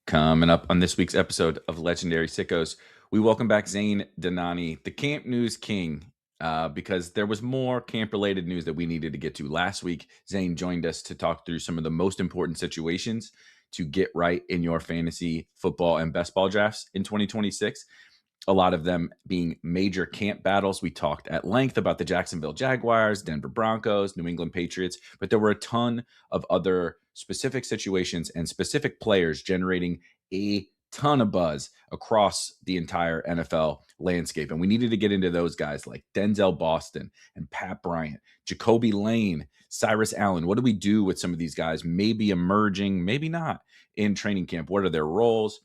Coming up on this week's episode of Legendary Sickos, we welcome back Zain Dhanani, the Camp News King, because there was more camp-related news that we needed to get to. Last week, Zain joined us to talk through some of the most important situations to get right in your fantasy football and best ball drafts in 2026. A lot of them being major camp battles. We talked at length about the Jacksonville Jaguars, Denver Broncos, New England Patriots, but there were a ton of other specific situations and specific players generating a ton of buzz across the entire NFL landscape. And we needed to get into those guys like Denzel Boston and Pat Bryant, Jacoby Lane, Cyrus Allen. What do we do with some of these guys? Maybe emerging, maybe not in training camp. What are their roles?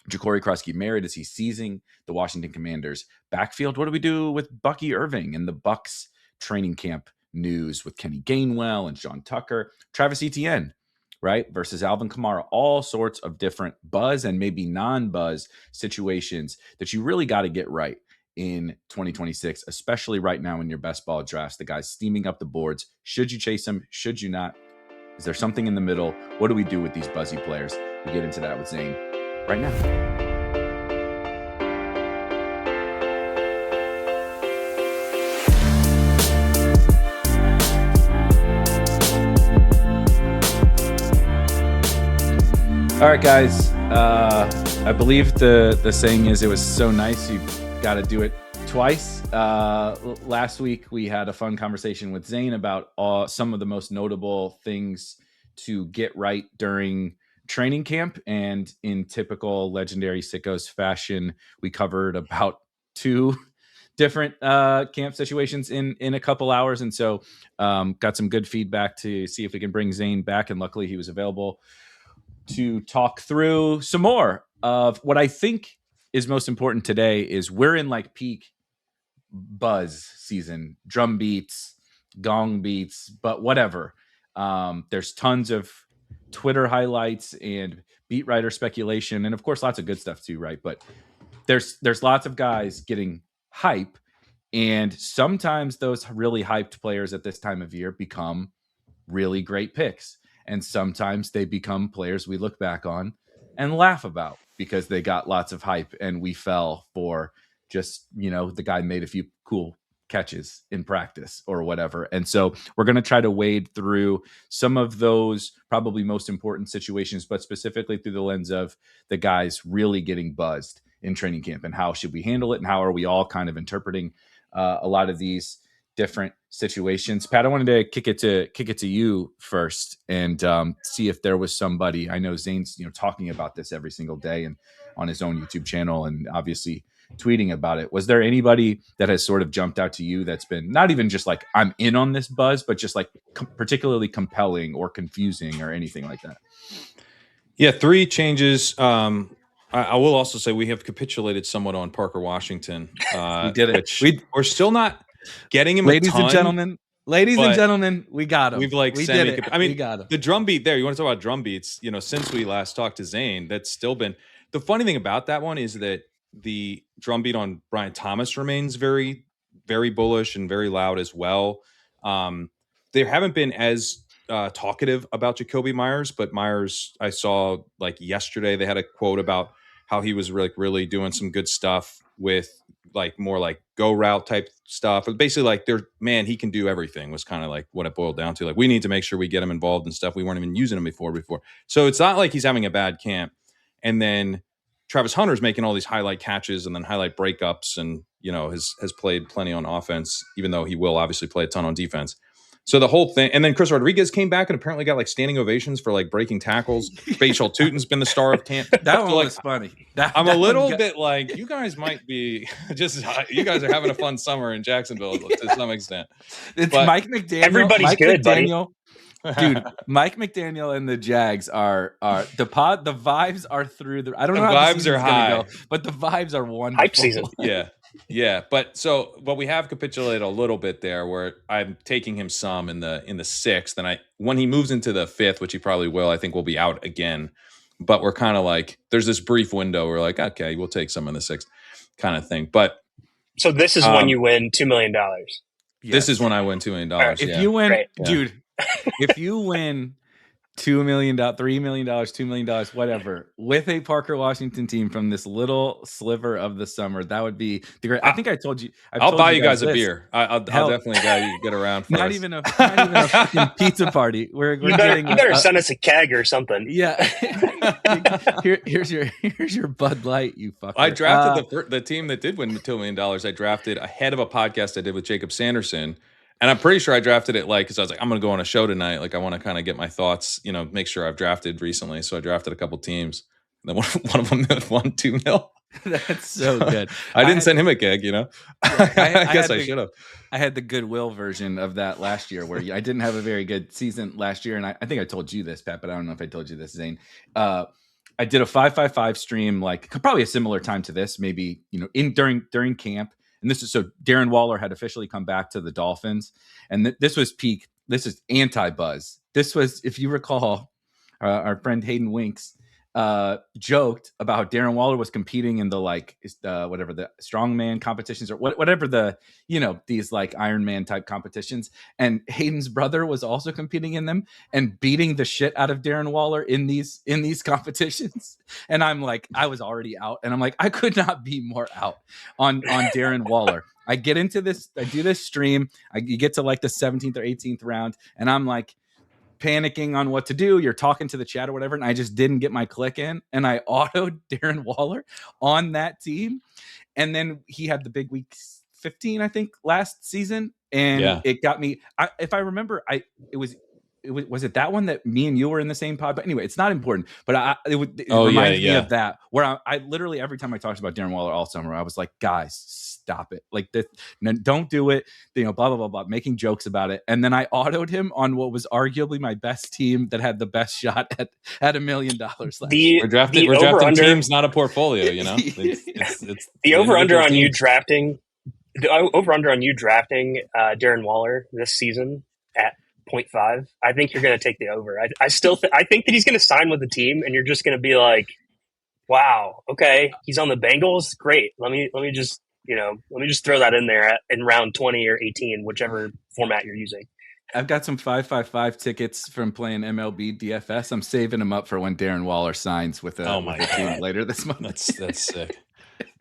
Jacory Croskey-Merritt, is he seizing the Washington Commanders backfield? What do we do with Bucky Irving and the Bucs training camp news with Kenny Gainwell and Sean Tucker? Travis Etienne, right, versus Alvin Kamara. All sorts of different buzz and maybe non-buzz situations that you really got to get right in 2026, especially right now in your best ball drafts. The guys steaming up the boards. Should you chase them? Should you not? Is there something in the middle? What do we do with these buzzy players? We get into that with Zain right now. All right, guys. I believe the saying is, it was so nice you got to do it twice. Last week we had a fun conversation with Zain about some of the most notable things to get right during training camp, and in typical Legendary Sickos fashion, we covered about 2 different camp situations in a couple hours, and so got some good feedback to see if we can bring Zain back, and luckily he was available to talk through some more of what I think is most important today. Is we're in like peak buzz season, drum beats, gong beats, but whatever. There's tons of Twitter highlights and beat writer speculation, and of course lots of good stuff too, right? But there's lots of guys getting hype, and sometimes those really hyped players at this time of year become really great picks, and sometimes they become players we look back on and laugh about because they got lots of hype and we fell for just, the guy made a few cool catches in practice or whatever. And so we're going to try to wade through some of those probably most important situations, but specifically through the lens of the guys really getting buzzed in training camp, and how should we handle it, and how are we all kind of interpreting a lot of these different situations. Pat, I wanted to kick it to you first and see if there was somebody. I know Zane's talking about this every single day and on his own YouTube channel, and obviously tweeting about it. Was there anybody that has sort of jumped out to you that's been not even just like I'm in on this buzz, but just like particularly compelling or confusing or anything like that? Yeah, 3 changes. I will also say we have capitulated somewhat on Parker Washington. We did it. We're still not getting him. Ladies and gentlemen, we got him. We've we did it. I mean, we got him. The drum beat there. You want to talk about drum beats? Since we last talked to Zain, that's still been the funny thing about that one is that the drum beat on Bryant Thomas remains very, very bullish and very loud as well. They haven't been as talkative about Jacoby Myers, but Myers, I saw like yesterday, they had a quote about how he was really doing some good stuff with like more like go route type stuff. But basically like he can do everything was kind of like what it boiled down to. Like we need to make sure we get him involved in stuff. We weren't even using him before. So it's not like he's having a bad camp. And then Travis Hunter's making all these highlight catches and then highlight breakups and, has played plenty on offense, even though he will obviously play a ton on defense. So the whole thing, and then Chris Rodriguez came back and apparently got like standing ovations for like breaking tackles. Bashal Tutin's been the star of camp. That one was funny. I'm a little bit like, you guys might be you guys are having a fun summer in Jacksonville to some extent. It's Mike McDaniel. Everybody's good, McDaniel. Dude, Mike McDaniel and the Jags are the vibes are through the. I don't know how the vibes are high, go, but the vibes are wonderful. Hype season. Yeah. But we have capitulated a little bit there, where I'm taking him some in the 6th, and when he moves into the 5th, which he probably will, I think we'll be out again. But we're kind of like, there's this brief window. We're like, okay, we'll take some in the 6th, kind of thing. But so this is when you win $2 million. Yes. This is when I win $2 million. If you win, dude. If you win $2 million, $3 million, $2 million, whatever, with a Parker Washington team from this little sliver of the summer. That would be the great. I think I told you. I'll buy you guys a beer. I'll definitely get around for not even a fucking pizza party. You better send us a keg or something. Yeah. Here's your Bud Light, you fucker. I drafted the team that did win $2 million. I drafted ahead of a podcast I did with Jacob Sanderson. And I'm pretty sure I drafted it because I was like, I'm going to go on a show tonight. Like, I want to kind of get my thoughts, make sure I've drafted recently. So I drafted a couple teams. And then one of them won $2 million. That's so good. I didn't send him a gig, I guess I should have. I had the Goodwill version of that last year where I didn't have a very good season last year. And I think I told you this, Pat, but I don't know if I told you this, Zane. I did a 5-5-5 stream, like probably a similar time to this, maybe, during camp. And this is so Darren Waller had officially come back to the Dolphins. And this was peak. This is anti-buzz. This was, if you recall, our friend Hayden Winks joked about how Darren Waller was competing in the whatever the strongman competitions or whatever the these like Ironman type competitions, and Hayden's brother was also competing in them and beating the shit out of Darren Waller in these competitions. And I'm like, I was already out, and I'm like, I could not be more out on Darren Waller. I get into this, I do this stream, you get to like the 17th or 18th round, and I'm like panicking on what to do. You're talking to the chat or whatever, and I just didn't get my click in, and I autoed Darren Waller on that team. And then he had the big week 15, I think, last season, and it got me. If I remember, was it that one that me and you were in the same pod? But anyway, it's not important. But it reminds me of that, where I literally every time I talked about Darren Waller all summer, I was like, guys, stop it! Like this, don't do it. Blah blah blah blah, making jokes about it. And then I autoed him on what was arguably my best team that had the best shot at $1 million. We're drafting teams, not a portfolio. It's the over under on you drafting. The over under on you drafting Darren Waller this season at 0.5. I think you're going to take the over. I think that he's going to sign with the team, and you're just going to be like, wow, okay, he's on the Bengals, great. Let me just throw that in there in round 20 or 18, whichever format you're using. I've got some 5-5-5 tickets from playing MLB DFS. I'm saving them up for when Darren Waller signs with a team later this month. That's sick.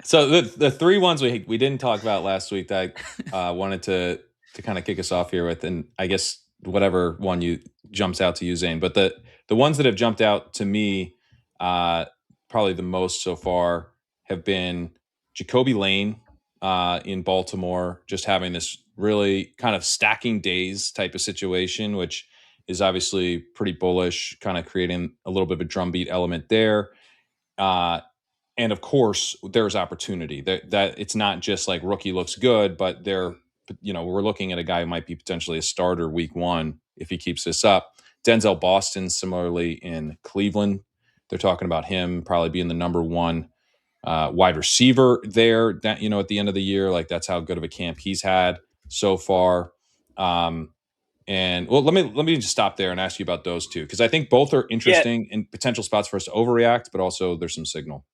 So the three ones we didn't talk about last week that I wanted to kind of kick us off here with, and I guess whatever one you jumps out to you, Zane, but the ones that have jumped out to me probably the most so far have been Jacoby Lane in Baltimore, just having this really kind of stacking days type of situation, which is obviously pretty bullish, kind of creating a little bit of a drumbeat element there. And of course, there's opportunity that it's not just like rookie looks good, but we're looking at a guy who might be potentially a starter week 1 if he keeps this up. Denzel Boston, similarly in Cleveland, they're talking about him probably being the number 1 wide receiver there. That at the end of the year, like that's how good of a camp he's had so far. And well, let me just stop there and ask you about those two, because I think both are interesting and potential spots for us to overreact, but also there's some signal.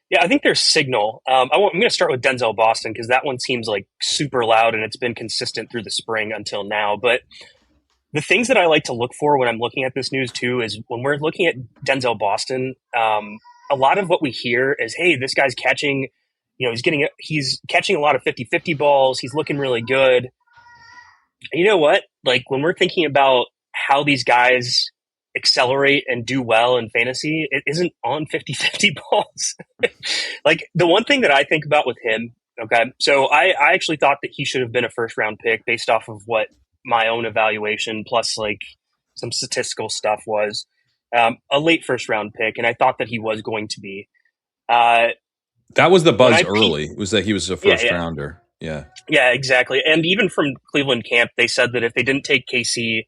Yeah, I think there's signal. I'm going to start with Denzel Boston because that one seems like super loud and it's been consistent through the spring until now. But the things that I like to look for when I'm looking at this news too is when we're looking at Denzel Boston, a lot of what we hear is, hey, this guy's catching, he's catching a lot of 50-50 balls. He's looking really good. And you know what? Like when we're thinking about how these guys accelerate and do well in fantasy, it isn't on 50-50 balls. Like the one thing that I think about with him, okay, so I actually thought that he should have been a first round pick based off of what my own evaluation plus like some statistical stuff was, a late first round pick, and I thought that he was going to be. That was the buzz early, was that he was a first rounder. Yeah, exactly. And even from Cleveland camp, they said that if they didn't take KC,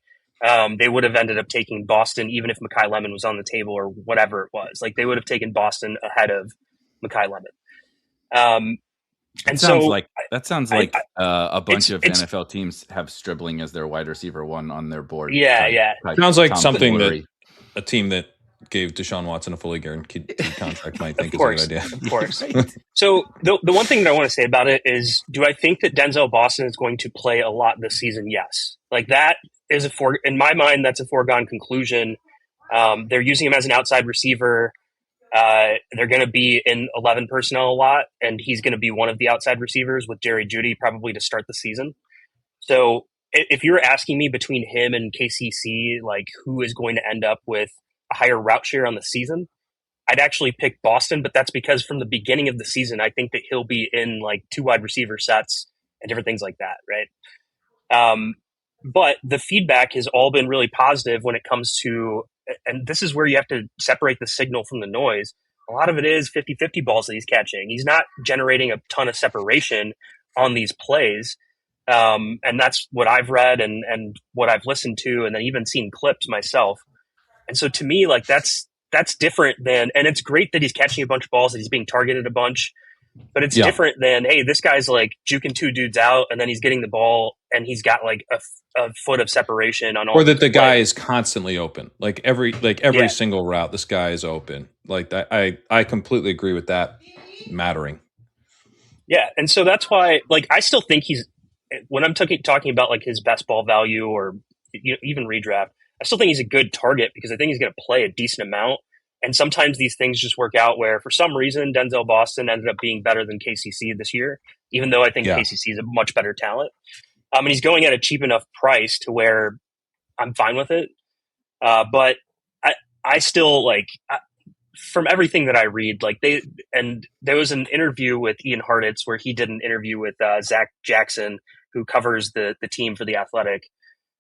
they would have ended up taking Boston, even if Mekhi Lemon was on the table or whatever it was. Like they would have taken Boston ahead of Mekhi Lemon. That sounds like a bunch of NFL teams have Stribling as their wide receiver 1 on their board. Yeah. Sounds like something that a team that gave Deshaun Watson a fully guaranteed contract might think is a good idea. Of course. So the one thing that I want to say about it is, do I think that Denzel Boston is going to play a lot this season? Yes. Like that is in my mind, that's a foregone conclusion. They're using him as an outside receiver. They're going to be in 11 personnel a lot, and he's going to be one of the outside receivers with Jerry Jeudy probably to start the season. So if you were asking me between him and KCC, like who is going to end up with a higher route share on the season, I'd actually pick Boston, but that's because from the beginning of the season, I think that he'll be in like 2 wide receiver sets and different things like that, right? But the feedback has all been really positive when it comes to, and this is where you have to separate the signal from the noise. A lot of it is 50-50 balls that he's catching. He's not generating a ton of separation on these plays. And that's what I've read and what I've listened to, and then even seen clips myself. And so to me, like that's different than, and it's great that he's catching a bunch of balls, that he's being targeted a bunch, but it's different than, hey, this guy's like juking 2 dudes out and then he's getting the ball and he's got like a foot of separation on all. Or that the guy is constantly open. Like every single route, this guy is open. Like that, I completely agree with that mattering. Yeah. And so that's why, like, I still think when I'm talking about like his best ball value or even redraft, I still think he's a good target because I think he's going to play a decent amount. And sometimes these things just work out where for some reason Denzel Boston ended up being better than KCC this year, even though I think KCC is a much better talent. And he's going at a cheap enough price to where I'm fine with it. But I still like, from everything that I read, like there was an interview with Ian Hartitz where he did an interview with Zach Jackson, who covers the team for The Athletic.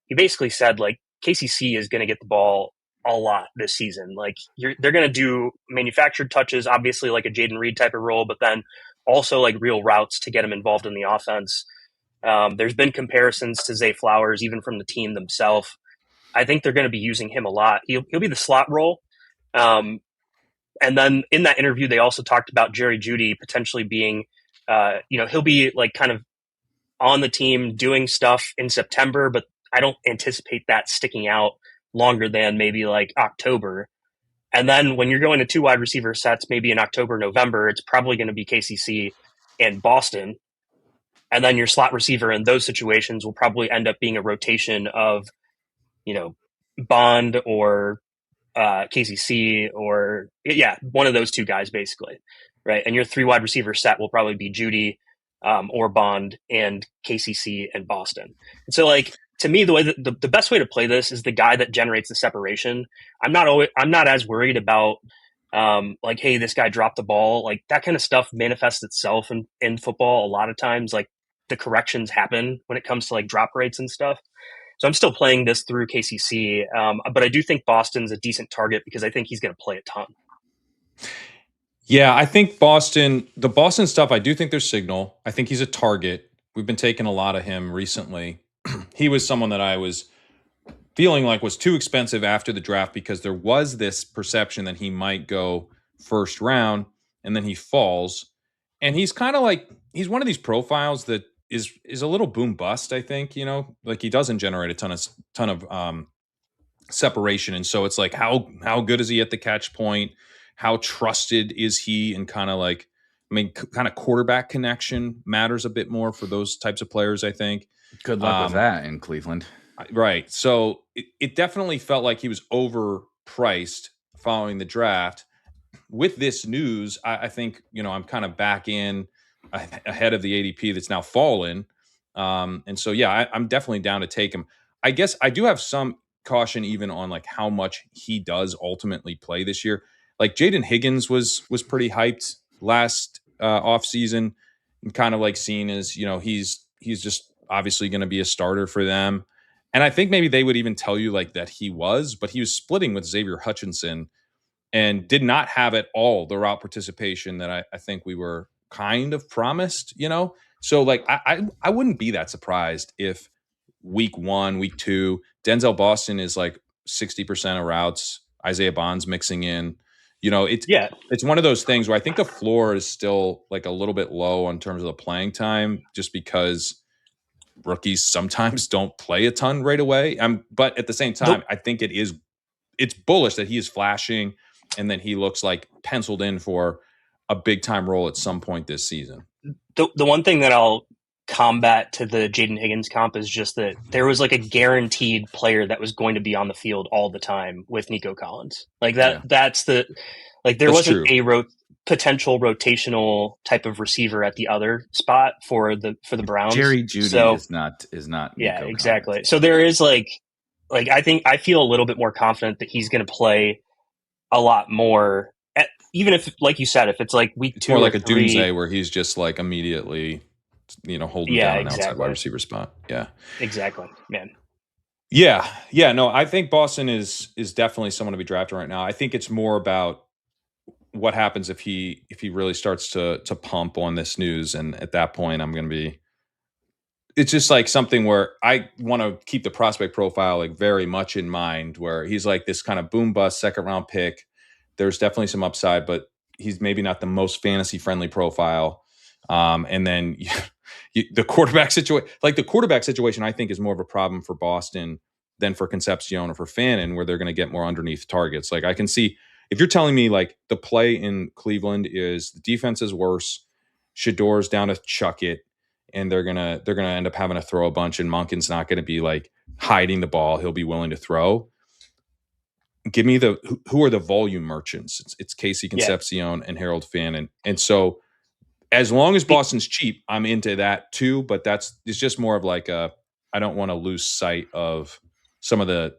He basically said like KCC is going to get the ball a lot this season. Like they're going to do manufactured touches, obviously like a Jaden Reed type of role, but then also like real routes to get him involved in the offense. There's been comparisons to Zay Flowers, even from the team themselves. I think they're going to be using him a lot. He'll be the slot role. And then in that interview, they also talked about Jerry Jeudy potentially being, he'll be like kind of on the team doing stuff in September, but I don't anticipate that sticking out longer than maybe like October. And then when you're going to 2 wide receiver sets, maybe in October, November, it's probably going to be KCC and Boston. And then your slot receiver in those situations will probably end up being a rotation of, Bond or KCC or one of those 2 guys basically, right? And your 3 wide receiver set will probably be Jeudy or Bond and KCC and Boston. And so like, to me, the way that the best way to play this is the guy that generates the separation. I'm not as worried about like, hey, this guy dropped the ball. Like that kind of stuff manifests itself in football a lot of times. Like the corrections happen when it comes to like drop rates and stuff. So I'm still playing this through KCC, but I do think Boston's a decent target because I think he's going to play a ton. Yeah, I think the Boston stuff, I do think there's signal. I think he's a target. We've been taking a lot of him recently. He was someone that I was feeling like was too expensive after the draft because there was this perception that he might go first round and then he falls. And he's kind of like, he's one of these profiles that is a little boom bust, I think, like he doesn't generate a ton of separation. And so it's like, how good is he at the catch point? How trusted is he? And kind of quarterback connection matters a bit more for those types of players, I think. Good luck with that in Cleveland. Right. So it definitely felt like he was overpriced following the draft. With this news, I think, I'm kind of back in ahead of the ADP that's now fallen. And so, I'm definitely down to take him. I guess I do have some caution even on like how much he does ultimately play this year. Like Jaden Higgins was pretty hyped last offseason and kind of like seen as, he's just obviously going to be a starter for them. And I think maybe they would even tell you like that he was, but he was splitting with Xavier Hutchinson and did not have at all the route participation that I think we were kind of promised, So like, I wouldn't be that surprised if week 1, week 2, Denzel Boston is like 60% of routes, Isaiah Bond's mixing in, it's one of those things where I think the floor is still like a little bit low in terms of the playing time, just because rookies sometimes don't play a ton right away. But at the same time, I think it's bullish that he is flashing and that he looks like penciled in for a big time role at some point this season. The one thing that I'll combat to the Jaden Higgins comp is just that there was like a guaranteed player that was going to be on the field all the time with Nico Collins. Like that, Yeah. that's the, like there That's wasn't true. a potential rotational type of receiver at the other spot for the Browns. Jerry Jeudy So, is not yeah, Nico exactly. Collins. So there is like I feel a little bit more confident that he's going to play a lot more. Even if, like you said, if it's like week It's 2 more or like a 3, doomsday where he's just like immediately, holding Yeah, down an outside exactly. wide receiver spot. Yeah. exactly, man. Yeah. No, I think Boston is definitely someone to be drafted right now. I think it's more about what happens if he really starts to pump on this news, and at that point I'm going to be, it's just like something where I want to keep the prospect profile like very much in mind, where he's like this kind of boom bust second round pick. There's definitely some upside, but he's maybe not the most fantasy friendly profile. And then the quarterback situation, I think, is more of a problem for Boston than for Concepcion or for Fannin, where they're going to get more underneath targets. Like I can see, if you're telling me like the play in Cleveland is the defense is worse, Shador's down to chuck it, and they're gonna end up having to throw a bunch, and Monken's not going to be like hiding the ball; he'll be willing to throw. Give me who are the volume merchants? It's Casey Concepcion and Harold Fannin, and so as long as Boston's cheap, I'm into that too. But it's just more of like I don't want to lose sight of some of the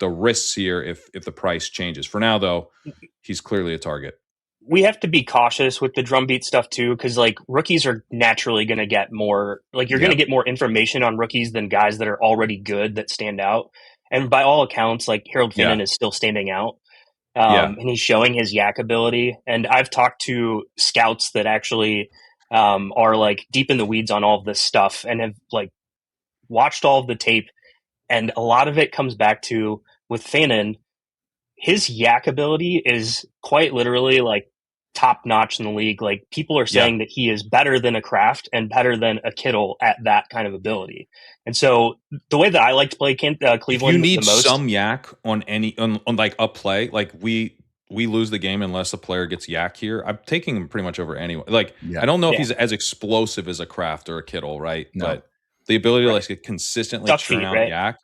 risks here if the price changes. For now, though, he's clearly a target. We have to be cautious with the drumbeat stuff too, because like rookies are naturally going to get more, like you're going to get more information on rookies than guys that are already good that stand out. And by all accounts, like Harold Fannin is still standing out. And he's showing his yak ability. And I've talked to scouts that actually are like deep in the weeds on all of this stuff and have like watched all of the tape. And a lot of it comes back to, with Fannin, his yak ability is quite literally like top notch in the league. Like people are saying that he is better than a Kraft and better than a Kittle at that kind of ability. And so the way that I like to play Cleveland, if you need the most, some yak on like a play, like we lose the game unless a player gets yak here. I'm taking him pretty much over anyone. Like I don't know if he's as explosive as a Kraft or a Kittle, right? No. But the ability to like consistently churn out yak.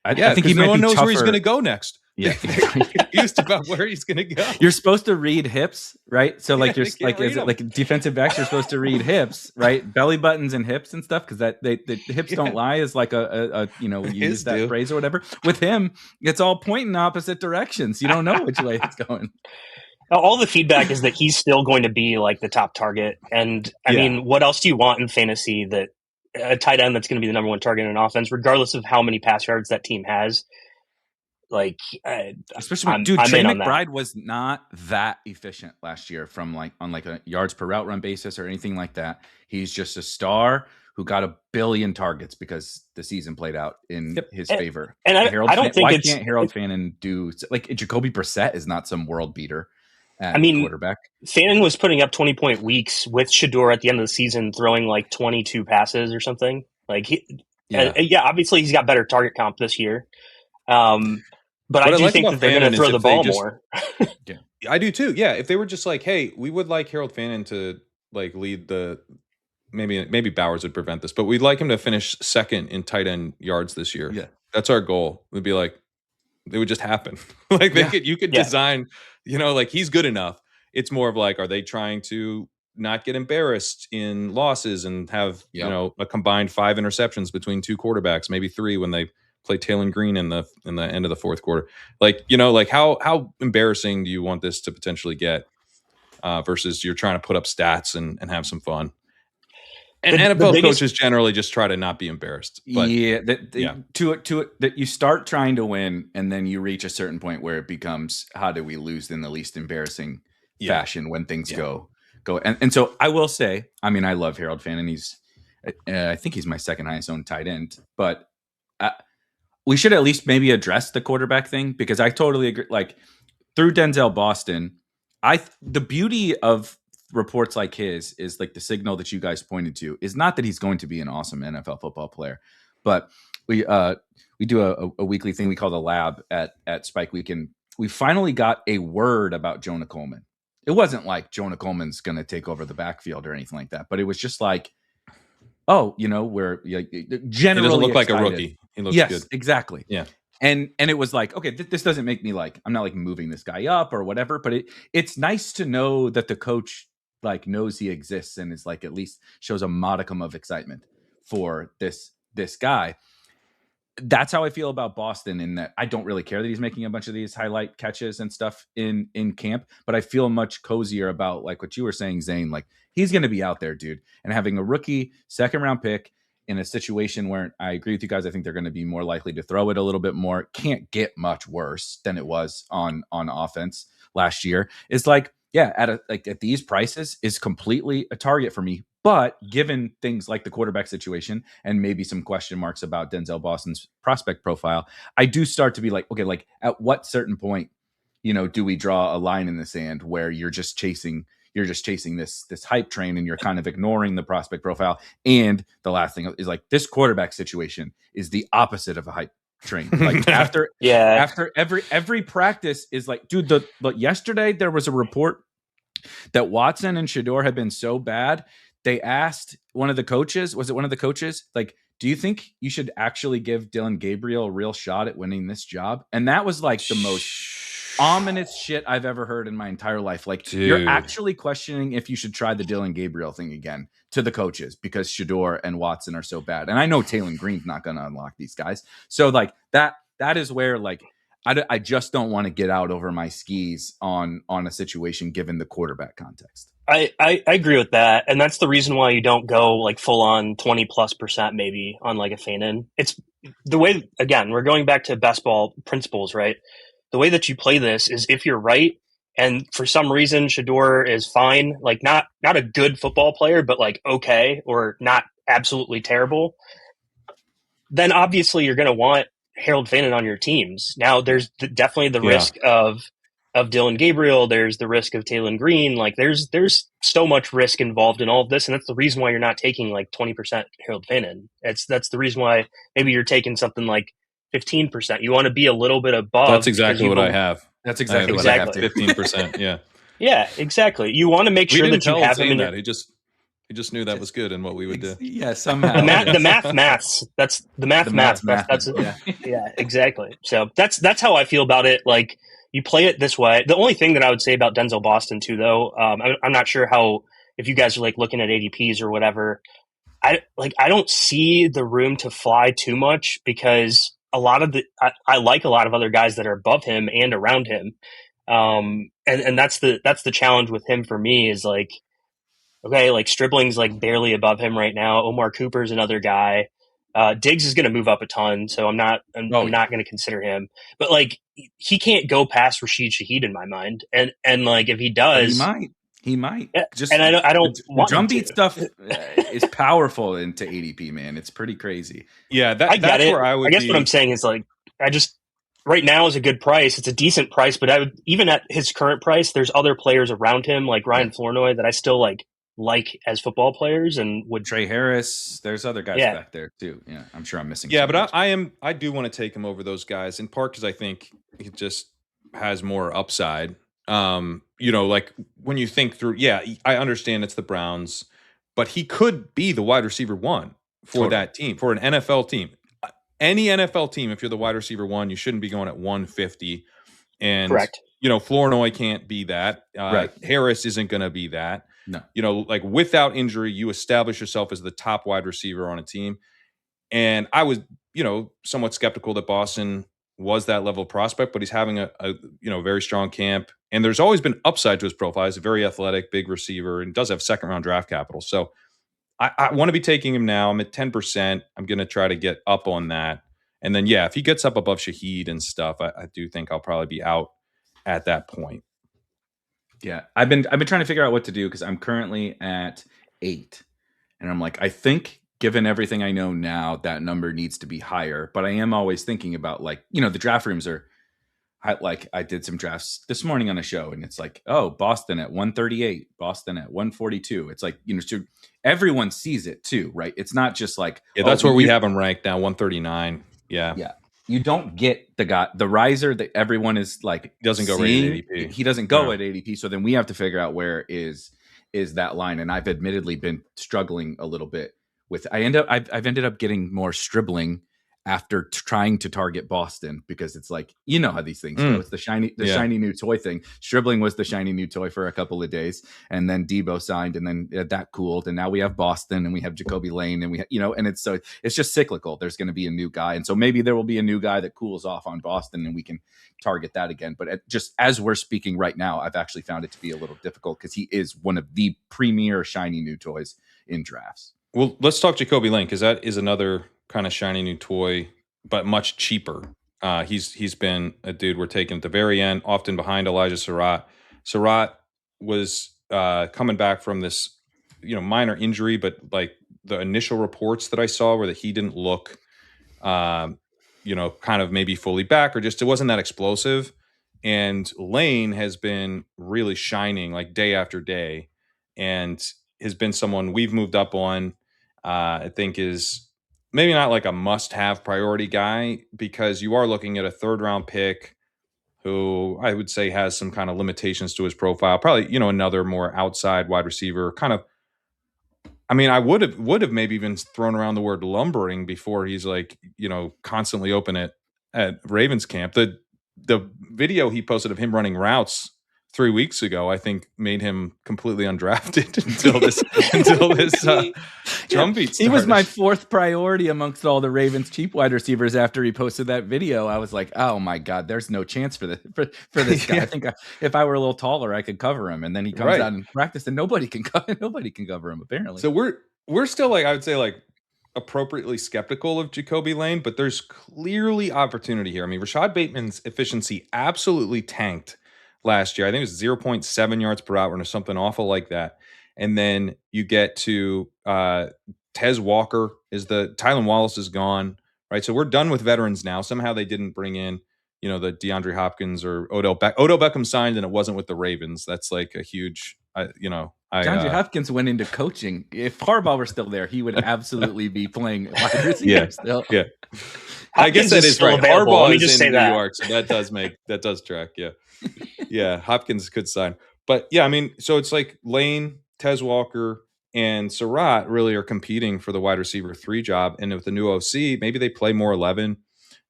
I think no one knows where he's going to go next. Yeah, confused about where he's going to go. You're supposed to read hips, right? So like you're like is it like defensive backs are supposed to read hips, right? Belly buttons and hips and stuff, because that the hips don't lie is like a we use that phrase or whatever. With him, it's all pointing opposite directions. You don't know which way it's going. All the feedback is that he's still going to be like the top target. And I mean, what else do you want in fantasy that a tight end that's going to be the number one target in offense, regardless of how many pass yards that team has? Like, especially when, Trey McBride was not that efficient last year from like on like a yards per route run basis or anything like that. He's just a star who got 1 billion targets because the season played out in his favor. And I don't think why can't Harold Fannin do like Jacoby Brissett is not some world beater at quarterback. Fannin was putting up 20-point weeks with Shador at the end of the season, throwing like 22 passes or something. Like obviously he's got better target comp this year. But I do think that they're going to throw the ball more. I do too. Yeah, if they were just like, hey, we would like Harold Fannin to like lead the maybe Bowers would prevent this, but we'd like him to finish second in tight end yards this year. Yeah, that's our goal. Would be like it would just happen. Like you could design, like he's good enough. It's more of like, are they trying to not get embarrassed in losses and have a combined 5 interceptions between 2 quarterbacks, maybe 3 when they play Taylor Green in the end of the fourth quarter. Like, like how embarrassing do you want this to potentially get versus you're trying to put up stats and have some fun. And NFL coaches generally just try to not be embarrassed. But, that you start trying to win and then you reach a certain point where it becomes, how do we lose in the least embarrassing fashion when things go. And so I will say, I mean, I love Harold Fannin. He's, I think he's my second highest owned tight end, but we should at least maybe address the quarterback thing, because I totally agree. Like through Denzel Boston, the beauty of reports like his is like the signal that you guys pointed to is not that he's going to be an awesome NFL football player, but we do a weekly thing we call the lab at Spike Week, and we finally got a word about Jonah Coleman. It wasn't like Jonah Coleman's going to take over the backfield or anything like that, but it was just like oh, we're generally He doesn't look excited. like a rookie. He looks yes, good. Exactly. Yeah. And it was like, okay, this doesn't make me I'm not moving this guy up or whatever, but it's nice to know that the coach knows he exists and is at least shows a modicum of excitement for this guy. That's how I feel about Boston, in that I don't really care that he's making a bunch of these highlight catches and stuff in camp, but I feel much cozier about what you were saying, Zane. He's going to be out there, dude, and having a rookie second round pick in a situation where I agree with you guys. I think they're going to be more likely to throw it a little bit more. Can't get much worse than it was on offense last year. It's at these prices is completely a target for me. But given things like the quarterback situation and maybe some question marks about Denzel Boston's prospect profile, I do start to be okay, at what certain point, do we draw a line in the sand where you're just chasing this hype train and you're kind of ignoring the prospect profile? And the last thing is this quarterback situation is the opposite of a hype train. After every practice is dude, yesterday there was a report that Watson and Shedeur had been so bad. They asked one of the coaches, do you think you should actually give Dylan Gabriel a real shot at winning this job? And that was the most ominous shit I've ever heard in my entire life. You're actually questioning if you should try the Dylan Gabriel thing again to the coaches because Shedeur and Watson are so bad. And I know Taylon Green's not going to unlock these guys. So that is where I just don't want to get out over my skis on a situation given the quarterback context. I agree with that. And that's the reason why you don't go full on 20+% maybe on a Fanon. It's the way, again, we're going back to best ball principles, right? The way that you play this is if you're right and for some reason Shedeur is fine, not a good football player, but okay, or not absolutely terrible, then obviously you're going to want Harold Fanon on your teams. Now there's definitely the risk of Dylan Gabriel. There's the risk of Taylon Green. There's so much risk involved in all of this. And that's the reason why you're not taking 20% Harold Fanon. That's the reason why maybe you're taking something 15%. You want to be a little bit above. That's exactly what I have. That's exactly what I have. 15%. Yeah. Yeah, exactly. You want to make sure that you have him in that. He just knew that was good and what we would do. Yeah, somehow. The maths. That's the math. Yeah, exactly. So that's how I feel about it. You play it this way. The only thing that I would say about Denzel Boston too, though, I'm not sure if you guys are looking at ADPs or whatever. I don't see the room to fly too much because I like a lot of other guys that are above him and around him. And that's the challenge with him for me is okay, Stribling's barely above him right now. Omar Cooper's another guy. Diggs is going to move up a ton, so I'm not going to consider him. But he can't go past Rashid Shaheed in my mind, and if he does, he might. Just and I don't want drumbeat stuff is powerful into ADP, man. It's pretty crazy. Yeah, that's where I would. I guess what I'm saying is right now is a good price. It's a decent price, but I would even at his current price, there's other players around him like Ryan Flournoy that I still like as football players and would Trey Harris. There's other guys back there too. Yeah, I'm sure I'm missing. Yeah, but I do want to take him over those guys in part because I think he just has more upside. When you think through, I understand it's the Browns, but he could be the wide receiver one for that team, for an NFL team. Any NFL team, if you're the wide receiver one, you shouldn't be going at 150. And correct. Flournoy can't be that. Right. Harris isn't going to be that. No. Without injury, you establish yourself as the top wide receiver on a team. And I was, somewhat skeptical that Boston was that level of prospect, but he's having a very strong camp. And there's always been upside to his profile. He's a very athletic, big receiver and does have second round draft capital. So I want to be taking him now. I'm at 10%. I'm going to try to get up on that. And then, if he gets up above Shaheed and stuff, I do think I'll probably be out at that point. Yeah, I've been trying to figure out what to do because I'm currently at 8, and I'm I think given everything I know now, that number needs to be higher. But I am always thinking about the draft rooms are. I did some drafts this morning on a show, and it's Boston at 138, Boston at 142. It's so everyone sees it too, right? It's not just that's where we have them ranked now, 139. Yeah. You don't get the riser that everyone is doesn't go right at ADP. He doesn't go at ADP. So then we have to figure out where is that line. And I've admittedly been struggling a little bit with. I've ended up getting more Stribling after trying to target Boston, because it's like, you know how these things go. It's the shiny new toy thing. Stribling was the shiny new toy for a couple of days, and then Debo signed, and then that cooled, and now we have Boston, and we have Jacoby Lane, and and it's just cyclical. There's going to be a new guy, and so maybe there will be a new guy that cools off on Boston, and we can target that again. But just as we're speaking right now, I've actually found it to be a little difficult, because he is one of the premier shiny new toys in drafts. Well, let's talk Jacoby Lane, because that is another kind of shiny new toy, but much cheaper. He's been a dude we're taking at the very end, often behind Elijah Surratt. Surratt was coming back from this, minor injury, but like the initial reports that I saw were that he didn't look, kind of maybe fully back, or just it wasn't that explosive. And Lane has been really shining like day after day, and has been someone we've moved up on. I think is maybe not like a must-have priority guy, because you are looking at a third-round pick who I would say has some kind of limitations to his profile. Probably, another more outside wide receiver. Kind of, I mean, I would have maybe even thrown around the word lumbering before he's like, constantly open at Ravens camp. The video he posted of him running routes 3 weeks ago, I think, made him completely undrafted until this drumbeat started. He was my fourth priority amongst all the Ravens cheap wide receivers after he posted that video. I was like, oh my God, there's no chance for this guy. I think if I were a little taller, I could cover him. And then he comes out in practice, and nobody can cover him, apparently. So we're still, like, I would say, like, appropriately skeptical of Jacoby Lane, but there's clearly opportunity here. I mean, Rashad Bateman's efficiency absolutely tanked last year. I think it was 0.7 yards per hour or something awful like that. And then you get to Tez Walker Tylan Wallace is gone, right? So we're done with veterans now. Somehow they didn't bring in, the DeAndre Hopkins or Odell Beckham signed, and it wasn't with the Ravens. That's like a huge, DeAndre Hopkins went into coaching. If Harbaugh were still there, he would absolutely be playing wide receiver still. Yeah. I guess that is right. Available. Harbaugh Let me is just in say New that. York, so that does track. Yeah. Yeah, Hopkins could sign. But yeah, I mean, so it's like Lane, Tez Walker, and Surratt really are competing for the wide receiver 3 job. And with the new OC, maybe they play more 11.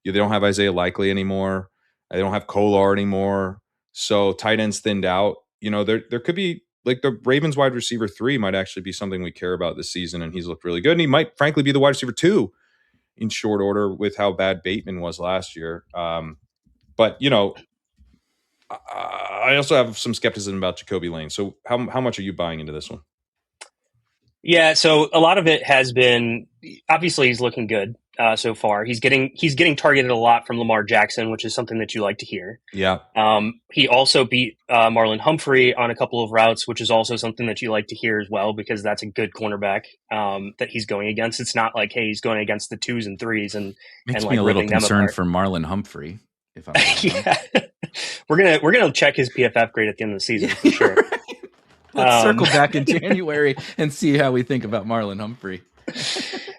They don't have Isaiah Likely anymore. They don't have Kolar anymore. So tight ends thinned out. There could be, like, the Ravens wide receiver 3 might actually be something we care about this season, and he's looked really good. And he might, frankly, be the wide receiver 2 in short order with how bad Bateman was last year. But, I also have some skepticism about Jacoby Lane. So how much are you buying into this one? Yeah, so a lot of it has been, obviously he's looking good so far. He's getting targeted a lot from Lamar Jackson, which is something that you like to hear. Yeah. He also beat Marlon Humphrey on a couple of routes, which is also something that you like to hear as well, because that's a good cornerback that he's going against. It's not like, hey, he's going against the 2s and 3s and makes and me like a little ripping them concerned apart. for Marlon Humphrey. If I'm yeah. We're gonna check his PFF grade at the end of the season for sure. Let's circle back in January and see how we think about Marlon Humphrey.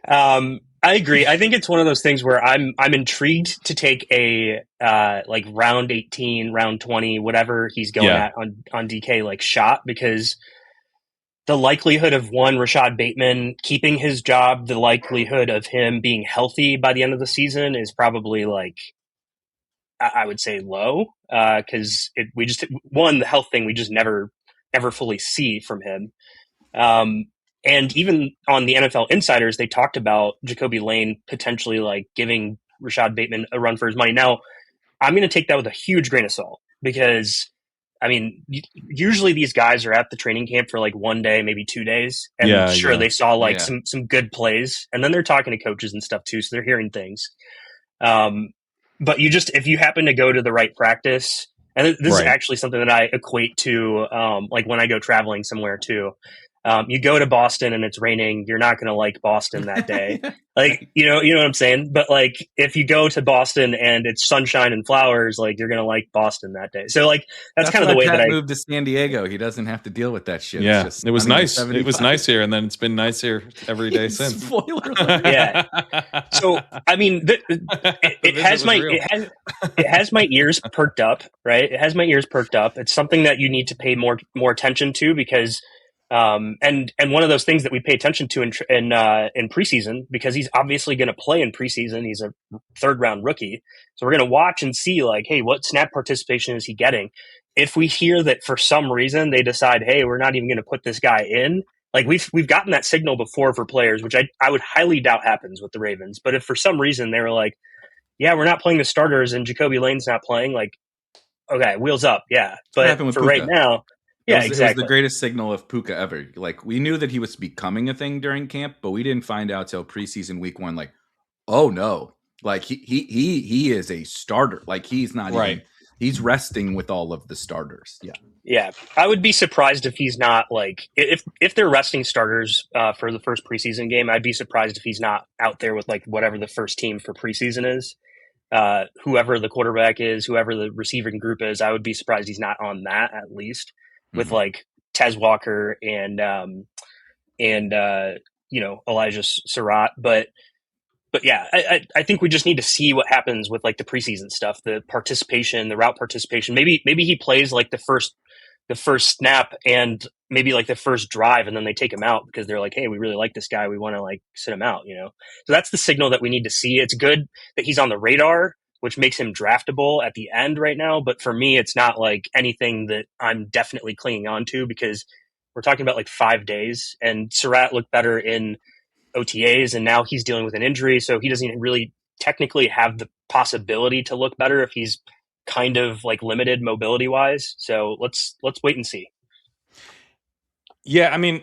I agree. I think it's one of those things where I'm intrigued to take a like round 18, round 20, whatever he's going at on DK, like, shot, because the likelihood of Rashad Bateman keeping his job, the likelihood of him being healthy by the end of the season is probably, like, I would say low, because the health thing we just never fully see from him. And even on the NFL Insiders, they talked about Jacoby Lane potentially, like, giving Rashad Bateman a run for his money. Now, I'm going to take that with a huge grain of salt, because, I mean, usually these guys are at the training camp for like 1 day, maybe 2 days. And they saw like some good plays, and then they're talking to coaches and stuff too. So they're hearing things. But if you happen to go to the right practice, and this is actually something that I equate to, like when I go traveling somewhere too. You go to Boston and it's raining, you're not going to like Boston that day. Like, you know what I'm saying? But like, if you go to Boston and it's sunshine and flowers, like, you're going to like Boston that day. So like, that's kind of the way that I moved to San Diego. He doesn't have to deal with that shit. Yeah. It was nice. It was nice here. And then it's been nice here every day since. Spoiler alert. Yeah. So, I mean, it has my ears perked up, right? It has my ears perked up. It's something that you need to pay more attention to, because And one of those things that we pay attention to in preseason, because he's obviously going to play in preseason. He's a 3rd-round rookie, so we're going to watch and see, like, hey, what snap participation is he getting? If we hear that for some reason they decide, hey, we're not even going to put this guy in, like we've gotten that signal before for players, which I would highly doubt happens with the Ravens. But if for some reason they were like, yeah, we're not playing the starters and Jacoby Lane's not playing, like, okay, wheels up, yeah. But for Puka. right now. Yeah, exactly. exactly. It was the greatest signal of Puka ever. Like, we knew that he was becoming a thing during camp, but we didn't find out till preseason week 1. Like, oh no, like he is a starter. Like, he's not right. Even, he's resting with all of the starters. Yeah. I would be surprised if he's not, like, if they're resting starters for the first preseason game. I'd be surprised if he's not out there with, like, whatever the first team for preseason is. Whoever the quarterback is, whoever the receiving group is, I would be surprised he's not on that, at least, with like Tez Walker and Elijah Surratt. But yeah, I think we just need to see what happens with, like, the preseason stuff, the participation, the route participation. Maybe he plays like the first snap and maybe like the first drive, and then they take him out because they're like, hey, we really like this guy, we want to, like, sit him out, So that's the signal that we need to see. It's good that he's on the radar, which makes him draftable at the end right now. But for me, it's not like anything that I'm definitely clinging on to, because we're talking about like 5 days, and Surratt looked better in OTAs, and now he's dealing with an injury. So he doesn't really technically have the possibility to look better if he's kind of, like, limited mobility wise. So let's wait and see. Yeah, I mean,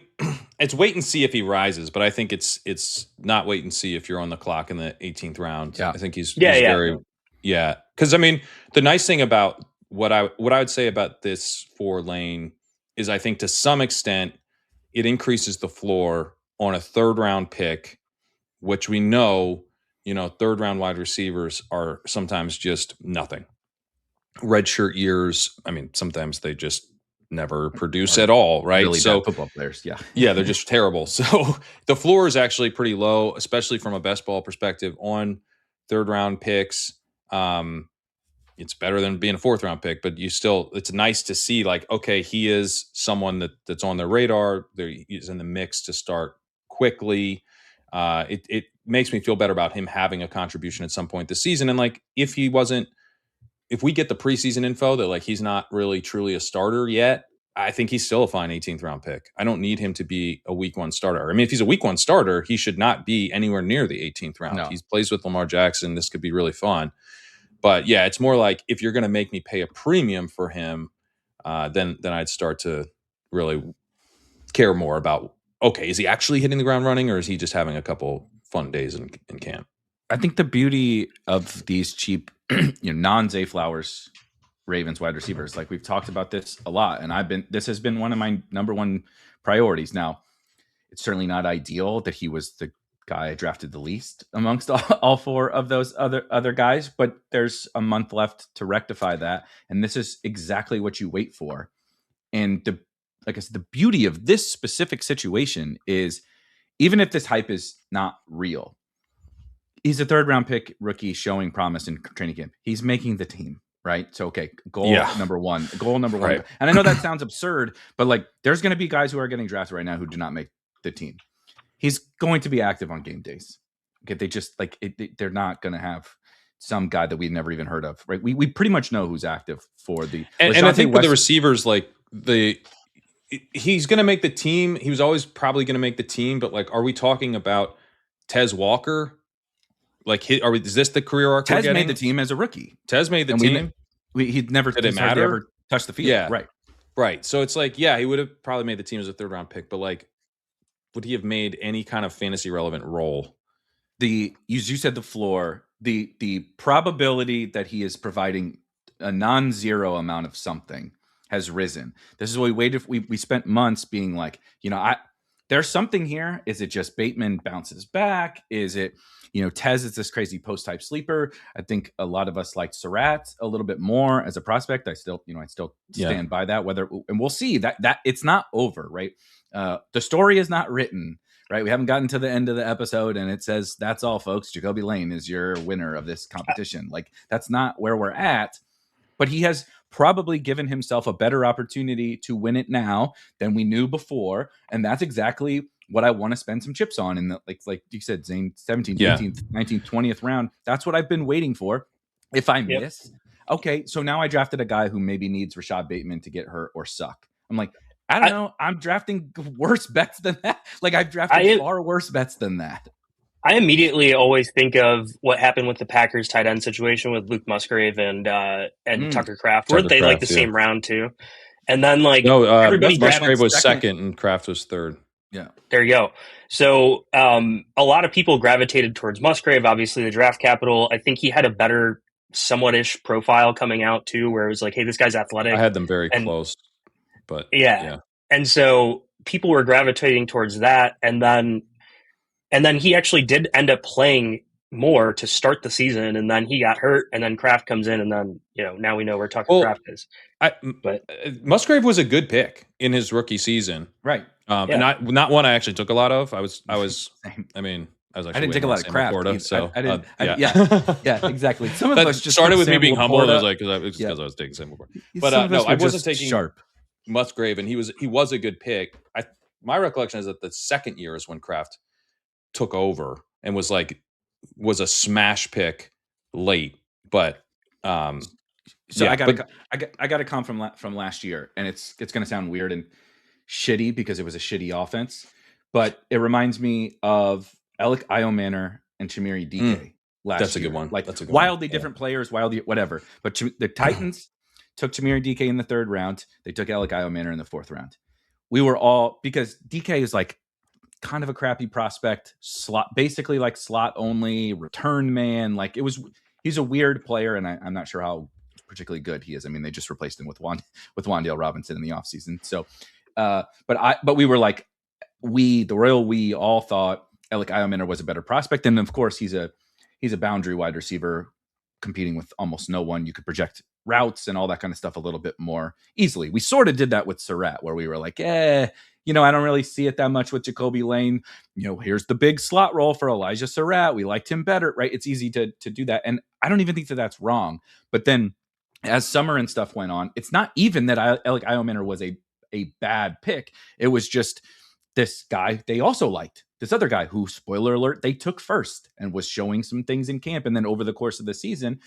it's wait and see if he rises, but I think it's not wait and see if you're on the clock in the 18th round. Yeah. I think he's very because I mean, the nice thing about what I would say about this for Lane is, I think to some extent it increases the floor on a 3rd-round pick, which we know, 3rd-round wide receivers are sometimes just nothing. Redshirt years, I mean, sometimes they just never produce at all, right? Really bad football players, yeah, they're just terrible. So the floor is actually pretty low, especially from a best ball perspective on 3rd-round picks. It's better than being a 4th-round pick, but it's nice to see, like, okay, he is someone that's on their radar. He's in the mix to start quickly. It makes me feel better about him having a contribution at some point this season. And, like, if we get the preseason info that, like, he's not really truly a starter yet, I think he's still a fine 18th round pick. I don't need him to be a week 1 starter. I mean, if he's a week 1 starter, he should not be anywhere near the 18th round. No. He plays with Lamar Jackson. This could be really fun. But yeah, it's more like, if you're going to make me pay a premium for him, then I'd start to really care more about, okay, is he actually hitting the ground running, or is he just having a couple fun days in camp? I think the beauty of these cheap, non-Zay Flowers Ravens wide receivers, like, we've talked about this a lot, and this has been one of my number 1 priorities. Now, it's certainly not ideal that he was the guy I drafted the least amongst all 4 of those other guys, but there's a month left to rectify that, and this is exactly what you wait for. And like I said, the beauty of this specific situation is, even if this hype is not real, he's a 3rd-round pick rookie showing promise in training camp. He's making the team, right? So, okay, goal number one. Right. And I know that sounds absurd, but, like, there's going to be guys who are getting drafted right now who do not make the team. He's going to be active on game days. Okay, they just, like, they're not going to have some guy that we've never even heard of, right? We pretty much know who's active for the. And I think with the receivers, like, he's going to make the team. He was always probably going to make the team, but, like, are we talking about Tez Walker? Like, is this the career arc? Tez made the team as a rookie. Tez made the team. He'd never ever touched the field. Yeah, right. So it's like, yeah, he would have probably made the team as a 3rd-round pick, but, like, would he have made any kind of fantasy relevant role? As you said, the floor, the probability that he is providing a non-zero amount of something has risen. This is what we waited. We spent months being like, there's something here. Is it just Bateman bounces back? Is it, Tez is this crazy post-type sleeper? I think a lot of us liked Surratt a little bit more as a prospect. I still stand by that. And we'll see that it's not over, right? The story is not written, right? We haven't gotten to the end of the episode and it says, that's all, folks. Jacoby Lane is your winner of this competition. Like, that's not where we're at. But he has probably given himself a better opportunity to win it now than we knew before. And that's exactly what I want to spend some chips on in the, like you said, Zane, 17th, 18th, 19th, 20th round. That's what I've been waiting for. If I miss, okay, so now I drafted a guy who maybe needs Rashad Bateman to get hurt or suck. I'm like, I don't know. I'm drafting worse bets than that. Like, I've drafted far worse bets than that. I immediately always think of what happened with the Packers tight end situation with Luke Musgrave and Tucker Kraft. Weren't they like the same round too? And then like everybody Musgrave was second and Kraft was third. Yeah, there you go. So a lot of people gravitated towards Musgrave. Obviously, the draft capital. I think he had a better, somewhat-ish profile coming out too, where it was like, hey, this guy's athletic. I had them very close, but yeah. And so people were gravitating towards that, and then he actually did end up playing more to start the season, and then he got hurt, and then Kraft comes in, and then now we know where Tucker Kraft is. But Musgrave was a good pick in his rookie season, right? Not one I actually took a lot of. I was I didn't take a lot of Kraft. Florida, so yeah, exactly. Some of us just started with me being humble. And I was like, because I was taking Sam Laporta. But no, I wasn't taking sharp. Musgrave, and he was a good pick. My recollection is that the second year is when Kraft took over and was a smash pick late. But I got a comp from last year, and it's going to sound weird and shitty because it was a shitty offense, but it reminds me of Erik Pat and Chimere DK last That's year. A good one. Like, that's a good wildly different players, wildly whatever. But the Titans took Chimere DK in the third round. They took Erik Pat in the fourth round. We were all, because DK is like kind of a crappy prospect, basically like slot only, return man. Like he's a weird player, and I'm not sure how particularly good he is. I mean, they just replaced him with Wan'Dale Robinson in the offseason. So, but we were like, the royal we all thought Erik Pat was a better prospect, and of course he's a boundary wide receiver competing with almost no one. You could project routes and all that kind of stuff a little bit more easily. We sort of did that with Surratt, where we were like, I don't really see it that much with Jacoby Lane. Here's the big slot role for Elijah Surratt. We liked him better, right? It's easy to do that. And I don't even think that that's wrong. But then as summer and stuff went on, it's not even that Erik Pat was a bad pick. It was just this guy they also liked. This other guy who, spoiler alert, they took first and was showing some things in camp. And then over the course of the season,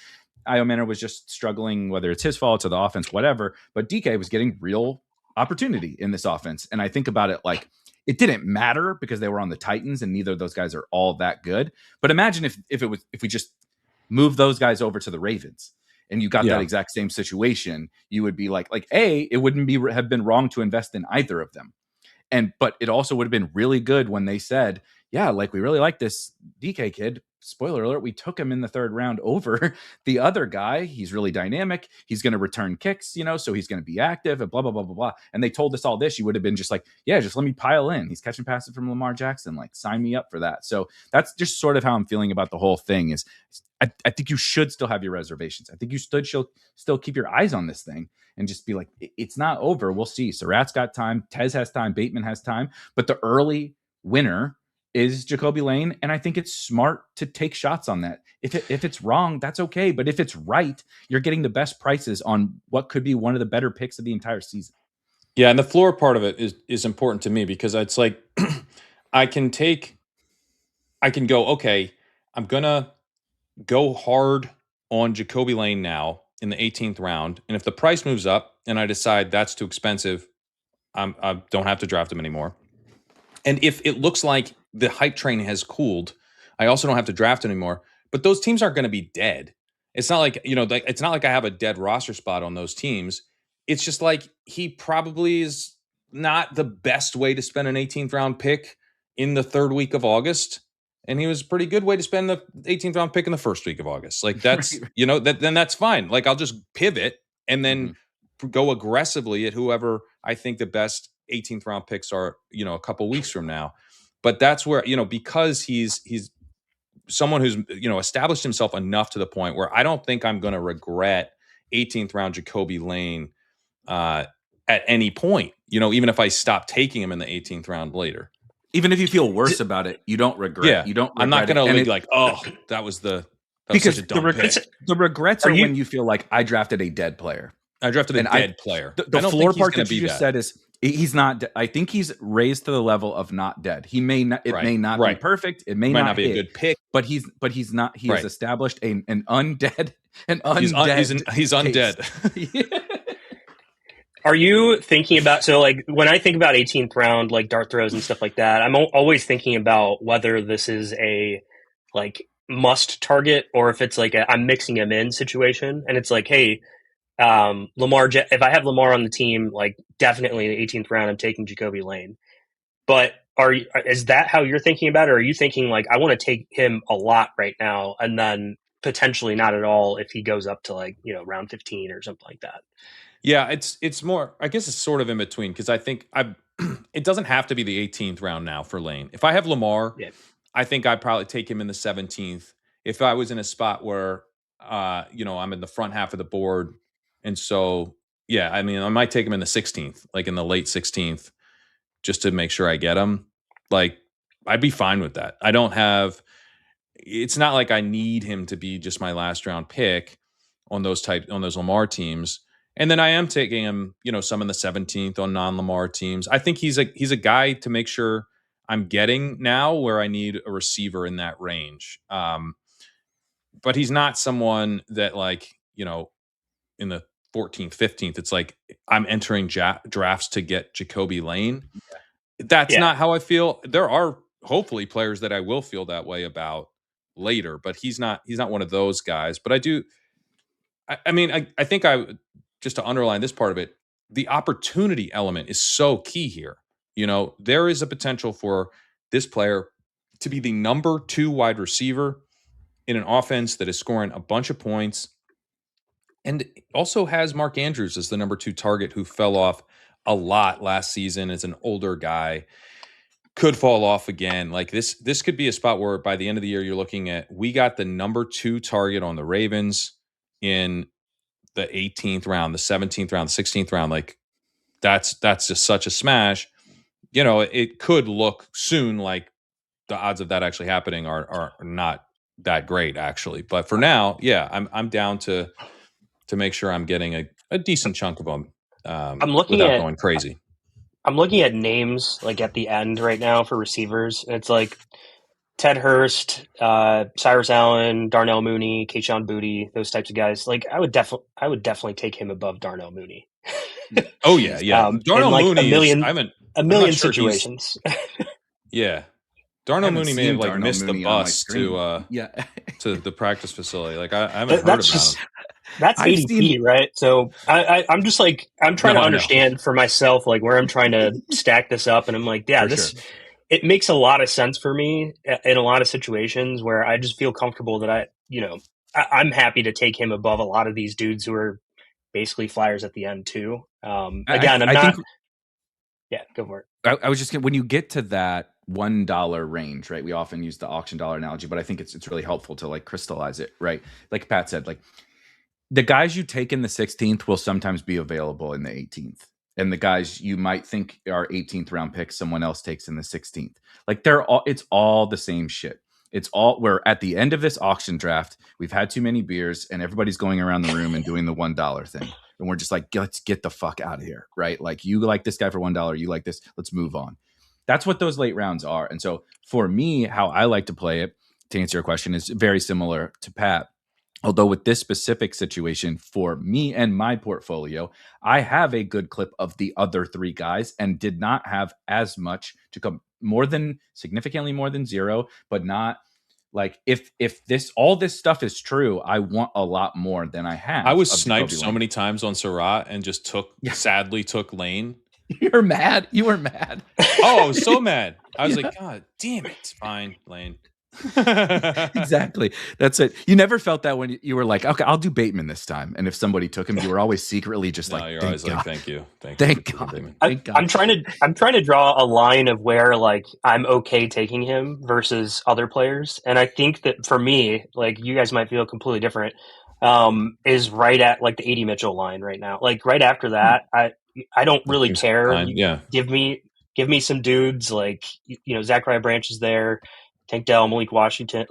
Pat was just struggling, whether it's his fault or the offense, whatever. But DK was getting real opportunity in this offense. And I think about it like it didn't matter because they were on the Titans and neither of those guys are all that good. But imagine if we just moved those guys over to the Ravens and you got that exact same situation, you would be like, it wouldn't have been wrong to invest in either of them. But it also would have been really good when they said, yeah, like we really like this DK kid. Spoiler alert, we took him in the third round over the other guy. He's really dynamic. He's going to return kicks, so he's going to be active and blah, blah, blah, blah, blah. And they told us all this. You would have been just like, yeah, just let me pile in. He's catching passes from Lamar Jackson. Like, sign me up for that. So that's just sort of how I'm feeling about the whole thing is I think you should still have your reservations. I think you should still keep your eyes on this thing and just be like, it's not over. We'll see. Surratt's got time. Tez has time. Bateman has time. But the early winner is Jacoby Lane, and I think it's smart to take shots on that. If it's wrong, that's okay. But if it's right, you're getting the best prices on what could be one of the better picks of the entire season. Yeah, and the floor part of it is important to me because it's like I can go, okay, I'm gonna go hard on Jacoby Lane now in the 18th round, and if the price moves up and I decide that's too expensive, I don't have to draft him anymore. And if it looks like the hype train has cooled, I also don't have to draft anymore. But those teams aren't going to be dead. It's not like, it's not like I have a dead roster spot on those teams. It's just like he probably is not the best way to spend an 18th round pick in the third week of August. And he was a pretty good way to spend the 18th round pick in the first week of August. Like that's, then that's fine. Like I'll just pivot and then go aggressively at whoever I think the best 18th round picks are, a couple weeks from now. But that's where, because he's someone who's, established himself enough to the point where I don't think I'm going to regret 18th round Jacoby Lane at any point, even if I stop taking him in the 18th round later. Even if you feel worse about it, you don't regret. Yeah. You don't. I'm not going to be like, oh, that was such a dumb pick. The regrets are when you feel like I drafted a dead player. I drafted a dead player. The floor part that you just said is he's not. I think he's raised to the level of not dead. He may not. It may not be perfect. It may not be a good pick. But he's not. He has established an undead. He's undead. Are you thinking about, so like when I think about 18th round, like dart throws and stuff like that, I'm always thinking about whether this is a like must target or if it's like I'm mixing him in situation. And it's like, hey, Lamar, if I have Lamar on the team, like definitely in the 18th round, I'm taking Jacoby Lane. But is that how you're thinking about it? Or are you thinking like, I want to take him a lot right now and then potentially not at all if he goes up to like, round 15 or something like that? Yeah, it's more, I guess it's sort of in between because I think it doesn't have to be the 18th round now for Lane. If I have Lamar, I think I'd probably take him in the 17th. If I was in a spot where, I'm in the front half of the board. And so, yeah, I mean, I might take him in the 16th, like in the late 16th, just to make sure I get him. Like, I'd be fine with that. It's not like I need him to be just my last round pick on those Lamar teams. And then I am taking him, some in the 17th on non-Lamar teams. I think he's a guy to make sure I'm getting now where I need a receiver in that range. But he's not someone that like, in the 14th, 15th, it's like I'm entering drafts to get Jacoby Lane. That's not how I feel. There are hopefully players that I will feel that way about later, but he's not one of those guys. But I do. I mean, I think just to underline this part of it, the opportunity element is so key here. There is a potential for this player to be the number 2 wide receiver in an offense that is scoring a bunch of points and also has Mark Andrews as the number 2 target who fell off a lot last season as an older guy, could fall off again. Like this could be a spot where by the end of the year, you're looking at, we got the number 2 target on the Ravens in the 18th round, the 17th round, the 16th round. Like that's just such a smash. It could look soon like the odds of that actually happening are not that great actually. But for now, yeah, I'm down to make sure I'm getting a decent chunk of them without going crazy. I'm looking at names like at the end right now for receivers. It's like Ted Hurst, Cyrus Allen, Darnell Mooney, Kayshon Boutte, those types of guys. Like I would definitely take him above Darnell Mooney. Oh yeah. Darnell like Mooney a million situations. Yeah. Darnell Mooney may have like missed the bus to the practice facility. Like I haven't heard about him. That's ADP, right? So I'm just like, I'm trying to understand for myself, like where I'm trying to stack this up. And I'm like, it makes a lot of sense for me in a lot of situations where I just feel comfortable that I'm happy to take him above a lot of these dudes who are basically flyers at the end too. Again, go for it. I was just when you get to that $1 range, right? We often use the auction dollar analogy, but I think it's really helpful to like crystallize it, right? Like Pat said, like the guys you take in the 16th will sometimes be available in the 18th. And the guys you might think are 18th round picks, someone else takes in the 16th. Like it's all the same shit. We're at the end of this auction draft. We've had too many beers and everybody's going around the room and doing the $1 thing. And we're just like, let's get the fuck out of here, right? Like you like this guy for $1, you like this, let's move on. That's what those late rounds are. And so for me, how I like to play it, to answer your question, is very similar to Pat. Although with this specific situation for me and my portfolio, I have a good clip of the other 3 guys and did not have as much to come significantly more than 0, but not like if all this stuff is true, I want a lot more than I have. I was sniped so many times on Surratt and just sadly took Lane. You're mad. You were mad. Oh, I was so mad. I was like, God damn it. Fine, Lane. Exactly. That's it. You never felt that when you were like, okay, I'll do Bateman this time. And if somebody took him, you were always secretly just no, like, you're always like, thank you. Thank God. I'm trying to draw a line of where like I'm okay taking him versus other players. And I think that for me, like you guys might feel completely different, is right at like the 80 Mitchell line right now. Like right after that, I don't really care. Yeah. Give me some dudes like, Zachariah Branch is there. Tank Dell, Malik Washington,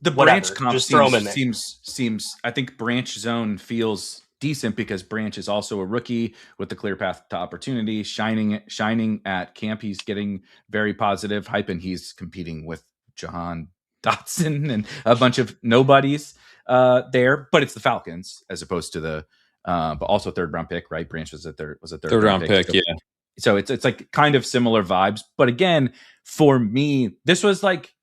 the Branch comp just throw him in there. seems. I think Branch zone feels decent because Branch is also a rookie with the clear path to opportunity, shining at camp. He's getting very positive hype, and he's competing with Jahan Dotson and a bunch of nobodies there. But it's the Falcons as opposed to the but also third round pick, right? Branch was a third round pick, so, yeah. So it's like kind of similar vibes. But again, for me, this was like,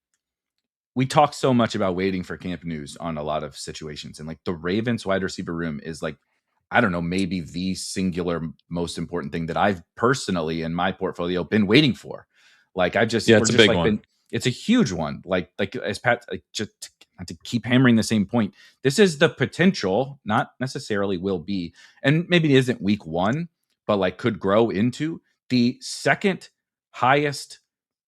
we talk so much about waiting for camp news on a lot of situations, and like the Ravens wide receiver room is like, I don't know, maybe the singular most important thing that I've personally in my portfolio been waiting for. Like it's a big one. It's a huge one. Like as Pat, like, just to keep hammering the same point, this is the potential, not necessarily will be, and maybe it isn't week 1, but like could grow into the second highest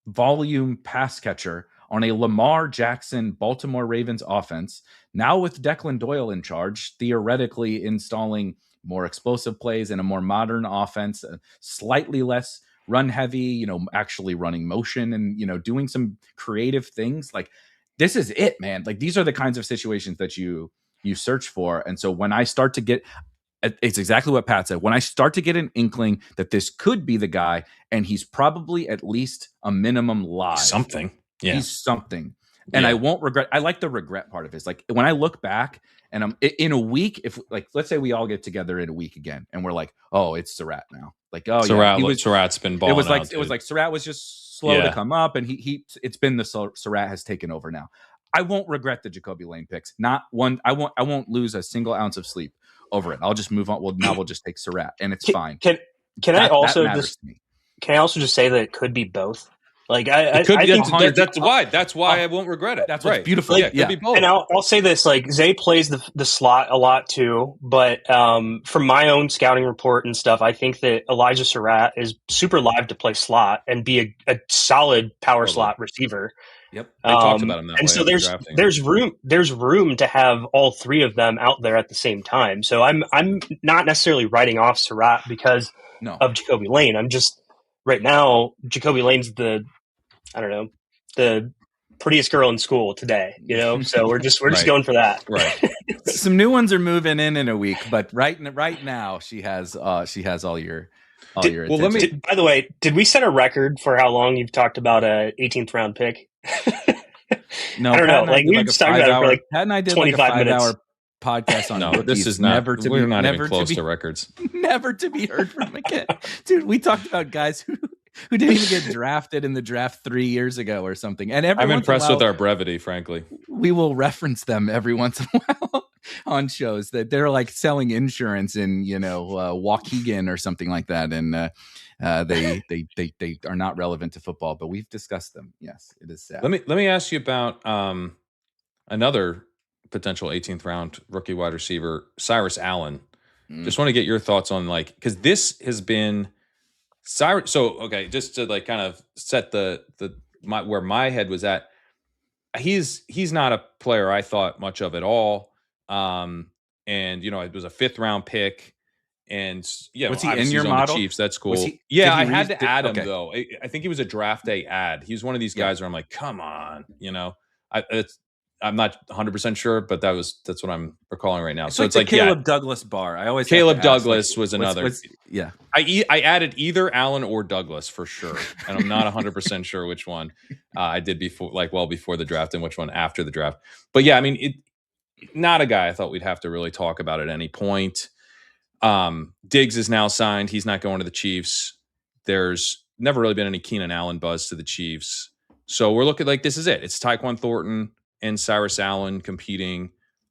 volume pass catcher on a Lamar Jackson Baltimore Ravens offense, now with Declan Doyle in charge, theoretically installing more explosive plays and a more modern offense, slightly less run heavy, actually running motion and, doing some creative things. Like, this is it, man. Like, these are the kinds of situations that you search for. And so when I start to get, it's exactly what Pat said. When I start to get an inkling that this could be the guy, and he's probably at least a minimum live. Something. Yeah. He's something. And I won't regret. I like the regret part of it. Like, when I look back and I'm in a week, if like, let's say we all get together in a week again and we're like, oh, it's Surratt now. Like, oh, Surratt's been balling out. It was like Surratt was just slow to come up, and it's been the Surratt has taken over now. I won't regret the Jacoby Lane picks. Not one. I won't lose a single ounce of sleep over it. I'll just move on. We'll just take Surratt, and it's fine. Can I also just say that it could be both? Like, I think that's why I won't regret it. That's what's beautiful. Like, it could be both. And I'll say this: like, Zay plays the slot a lot too, but from my own scouting report and stuff, I think that Elijah Surratt is super live to play slot and be a solid power slot receiver. Yep, they talked about him that way. And so there's room to have all three of them out there at the same time. So I'm not necessarily writing off Surratt because of Jacoby Lane. I'm just right now Jacoby Lane's the prettiest girl in school today, so we're just going for that. Right. Some new ones are moving in a week, but right now she has all your attention. By the way, did we set a record for how long you've talked about a 18th round pick? No, I don't know. Like, we've talked about it for like Pat and I did 25 like a 5 minutes. hour podcast on rookies. This is not we're not even close to records. Never to be heard from again. Dude, we talked about guys who didn't even get drafted in the draft 3 years ago or something. And I'm impressed with our brevity, frankly. We will reference them every once in a while on shows that they're like selling insurance in, Waukegan or something like that. And they are not relevant to football, but we've discussed them. Yes, it is sad. Let me ask you about another potential 18th round rookie wide receiver, Cyrus Allen. Just want to get your thoughts on, like, because this has been Cyrus. So, okay, just to like kind of set where my head was at. He's not a player I thought much of at all. And it was a 5th round pick. And was he in your model? Chiefs, that's cool. I had to add him though. I think he was a draft day ad. He was one of these guys where I'm like, come on, I'm not 100% sure, but that's what I'm recalling right now. So it's like Caleb Douglas bar. I always Caleb Douglas was another. Yeah, I added either Allen or Douglas for sure, and I'm not 100% sure which one I did before, like well before the draft, and which one after the draft. But yeah, I mean, not a guy I thought we'd have to really talk about at any point. Diggs is now signed. He's not going to the Chiefs. There's never really been any Keenan Allen buzz to the Chiefs. So we're looking like this is it. It's Tyquan Thornton and Cyrus Allen competing,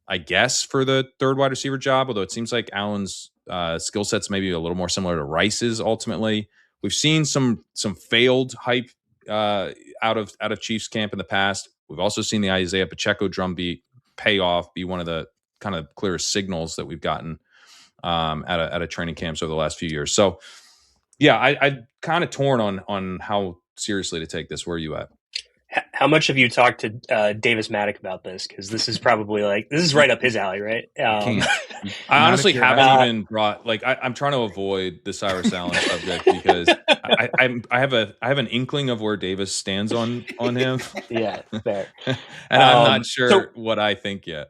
I guess, for the third wide receiver job, although it seems like Allen's skill set's maybe a little more similar to Rice's ultimately. We've seen some failed hype out of Chiefs camp in the past. We've also seen the Isaiah Pacheco drumbeat pay off, be one of the kind of clearest signals that we've gotten at a training camps over the last few years. So yeah, I kind of torn on how seriously to take this. Where are you at? How much have you talked to Davis Maddock about this? Because this is probably this is right up his alley, right? I honestly haven't even brought I'm trying to avoid the Cyrus Allen subject because I have an inkling of where Davis stands on him. Yeah, fair. And I'm not sure what I think yet.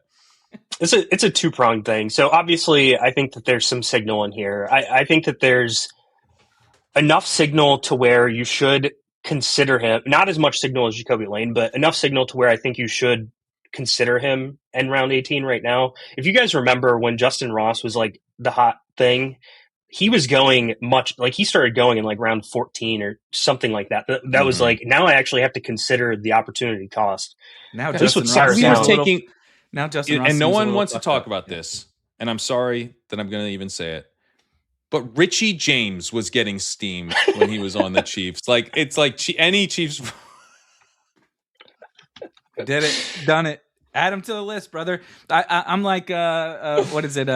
It's a two-pronged thing. So obviously, I think that there's some signal in here. I think that there's enough signal to where you should consider him. Not as much signal as Jacoby Lane, but enough signal to where I think you should consider him in round 18 right now. If you guys remember when Justin Ross was like the hot thing, he was going he started going in like round 14 or something like that. That was like, now I actually have to consider the opportunity cost. Now this Justin was Ross Cyrus is Allen. Now Justin Ross and no one wants to fucked talk up. about this, and I'm sorry that I'm going to even say it, but Richie James was getting steamed when he was on the Chiefs. Like, it's like any Chiefs. Did it, done it. Add him to the list, brother. I'm like, what is it?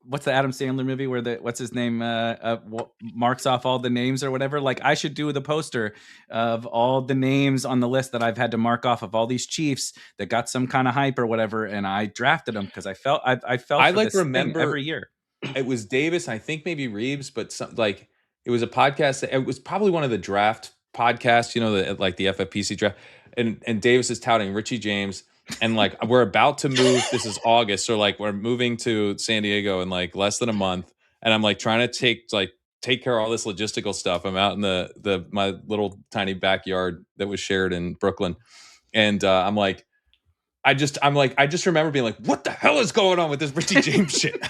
What's the Adam Sandler movie where what's his name marks off all the names or whatever? Like, I should do the poster of all the names on the list that I've had to mark off of all these Chiefs that got some kind of hype or whatever, and I drafted them because I felt I like remember every year. It was Davis, I think maybe Reeves, but it was a podcast. It was probably one of the draft podcasts, like the FFPC draft, and Davis is touting Richie James. And like, we're about to move. This is August, so like we're moving to San Diego in like less than a month. And I'm like trying to take care of all this logistical stuff. I'm out in my little tiny backyard that was shared in Brooklyn, and I just remember being like, what the hell is going on with this Richie James shit?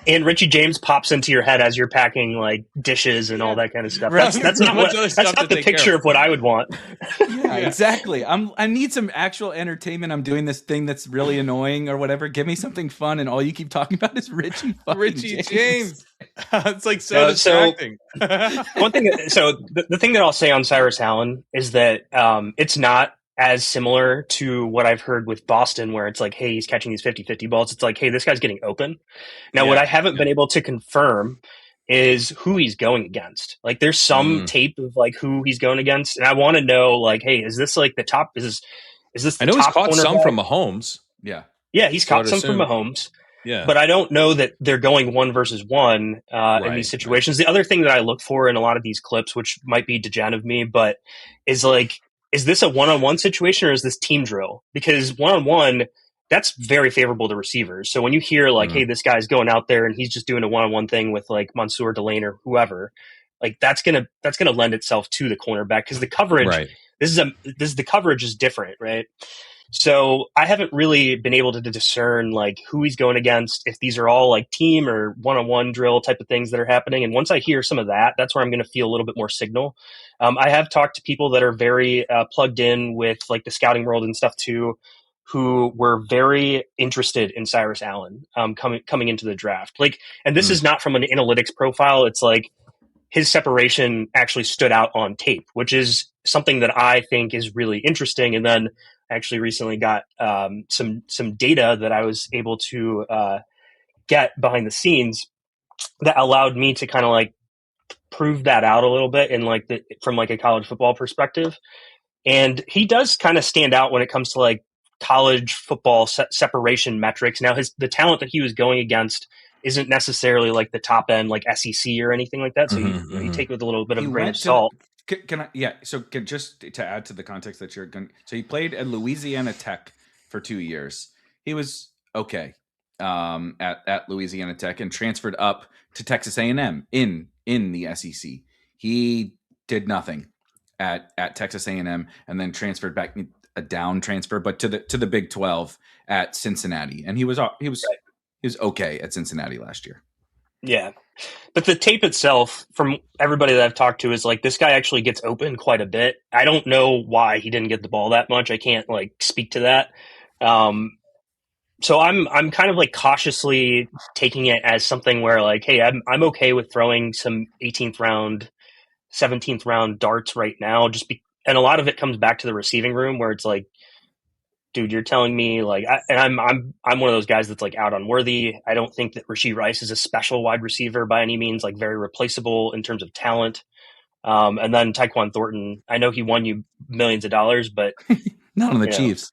And Richie James pops into your head as you're packing like dishes and all that kind of stuff. That's not the picture of what I would want. Yeah, exactly. I need some actual entertainment. I'm doing this thing that's really annoying or whatever. Give me something fun, and all you keep talking about is Richie James. It's like so distracting. One thing. So the thing that I'll say on Cyrus Allen is that it's not as similar to what I've heard with Boston, where it's like, hey, he's catching these 50-50 balls. It's like, hey, this guy's getting open. Now, what I haven't been able to confirm is who he's going against. Like, there's some tape of like who he's going against, and I want to know, like, hey, is this like the top? Is this? The I know top he's caught some from Mahomes. Yeah, he's caught some from Mahomes. Yeah, but I don't know that they're going 1-versus-1 in these situations. The other thing that I look for in a lot of these clips, which might be degen of me, but is like, is this a one-on-one situation or is this team drill? Because one-on-one, that's very favorable to receivers. So when you hear like, hey, this guy's going out there and he's just doing a one-on-one thing with like Mansour Delane or whoever, like that's gonna lend itself to the cornerback because the coverage, the coverage is different, right? So I haven't really been able to discern like who he's going against, if these are all like team or one-on-one drill type of things that are happening. And once I hear some of that, that's where I'm going to feel a little bit more signal. I have talked to people that are very plugged in with like the scouting world and stuff too, who were very interested in Cyrus Allen coming into the draft. Like, and this is not from an analytics profile. It's like his separation actually stood out on tape, which is something that I think is really interesting. And then I actually recently got some data that I was able to get behind the scenes that allowed me to kind of like prove that out a little bit in like from like a college football perspective. And he does kind of stand out when it comes to like college football separation metrics. Now the talent that he was going against isn't necessarily like the top end, like SEC or anything like that. So you take it with a little bit of a grain of salt. Can I? Yeah. So just to add to the context that you're going, so he played at Louisiana Tech for 2 years. He was okay at Louisiana Tech and transferred up to Texas A&M in the SEC. He did nothing at Texas A&M and then transferred back, a down transfer, but to the Big 12 at Cincinnati, and he was okay at Cincinnati last year. Yeah. But the tape itself, from everybody that I've talked to, is like this guy actually gets open quite a bit. I don't know why he didn't get the ball that much. I can't like speak to that. So I'm kind of like cautiously taking it as something where like, hey, I'm okay with throwing some 18th round, 17th round darts right now. And a lot of it comes back to the receiving room where it's like, dude, you're telling me like, I'm one of those guys that's like out on Worthy. I don't think that Rashee Rice is a special wide receiver by any means, like very replaceable in terms of talent. And then Tyquan Thornton, I know he won you millions of dollars, but not on the Chiefs.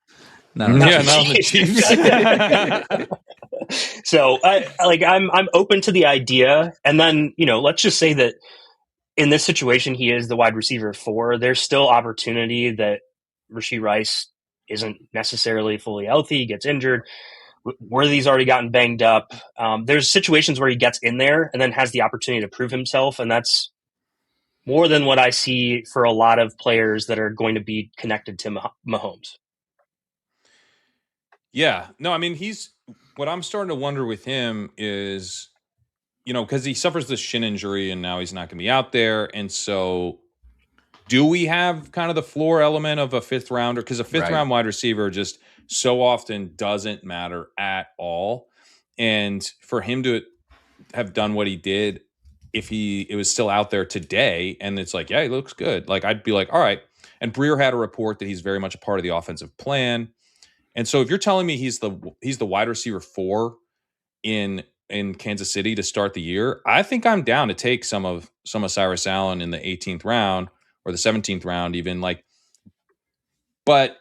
Not on the Chiefs. So I'm open to the idea. And then, let's just say that in this situation, he is the wide receiver 4. There's still opportunity that Rashee Rice isn't necessarily fully healthy, gets injured. Worthy's already gotten banged up. There's situations where he gets in there and then has the opportunity to prove himself, and that's more than what I see for a lot of players that are going to be connected to Mahomes. Yeah. No, I mean, what I'm starting to wonder with him is, because he suffers this shin injury and now he's not going to be out there. And so do we have kind of the floor element of a fifth rounder? Because a fifth round wide receiver just so often doesn't matter at all. And for him to have done what he did, if it was still out there today and it's like, yeah, he looks good. Like, I'd be like, all right. And Breer had a report that he's very much a part of the offensive plan. And so if you're telling me he's the wide receiver 4 in Kansas City to start the year, I think I'm down to take some of Cyrus Allen in the 18th round or the 17th round even, like. But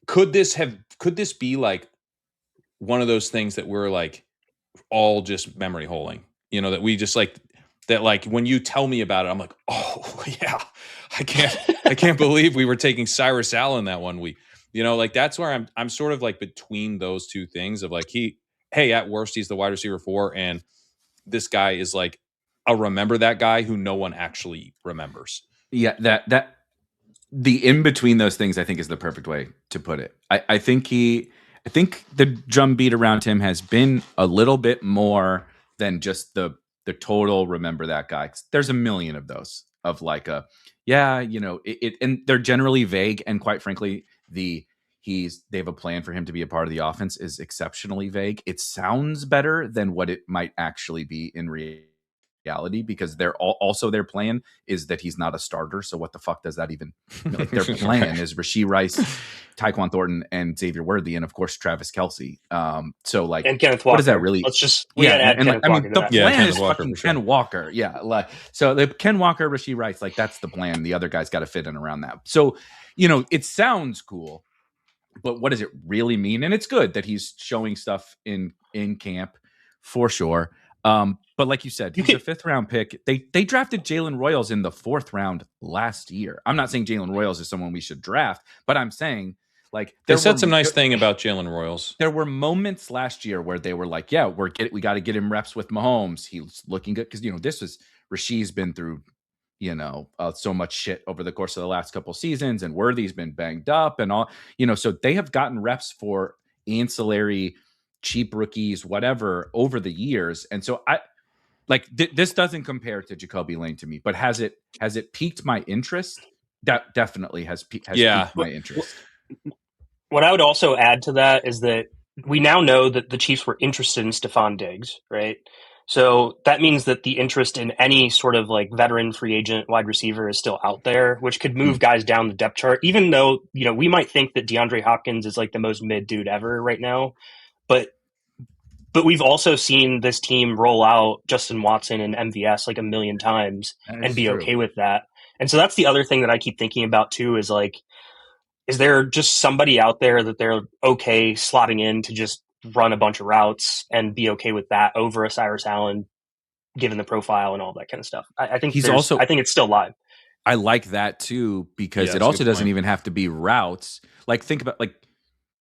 could this be like one of those things that we're like all just memory holing, that we just like that, like when you tell me about it, I'm like, oh yeah, I can't believe we were taking Cyrus Allen that one week. Like that's where I'm sort of like between those two things of like, hey, at worst, he's the wide receiver 4. And this guy is like a remember that guy who no one actually remembers. Yeah. That the in between those things, I think, is the perfect way to put it. I think the drumbeat around him has been a little bit more than just the total remember that guy. There's a million of those of like and they're generally vague, and quite frankly, they have a plan for him to be a part of the offense is exceptionally vague. It sounds better than what it might actually be in reality, because also their plan is that he's not a starter. So what the fuck does that even like? Their plan is Rashee Rice, Tyquan Thornton, and Xavier Worthy, and of course Travis Kelce. So like, and Kenneth Walker. What does that really? We gotta add Kenneth Walker. The plan is Walker, fucking sure. Ken Walker. Yeah, like so the Ken Walker, Rashee Rice, like that's the plan. The other guys got to fit in around that. So it sounds cool, but what does it really mean? And it's good that he's showing stuff in camp for sure. But like you said, he's a 5th round pick. They drafted Jalen Royals in the 4th round last year. I'm not saying Jalen Royals is someone we should draft, but I'm saying like they said some nice thing about Jalen Royals. There were moments last year where they were like, yeah, we got to get him reps with Mahomes. He was looking good because this was Rashee's been through so much shit over the course of the last couple seasons, and Worthy's been banged up and all, so they have gotten reps for ancillary cheap rookies, whatever, over the years. And so I like this doesn't compare to Jacoby Lane to me, but has it piqued my interest? That definitely has piqued my interest. What I would also add to that is that we now know that the Chiefs were interested in Stefon Diggs, right? So that means that the interest in any sort of like veteran free agent wide receiver is still out there, which could move guys down the depth chart, even though, we might think that DeAndre Hopkins is like the most mid dude ever right now. But we've also seen this team roll out Justin Watson and MVS like a million times and be okay with that. And so that's the other thing that I keep thinking about too, is like, is there just somebody out there that they're okay slotting in to just run a bunch of routes and be okay with that over a Cyrus Allen, given the profile and all that kind of stuff? I think I think it's still live. I like that too, because it also doesn't even have to be routes. Like think about like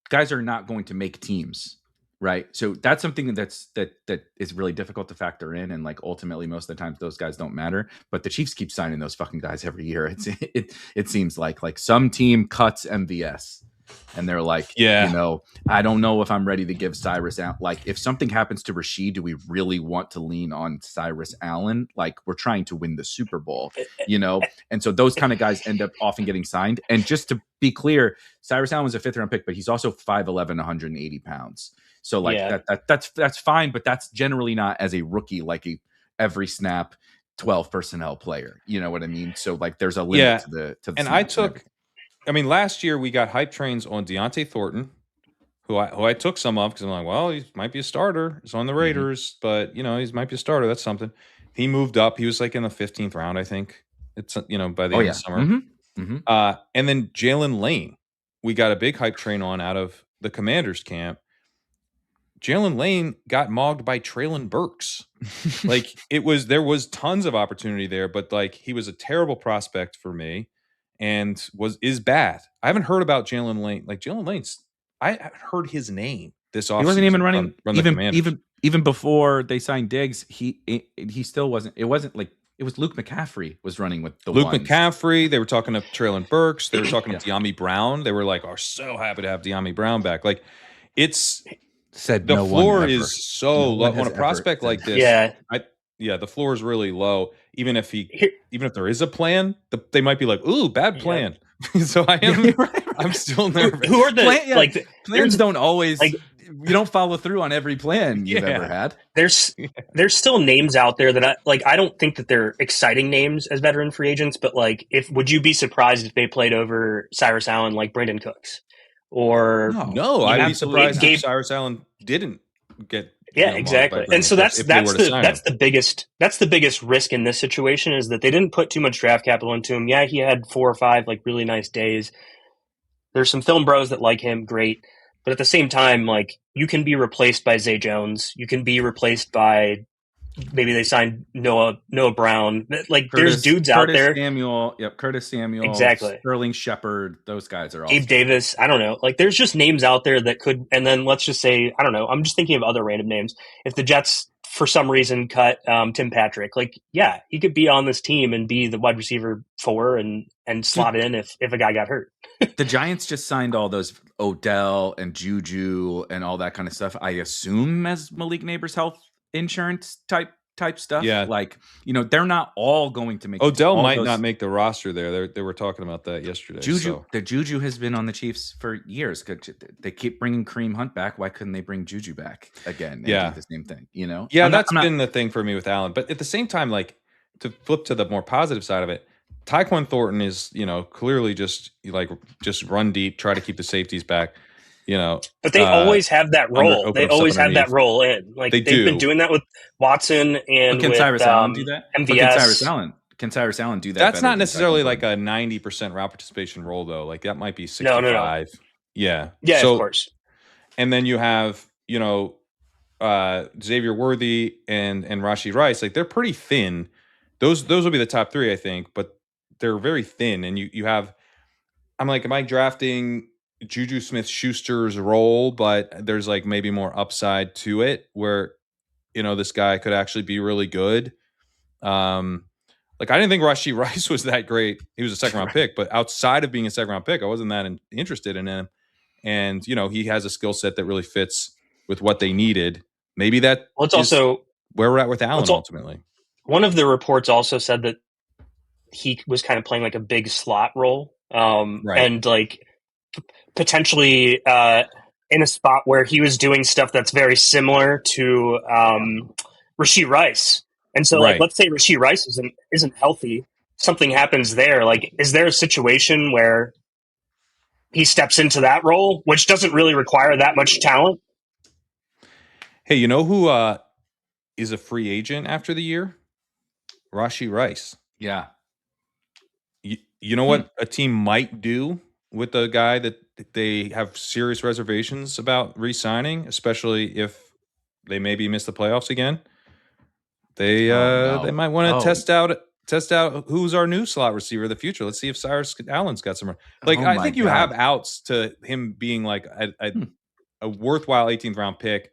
guys are not going to make teams, right? So that's something that is really difficult to factor in, and like ultimately most of the times those guys don't matter. But the Chiefs keep signing those fucking guys every year. It seems like some team cuts MVS. And they're like, I don't know if I'm ready to give Cyrus out. Like, if something happens to Rashee, do we really want to lean on Cyrus Allen? Like, we're trying to win the Super Bowl, And so those kind of guys end up often getting signed. And just to be clear, Cyrus Allen was a 5th round pick, but he's also 5'11", 180 pounds. So like that's fine, but that's generally not as a rookie, like a every snap 12 personnel player. You know what I mean? So like there's a limit to the and last year we got hype trains on Deontay Thornton, who I took some of because I'm like, well, he might be a starter. He's on the Raiders, but he might be a starter. That's something. He moved up. He was like in the 15th round, I think. It's by the end of the summer. And then Jalen Lane, we got a big hype train on out of the Commanders camp. Jalen Lane got mogged by Treylon Burks. Like there was tons of opportunity there, but like he was a terrible prospect for me. and is bad. I haven't heard about Jalen Lane. Like Jalen Lane's, I haven't heard his name this offseason. He wasn't even running run the Commanders. even before they signed Diggs. He still wasn't. It wasn't like it was Luke McCaffrey was running with the Luke ones. McCaffrey. They were talking to Traylon Burks. They were talking to De'Ami Brown. They were like, "Are so happy to have De'Ami Brown back." Like, it's Said the no floor one is so low on a prospect like this. Yeah, the floor is really low. Even if there is a plan, they might be like, "Ooh, bad plan." So I'm still nervous. Who are the plans don't always you don't follow through on every plan you've ever had. There's still names out there that I don't think that they're exciting names as veteran free agents, but like would you be surprised if they played over Cyrus Allen like Brandon Cooks? Or no, I'd be surprised if Cyrus Allen didn't get exactly. And so that's the biggest risk in this situation is that they didn't put too much draft capital into him. Yeah, he had 4 or 5 like really nice days. There's some film bros that like him, great. But at the same time, like you can be replaced by Zay Jones. You can be replaced by maybe they signed Noah Brown. Like there's dudes out there. Curtis Samuel. Exactly. Sterling Shepard. Those guys are all. Gabe Davis. I don't know. Like there's just names out there that could. And then let's just say I don't know. I'm just thinking of other random names. If the Jets for some reason cut Tim Patrick, like he could be on this team and be the wide receiver 4 and slot in if a guy got hurt. The Giants just signed all those Odell and Juju and all that kind of stuff. I assume as Malik Neighbors' health insurance type stuff. Yeah, like they're not all going to make. Odell might not make the roster there. They were talking about that yesterday. The Juju has been on the Chiefs for years. They keep bringing Kareem Hunt back. Why couldn't they bring Juju back again? And do the same thing. Yeah, that's been the thing for me with Allen. But at the same time, like to flip to the more positive side of it, Tyquan Thornton is clearly just run deep, try to keep the safeties back. But they always have that role. They always have that role in. Like they've been doing that with Watson and can with Cyrus Allen do that? MVS. Can Cyrus Allen do that? That's not necessarily like a 90% route participation role though. Like that might be 65. No. Yeah. Yeah, of course. And then you have Xavier Worthy and Rashee Rice. Like they're pretty thin. Those will be the top 3, I think. But they're very thin, and you have. I'm like, am I drafting Juju Smith-Schuster's role, but there's like maybe more upside to it where, this guy could actually be really good. Like I didn't think Rashee Rice was that great. He was a 2nd round pick, but outside of being a 2nd round pick, I wasn't that interested in him. And, he has a skill set that really fits with what they needed. Maybe that it's also where we're at with Allen ultimately. One of the reports also said that he was kind of playing like a big slot role. And like potentially in a spot where he was doing stuff that's very similar to Rashee Rice. And so like let's say Rashee Rice isn't healthy, something happens there. Like is there a situation where he steps into that role, which doesn't really require that much talent? Hey, you know who is a free agent after the year? Rashee Rice. Yeah. You know what a team might do with a guy that they have serious reservations about re-signing, especially if they maybe miss the playoffs again? They might want to test out who's our new slot receiver of the future. Let's see if Cyrus Allen's got some. I think you have outs to him being like a worthwhile 18th round pick,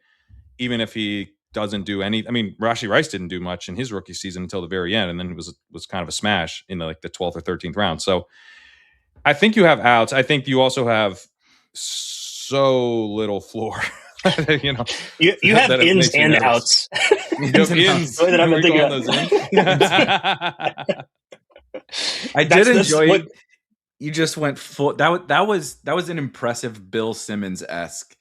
even if he doesn't do any. I mean, Rashee Rice didn't do much in his rookie season until the very end, and then it was kind of a smash in the 12th or 13th round. So I think you have outs. I think you also have so little floor. you have ins and outs. You have ins. I did enjoy. You just went full. That was an impressive Bill Simmons-esque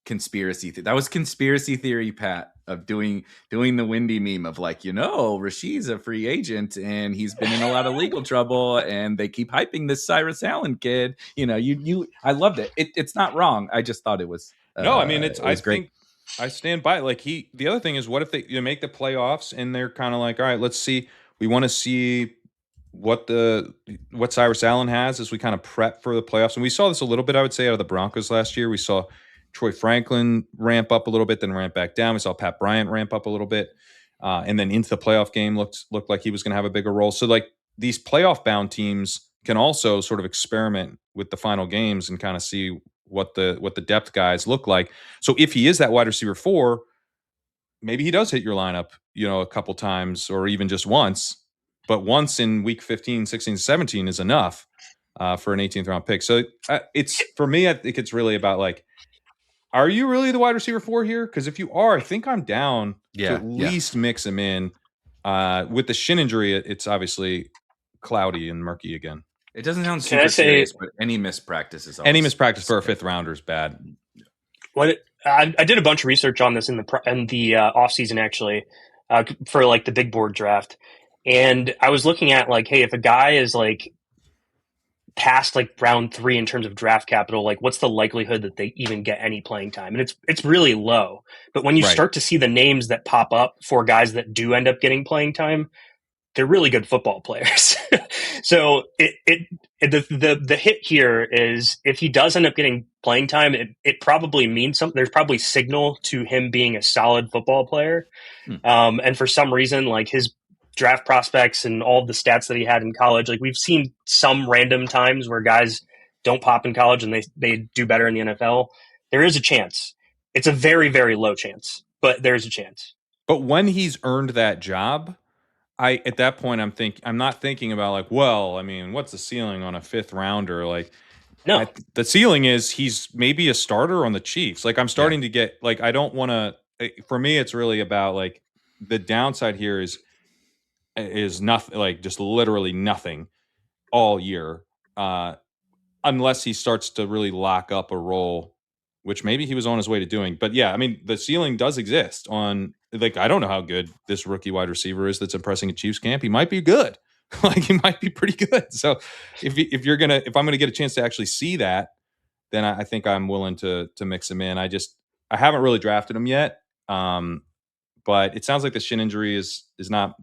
conspiracy theory. That was conspiracy theory, Pat, of doing the Windy meme of like, Rasheed's a free agent and he's been in a lot of legal trouble and they keep hyping this Cyrus Allen kid. I loved it. It's not wrong. I just thought it was. No, I mean, I great. think I stand by it. Like the other thing is, what if they make the playoffs and they're kind of like, all right, let's see. We want to see what Cyrus Allen has as we kind of prep for the playoffs. And we saw this a little bit, I would say, out of the Broncos last year. We saw Troy Franklin ramp up a little bit, then ramp back down. We saw Pat Bryant ramp up a little bit, and then into the playoff game looked like he was going to have a bigger role. So like these playoff bound teams can also sort of experiment with the final games and kind of see what the depth guys look like. So if he is that wide receiver 4, maybe he does hit your lineup, a couple times or even just once. But once in week 15, 16, 17 is enough for an 18th round pick. So it's, for me, I think it's really about like, are you really the wide receiver 4 here? Because if you are, I think I'm down to at least mix him in. With the shin injury, it's obviously cloudy and murky again. It doesn't sound super serious, but any mispractice is any mispractice for a 5th rounder is bad. I did a bunch of research on this in the off season actually for like the big board draft, and I was looking at like, hey, if a guy is like past like round 3 in terms of draft capital, like what's the likelihood that they even get any playing time? And it's really low. But when you start to see the names that pop up for guys that do end up getting playing time, they're really good football players. So the hit here is if he does end up getting playing time, it probably means something. There's probably signal to him being a solid football player. And for some reason, like his draft prospects and all of the stats that he had in college, like we've seen some random times where guys don't pop in college and they do better in the NFL. There is a chance. It's a very, very low chance, but there's a chance. But when he's earned that job, at that point, I'm not thinking about like, well, I mean, what's the ceiling on a 5th rounder? Like, no, the ceiling is he's maybe a starter on the Chiefs. Like, I'm starting to get like, I don't want to. For me, it's really about like the downside here is nothing, like just literally nothing all year, unless he starts to really lock up a role, which maybe he was on his way to doing. But yeah, I mean, the ceiling does exist on. Like, I don't know how good this rookie wide receiver is that's impressing at Chiefs camp. He might be good. Like, he might be pretty good. So if I'm gonna get a chance to actually see that, then I think I'm willing to mix him in. I haven't really drafted him yet. But it sounds like the shin injury is not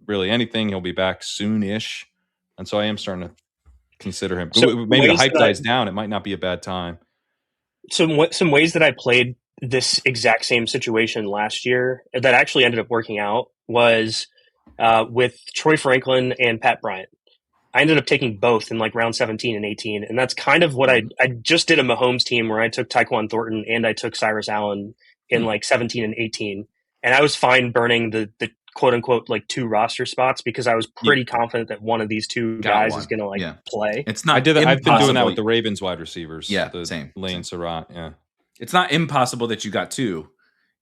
really anything. He'll be back soon-ish. And so I am starting to consider him. So maybe the hype dies down. It might not be a bad time. Some ways that I played this exact same situation last year that actually ended up working out was with Troy Franklin and Pat Bryant. I ended up taking both in like round 17 and 18. And that's kind of what I just did a Mahomes team where I took Tyquan Thornton and I took Cyrus Allen in like 17 and 18. And I was fine burning the quote unquote like 2 roster spots because I was pretty confident that one of these 2 guys is going to play. It's not. I've been doing that with the Ravens wide receivers. Yeah, same. Lane Surratt. Yeah. It's not impossible that you got 2.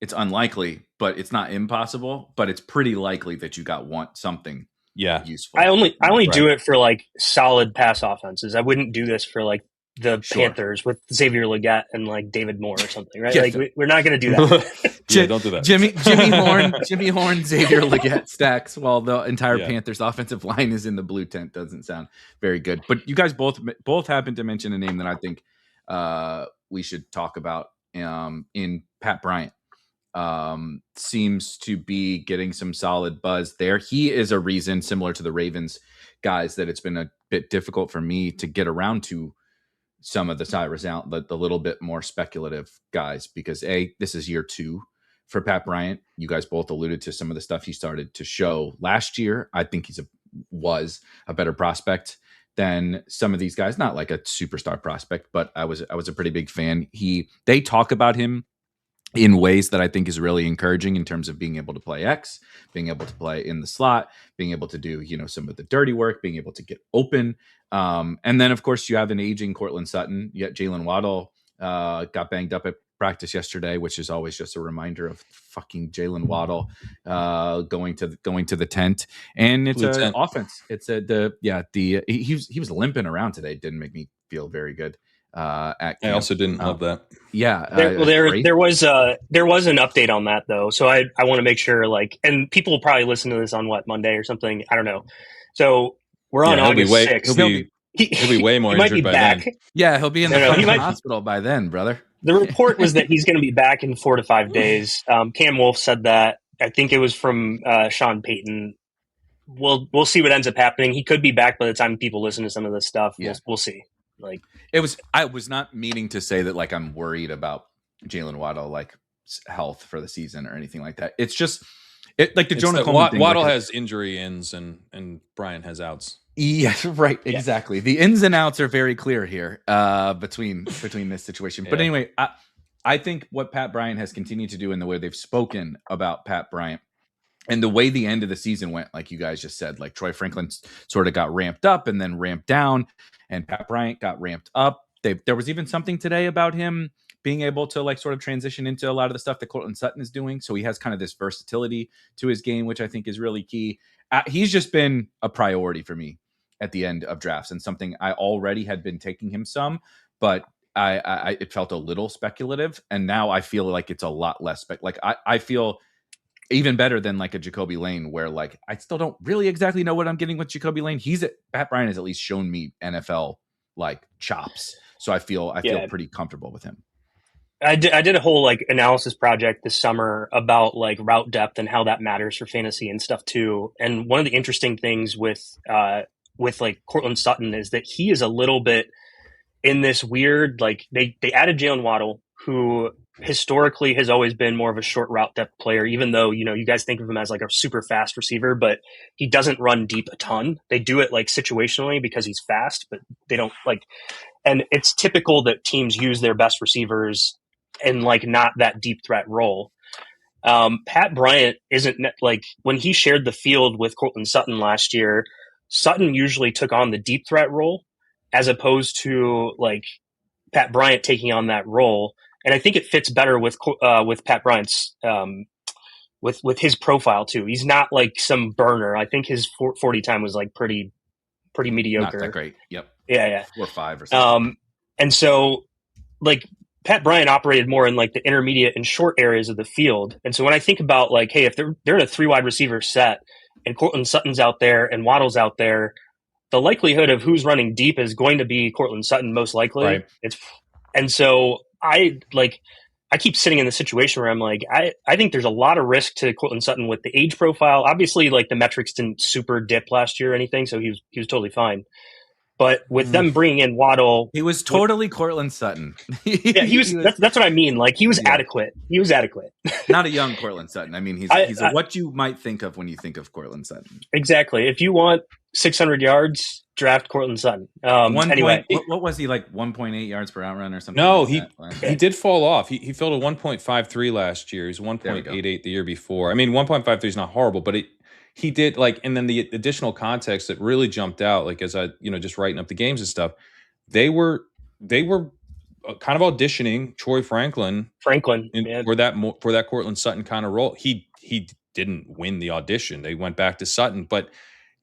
It's unlikely, but it's not impossible. But it's pretty likely that you got something useful. I only do it for like solid pass offenses. I wouldn't do this for like the Panthers with Xavier Legette and like David Moore or something, right? Like we're not going to do that. Don't do that. Jimmy Horn, Xavier Legette stacks while the entire Panthers offensive line is in the blue tent. Doesn't sound very good. But you guys both happen to mention a name that I think we should talk about in Pat Bryant. Seems to be getting some solid buzz there. He is a reason, similar to the Ravens guys, that it's been a bit difficult for me to get around to some of the Cyrus Allen, the little bit more speculative guys, because this is year 2 for Pat Bryant. You guys both alluded to some of the stuff he started to show last year. I think was a better prospect than some of these guys. Not like a superstar prospect, but I was a pretty big fan. They talk about him in ways that I think is really encouraging in terms of being able to play X, being able to play in the slot, being able to do, some of the dirty work, being able to get open. And then of course you have an aging Cortland Sutton, yet Jalen Waddle got banged up at practice yesterday, which is always just a reminder of fucking Jalen Waddle going to the tent. And it's an offense. It's he was limping around today. It didn't make me feel very good. I also didn't love that. Yeah. There was an update on that though. So I want to make sure and people will probably listen to this on Monday or something. I don't know. So we're on August 6th. He'll be way more injured by then. Yeah. He'll be in the hospital by then, brother. The report was that he's going to be back in 4 to 5 days. Cam Wolf said that. I think it was from Sean Payton. We'll see what ends up happening. He could be back by the time people listen to some of this stuff. Yeah. We'll see. I was not meaning to say that I'm worried about Jalen Waddle health for the season or anything like that. It's just Like the It's Jonah that Coleman thing. Waddle like has injury ins and Bryant has outs. Yeah, right. Yeah. Exactly. The ins and outs are very clear here between this situation. But Yeah. anyway, I think what Pat Bryant has continued to do in the way they've spoken about Pat Bryant and the way the end of the season went, like you guys just said, like Troy Franklin sort of got ramped up and then ramped down, and Pat Bryant got ramped up. There was even something today about him being able to like sort of transition into a lot of the stuff that Cortland Sutton is doing. So he has kind of this versatility to his game, which I think is really key. He's just been a priority for me at the end of drafts, and something I already had been taking him some, but I it felt a little speculative, and now I feel like it's a lot less I feel even better than like a Jacoby Lane, where like I still don't really exactly know what I'm getting with Jacoby Lane. Pat Bryant has at least shown me NFL like chops, so I feel pretty comfortable with him. I did a whole like analysis project this summer about like route depth and how that matters for fantasy and stuff too. And one of the interesting things with like Cortland Sutton is that he is a little bit in this weird, like they added Jalen Waddle, who historically has always been more of a short route depth player, even though, you know, you guys think of him as like a super fast receiver, but he doesn't run deep a ton. They do it like situationally because he's fast, but they don't like, and it's typical that teams use their best receivers in like not that deep threat role. Pat Bryant isn't like when he shared the field with Cortland Sutton last year, Sutton usually took on the deep threat role as opposed to like Pat Bryant taking on that role. And I think it fits better with Pat Bryant's with his profile too. He's not like some burner. I think his 40 time was like pretty mediocre. Not that great. Yep. Yeah. 4 or 5 or something. And so like Pat Bryant operated more in like the intermediate and short areas of the field. And so when I think about like, hey, if they're in a 3 wide receiver set and Cortland Sutton's out there and Waddle's out there, the likelihood of who's running deep is going to be Cortland Sutton most likely. Right. And so I keep sitting in the situation where I'm like, I think there's a lot of risk to Cortland Sutton with the age profile. Obviously, like the metrics didn't super dip last year or anything, so he was totally fine. But with them bringing in Waddle, he was totally Cortland Sutton. Yeah, he was. That's what I mean. Like he was adequate. He was adequate. Not a young Cortland Sutton. I mean, he's what you might think of when you think of Cortland Sutton. Exactly. If you want 600 yards, draft Cortland Sutton. Anyway, what was he like? 1.8 yards per out run or something? No, like he did fall off. He filled a 1.53 last year. He was 1.88 the year before. I mean, 1.53 is not horrible, but he did like, and then the additional context that really jumped out, like as I, just writing up the games and stuff, they were kind of auditioning Troy Franklin for that Cortland Sutton kind of role. He didn't win the audition. They went back to Sutton, but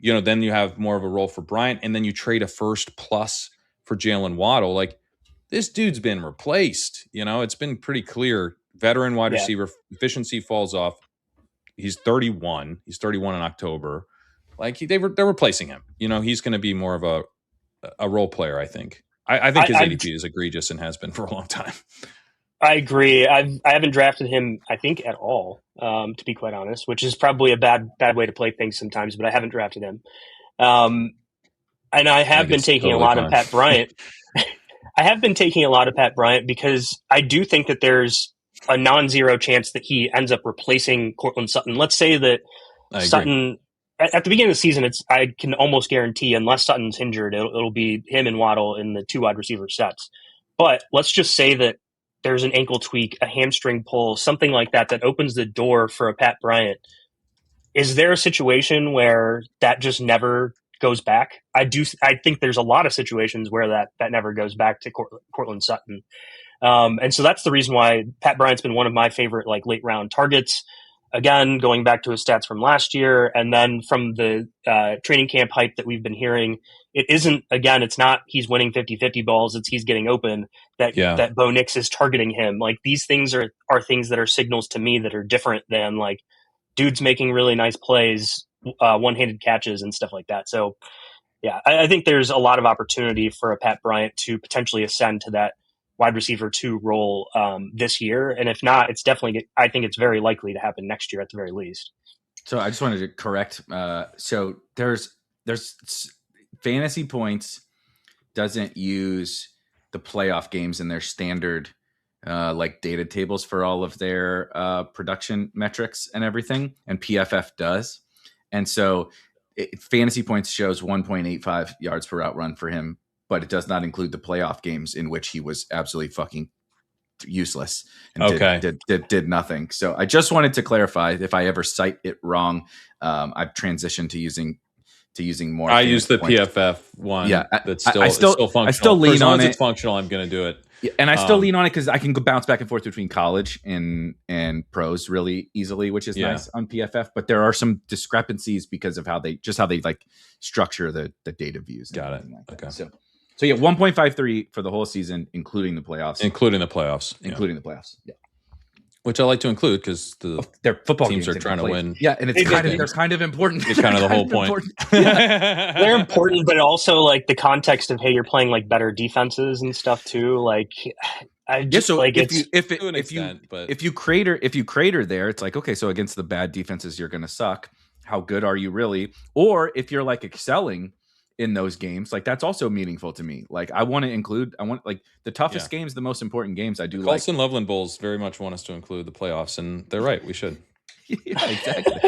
then you have more of a role for Bryant, and then you trade a first plus for Jalen Waddle. Like this dude's been replaced. It's been pretty clear. Veteran wide receiver efficiency falls off. He's 31. He's 31 in October. Like they're replacing him. He's going to be more of a role player. I think. I think his ADP is egregious and has been for a long time. I agree. I haven't drafted him, I think, at all, to be quite honest, which is probably a bad way to play things sometimes, but I haven't drafted him. And I have been taking a lot of Pat Bryant. I have been taking a lot of Pat Bryant because I do think that there's a non-zero chance that he ends up replacing Cortland Sutton. Let's say that Sutton, at the beginning of the season, I can almost guarantee, unless Sutton's injured, it'll be him and Waddle in the 2 wide receiver sets. But let's just say that there's an ankle tweak, a hamstring pull, something like that opens the door for a Pat Bryant. Is there a situation where that just never goes back? I think there's a lot of situations where that never goes back to Cortland Sutton. And so that's the reason why Pat Bryant's been one of my favorite like late round targets. Again, going back to his stats from last year, and then from the training camp hype that we've been hearing, it's not he's winning 50-50 balls, it's he's getting open, that Bo Nix is targeting him. Like these things are things that are signals to me that are different than like dudes making really nice plays, one-handed catches and stuff like that. So yeah, I think there's a lot of opportunity for a Pat Bryant to potentially ascend to that wide receiver 2 role this year. And if not, I think it's very likely to happen next year at the very least. So I just wanted to correct. So there's Fantasy Points doesn't use the playoff games in their standard like data tables for all of their production metrics and everything, and PFF does. And so fantasy points shows 1.85 yards per route run for him, but it does not include the playoff games in which he was absolutely fucking useless and did nothing. So I just wanted to clarify, if I ever cite it wrong, I've transitioned to using more. I use the points. PFF one. Yeah, that's still functional. I still lean on it. It's functional. I'm going to do it. Yeah, and I still lean on it because I can go bounce back and forth between college and pros really easily, which is nice on PFF. But there are some discrepancies because of how they like structure the data views. Got it. Like okay. So yeah, 1.53 for the whole season, including the playoffs. Including the playoffs. Yeah. Which I like to include because their football teams are trying to win. Yeah, and they're kind of important. It's kind of the whole point. They're important, but also like the context of, hey, you're playing like better defenses and stuff too. Like, I just like if you crater there, it's like, okay, so against the bad defenses, you're going to suck. How good are you really? Or if you're like excelling in those games, like that's also meaningful to me. Like I want like the toughest games, the most important games. I do the Colson Loveland Bulls very much want us to include the playoffs, and they're right, we should. Yeah, exactly.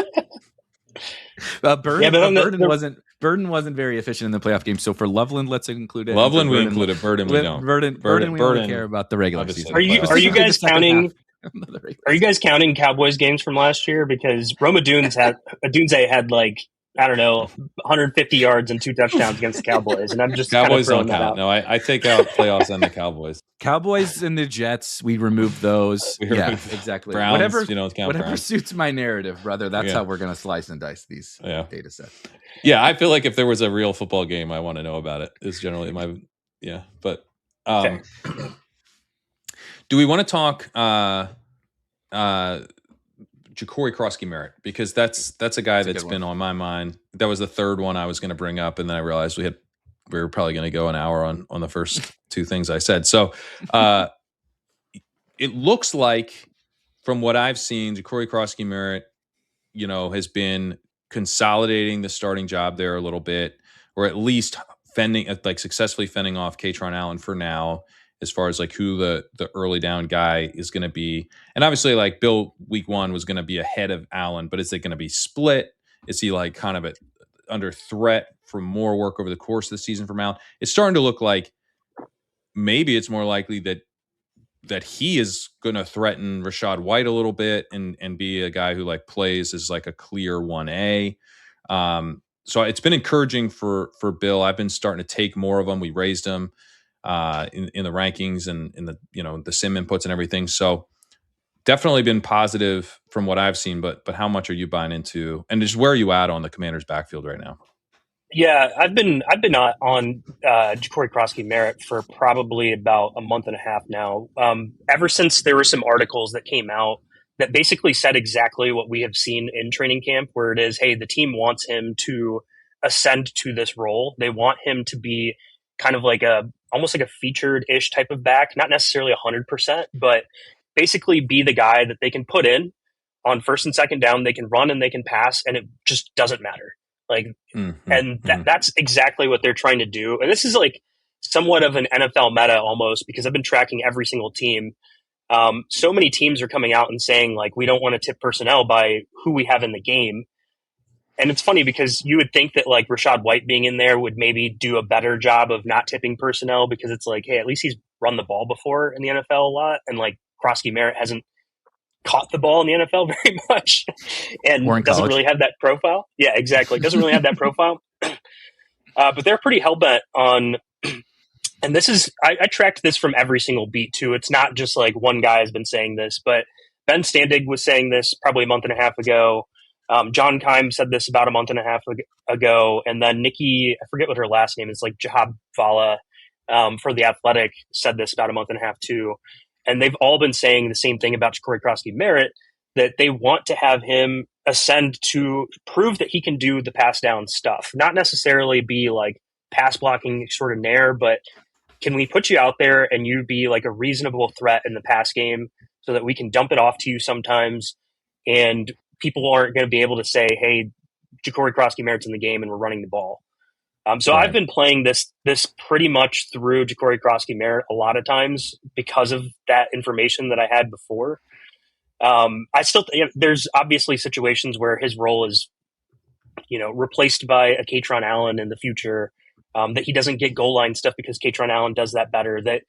Burden wasn't very efficient in the playoff game, so for Loveland, let's include it. Loveland we included. Burden we don't. Burden we only care about the regular season. Are you guys counting? Are you guys counting Cowboys games from last year? Because Roma Odunze had like, I don't know, 150 yards and 2 touchdowns against the Cowboys, and I'm just Cowboys don't count. No, I take out playoffs and the Cowboys. Cowboys and the Jets, we removed those. Exactly. Browns, whatever suits my narrative, brother. That's how we're gonna slice and dice these data sets. Yeah, I feel like if there was a real football game, I want to know about it. Is generally my But do we want to talk? Jacory Croskey-Merritt, because that's a guy that's been on my mind. That was the third one I was going to bring up, and then I realized we were probably going to go an hour on the first 2 things I said. So it looks like, from what I've seen, Jacory Croskey-Merritt, has been consolidating the starting job there a little bit, or at least successfully fending off Katron Allen for now, as far as like who the early down guy is going to be. And obviously like Bill week 1 was going to be ahead of Allen, but is it going to be split? Is he like kind of under threat for more work over the course of the season from Allen? It's starting to look like maybe it's more likely that he is going to threaten Rachaad White a little bit and be a guy who like plays as like a clear 1A. So it's been encouraging for Bill. I've been starting to take more of them. We raised him in the rankings and in the the sim inputs and everything. So definitely been positive from what I've seen. But how much are you buying into? And just where are you at on the Commanders' backfield right now? Yeah, I've been on Jacory Croskey-Merritt for probably about a month and a half now. Ever since there were some articles that came out that basically said exactly what we have seen in training camp, where it is, hey, the team wants him to ascend to this role. They want him to be kind of like almost like a featured-ish type of back, not necessarily 100%, but basically be the guy that they can put in on first and second down. They can run and they can pass, and it just doesn't matter. That's exactly what they're trying to do. And this is like somewhat of an NFL meta almost, because I've been tracking every single team. So many teams are coming out and saying like, we don't want to tip personnel by who we have in the game. And it's funny because you would think that like Rachaad White being in there would maybe do a better job of not tipping personnel, because it's like, hey, at least he's run the ball before in the NFL a lot. And like Croskey-Merritt hasn't caught the ball in the NFL very much and doesn't really have that profile. Yeah, exactly. Doesn't really have that profile. But they're pretty hell-bent on, and this is, I tracked this from every single beat too. It's not just like one guy has been saying this, but Ben Standig was saying this probably a month and a half ago. John Keim said this about a month and a half ago. And then Nikki, I forget what her last name is, like Jahab Vala for The Athletic, said this about a month and a half too. And they've all been saying the same thing about Jacory Croskey-Merritt, that they want to have him ascend to prove that he can do the pass down stuff, not necessarily be like pass blocking extraordinaire, but can we put you out there and you be like a reasonable threat in the pass game so that we can dump it off to you sometimes, and people aren't going to be able to say, hey, Jacory Croskey-Merritt's in the game and we're running the ball. So I've been playing this pretty much through Jacory Croskey-Merritt a lot of times because of that information that I had before. I still there's obviously situations where his role is, replaced by a Catron Allen in the future. That he doesn't get goal line stuff because Catron Allen does that better. That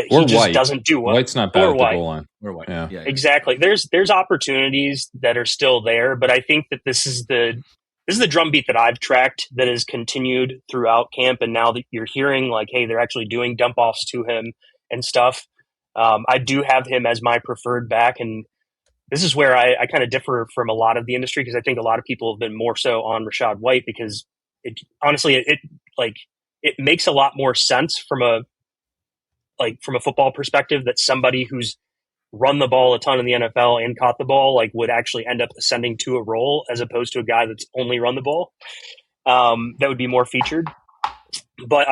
he just doesn't do well. White's not bad at the goal line. Or White. Yeah. Exactly. There's opportunities that are still there, but I think that this is the drumbeat that I've tracked that has continued throughout camp, and now that you're hearing like, hey, they're actually doing dump offs to him and stuff. I do have him as my preferred back, and this is where I kind of differ from a lot of the industry, because I think a lot of people have been more so on Rachaad White, because it makes a lot more sense from a football perspective that somebody who's run the ball a ton in the NFL and caught the ball would actually end up ascending to a role, as opposed to a guy that's only run the ball. That would be more featured. But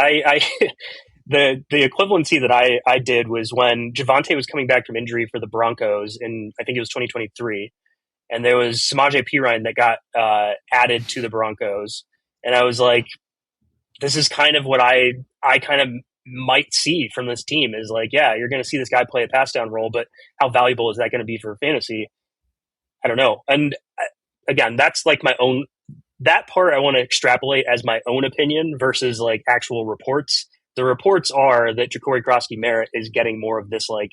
the equivalency that I did was when Javonte was coming back from injury for the Broncos in, I think it was 2023, and there was Samaje Perine that got added to the Broncos, and I was like, this is kind of what I kind of might see from this team is like, yeah, you're going to see this guy play a pass down role, but how valuable is that going to be for fantasy? I don't know. And again, that's like my own, that part I want to extrapolate as my own opinion versus like actual reports. The reports are that Jacory Croskey-Merritt is getting more of this like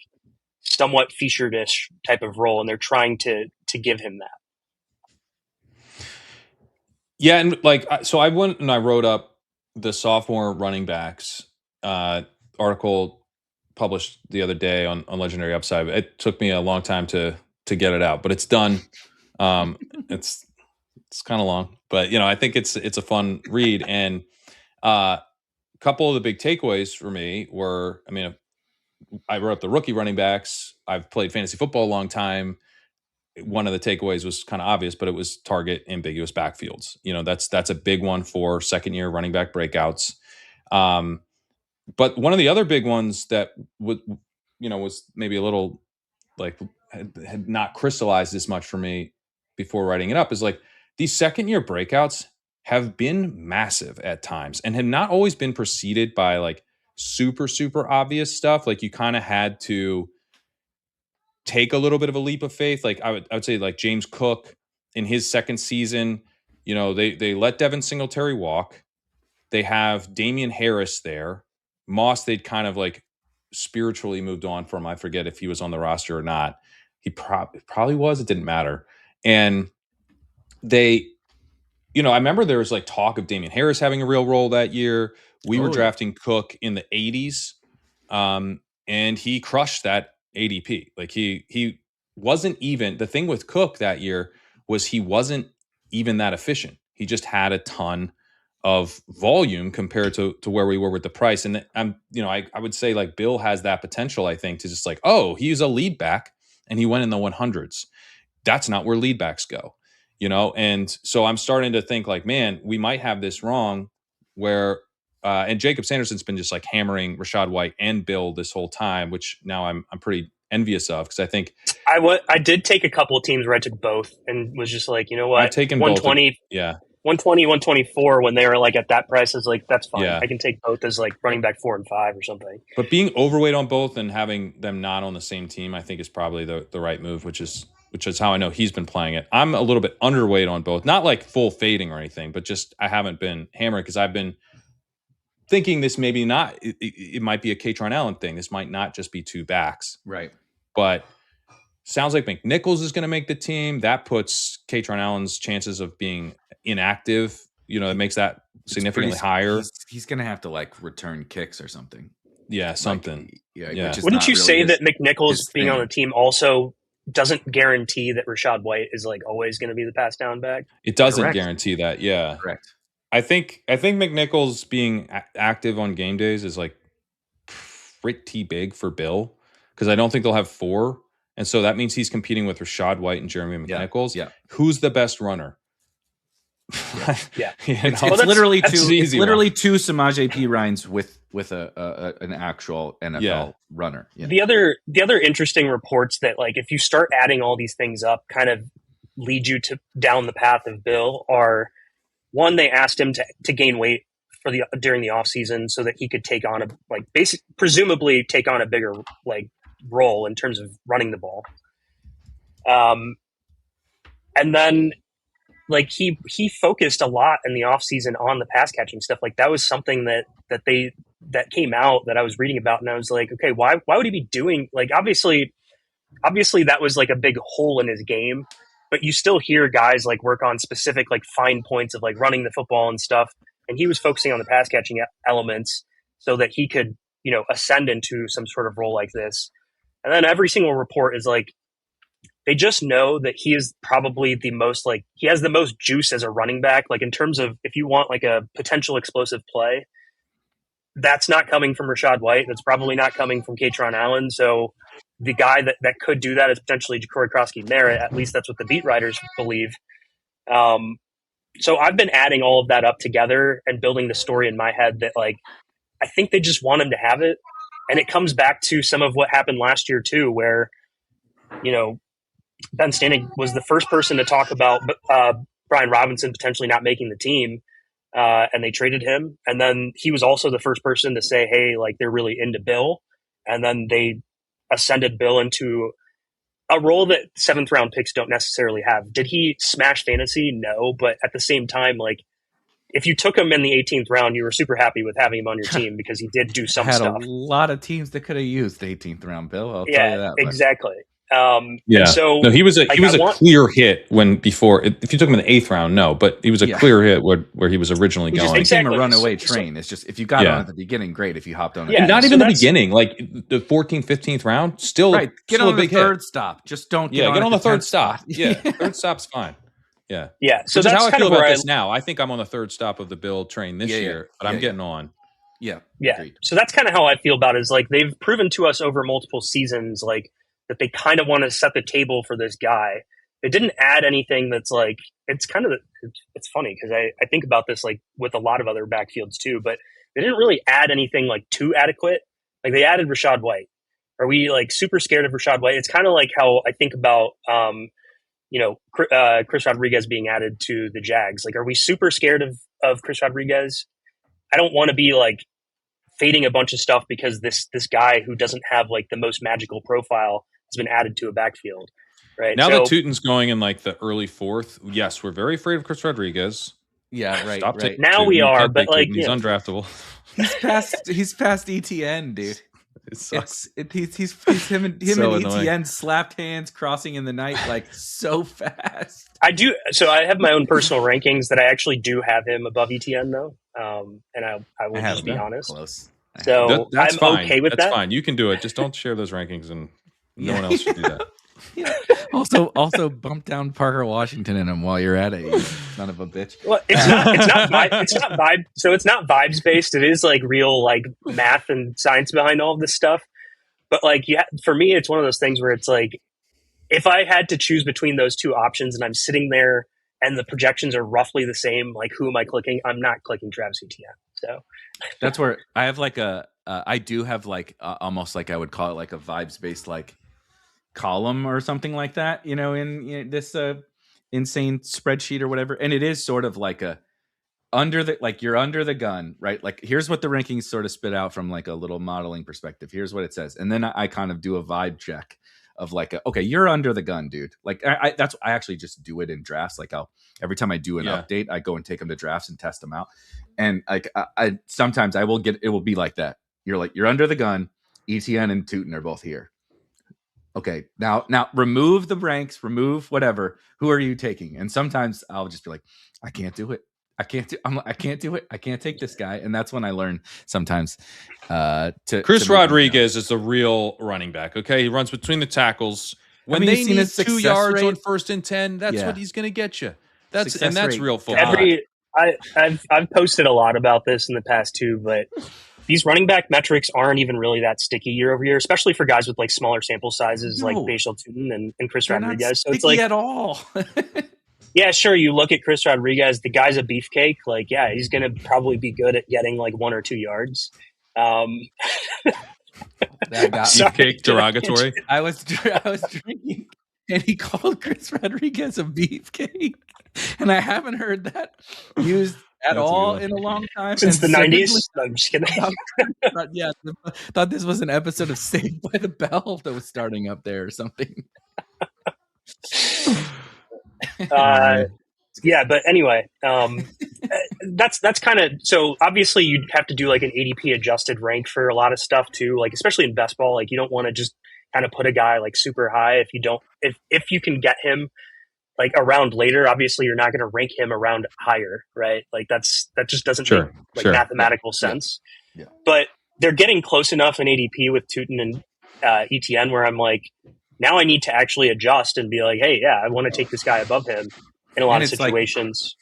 somewhat featured-ish type of role, and they're trying to give him that. Yeah, and so I went and I wrote up the sophomore running backs article published the other day on Legendary Upside. It took me a long time to get it out, but it's done. It's kind of long, but I think it's a fun read. And a couple of the big takeaways for me were, I wrote up the rookie running backs. I've played fantasy football a long time. One of the takeaways was kind of obvious, but it was target ambiguous backfields. That's a big one for second year running back breakouts. But one of the other big ones that was maybe a little like had not crystallized as much for me before writing it up is like these second year breakouts have been massive at times and have not always been preceded by like super, super obvious stuff. Like you kind of had to take a little bit of a leap of faith. Like I would say like James Cook in his second season, they let Devin Singletary walk. They have Damian Harris there. Moss, they'd kind of like spiritually moved on from. I forget if he was on the roster or not. He probably was. It didn't matter. And they, I remember there was like talk of Damian Harris having a real role that year. We were drafting Cook in the 80s, and he crushed that ADP. Like he wasn't even, the thing with Cook that year was he wasn't even that efficient. He just had a ton of volume compared to where we were with the price. And I would say like Bill has that potential, I think, to just like, oh, he's a lead back and he went in the 100s. That's not where lead backs go, And so I'm starting to think like, man, we might have this wrong where, and Jacob Sanderson's been just like hammering Rachaad White and Bill this whole time, which now I'm pretty envious of, because I think I did take a couple of teams where I took both and was just like, you know what, I've taken 120, both. Yeah. 120, 124 when they were like at that price is like, that's fine. Yeah. I can take both as like running back 4 and 5 or something. But being overweight on both and having them not on the same team, I think is probably the right move, which is how I know he's been playing it. I'm a little bit underweight on both, not like full fading or anything, but just I haven't been hammering because I've been thinking this maybe not, it might be a Catron Allen thing. This might not just be two backs. Right. But sounds like McNichols is going to make the team. That puts Catron Allen's chances of being inactive, it makes that significantly higher. He's going to have to like return kicks or something. Yeah, something. Yeah. Wouldn't you say that McNichols being on the team also doesn't guarantee that Rachaad White is like always going to be the pass down back? It doesn't guarantee that. Yeah. Correct. I think McNichols being active on game days is like pretty big for Bill, because I don't think they'll have 4. And so that means he's competing with Rachaad White and Jeremy McNichols. Yeah. Who's the best runner? Yeah. It's literally two Samaje Perines with an actual NFL runner. Yeah. The other interesting reports that like if you start adding all these things up, kind of lead you to down the path of Bill are, one, they asked him to gain weight during the offseason so that he could take on presumably take on a bigger like role in terms of running the ball. And then like he focused a lot in the offseason on the pass catching stuff. Like that was something that came out that I was reading about, and I was like, okay, why would he be doing, like, obviously that was like a big hole in his game, but you still hear guys like work on specific like fine points of like running the football and stuff, and he was focusing on the pass catching elements so that he could, you know, ascend into some sort of role like this. And then every single report is like, they just know that he is probably the most, like, he has the most juice as a running back. Like in terms of if you want like a potential explosive play, that's not coming from Rachaad White. That's probably not coming from Kaytron Allen. So the guy that could do that is potentially Jacory Croskey-Merritt. At least that's what the beat writers believe. So I've been adding all of that up together and building the story in my head that, like, I think they just want him to have it. And it comes back to some of what happened last year too, where, you know, Ben Stannig was the first person to talk about Brian Robinson potentially not making the team, and they traded him. And then he was also the first person to say, hey, like, they're really into Bill. And then they ascended Bill into a role that 7th round picks don't necessarily have. Did he smash fantasy? No. But at the same time, like, if you took him in the 18th round, you were super happy with having him on your team because he did do some stuff. Had a lot of teams that could have used the 18th round, Bill. I'll tell you that. Exactly. Yeah. So no, he was a clear hit if you took him in the 8th round, no, but he was a clear hit where he was originally going. Just became a runaway train. It's just, if you got on at the beginning, great. If you hopped on, not even the beginning, like the 14th, 15th round, still right. Get still on a big the third hit. Stop. Just don't get on the third stop. Yeah, third stop's fine. Yeah. So that's how I feel about this now. I think I'm on the third stop of the Bill train this year, but I'm getting on. Yeah. Agreed. So that's kind of how I feel about it, is like they've proven to us over multiple seasons, like, that they kind of want to set the table for this guy. They didn't add anything that's like, it's funny because I think about this like with a lot of other backfields too, but they didn't really add anything like too adequate. Like they added Rachaad White. Are we like super scared of Rachaad White? It's kind of like how I think about, Chris Rodriguez being added to the Jags. Like, are we super scared of Chris Rodriguez? I don't want to be like fading a bunch of stuff because this guy who doesn't have like the most magical profile has been added to a backfield, right? Now that Tootin's going in like the early 4th, yes, we're very afraid of Chris Rodriguez. Yeah, right. Stop right. Now we are, but like he's undraftable. He's past ETN, dude. He's him and so ETN slapped hands crossing in the night like so fast. I do. So I have my own personal rankings that I actually do have him above ETN though, and I will just be honest. Close. So that's I'm fine. okay with that. That's fine. You can do it. Just don't share those rankings, and no one else should do that. Yeah. Also bump down Parker Washington in him while you're at it, you son of a bitch. Well, it's not vibe. So it's not vibes based. It is like real like math and science behind all of this stuff. But like, for me, it's one of those things where it's like, if I had to choose between those two options and I'm sitting there and the projections are roughly the same, like, who am I clicking? I'm not clicking Travis Etienne. So that's where I have like I do have like almost like I would call it like a vibes based like column or something like that, you know, in this insane spreadsheet or whatever. And it is sort of like you're under the gun, right? Like, here's what the rankings sort of spit out from like a little modeling perspective. Here's what it says. And then I kind of do a vibe check of like, okay, you're under the gun, dude. Like I actually just do it in drafts. Like every time I do an update, I go and take them to drafts and test them out. And like, I sometimes it will be like that. You're under the gun. ETN and Tootin are both here. Okay, now remove the ranks, remove whatever. Who are you taking? And sometimes I'll just be like, I can't do it. I can't do it. I can't take this guy. And that's when I learn sometimes Chris Rodriguez is the real running back. Okay, he runs between the tackles. When they need 2 yards on 1st and 10, that's what he's going to get you. That's real football. I've posted a lot about this in the past too, but these running back metrics aren't even really that sticky year over year, especially for guys with like smaller sample sizes like Bashal Tootin and Chris Rodriguez. So it's like at all. Yeah, sure. You look at Chris Rodriguez, the guy's a beefcake. Like, yeah, he's going to probably be good at getting like 1 or 2 yards. That got beefcake derogatory. I was drinking and he called Chris Rodriguez a beefcake. And I haven't heard that used at all in a long time. Since the And 90s. No, I'm just kidding. thought this was an episode of Saved by the Bell that was starting up there or something. Yeah, but anyway, that's kind of, so obviously you'd have to do like an ADP adjusted rank for a lot of stuff too, like especially in best ball. Like you don't want to just kind of put a guy like super high if you can get him like around later. Obviously you're not going to rank him around higher, right? Like that just doesn't make like mathematical sense. Yeah. But they're getting close enough in ADP with Tootin and Etienne where I'm like, now I need to actually adjust and be like, hey, yeah, I want to take this guy above him in a lot of situations.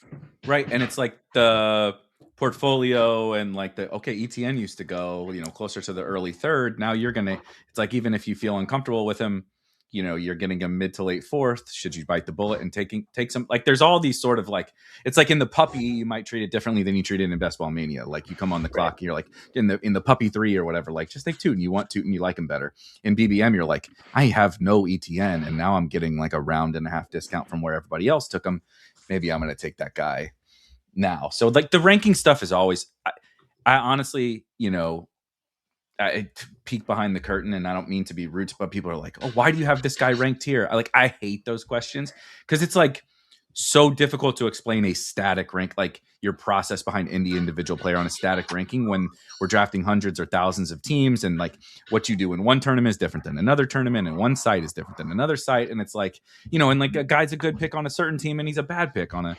Right. And it's like the portfolio and like ETN used to go, closer to the early third. Now it's like, even if you feel uncomfortable with him, you're getting a mid to late fourth. Should you bite the bullet and take some, like, there's all these sort of like, it's like in the puppy, you might treat it differently than you treat it in Best Ball Mania. Like you come on the clock, you're like in the puppy 3 or whatever, like just take Tootin. You want Tootin, you like him better. In BBM, you're like, I have no ETN and now I'm getting like a round and a half discount from where everybody else took him. Maybe I'm going to take that guy now. So like the ranking stuff is always, I honestly, I peek behind the curtain, and I don't mean to be rude, but people are like, oh, why do you have this guy ranked here? I hate those questions because it's like so difficult to explain a static rank, like your process behind any individual player on a static ranking when we're drafting hundreds or thousands of teams, and like what you do in one tournament is different than another tournament, and one site is different than another site. And it's like, and like a guy's a good pick on a certain team and he's a bad pick on a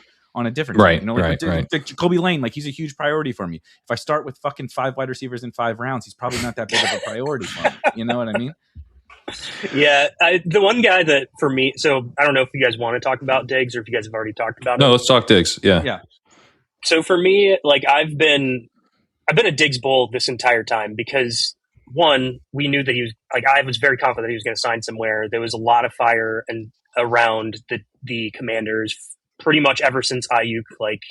different team. Right. Jacoby Lane, like he's a huge priority for me. If I start with fucking 5 wide receivers in 5 rounds, he's probably not that big of a priority for me. You know what I mean? Yeah, the one guy that for me, so I don't know if you guys want to talk about Diggs or if you guys have already talked about it. No, let's talk Diggs. Yeah. So for me, like I've been a Diggs bull this entire time because one, we knew that he was like, I was very confident that he was going to sign somewhere. There was a lot of fire and around the Commanders pretty much ever since Ayuk like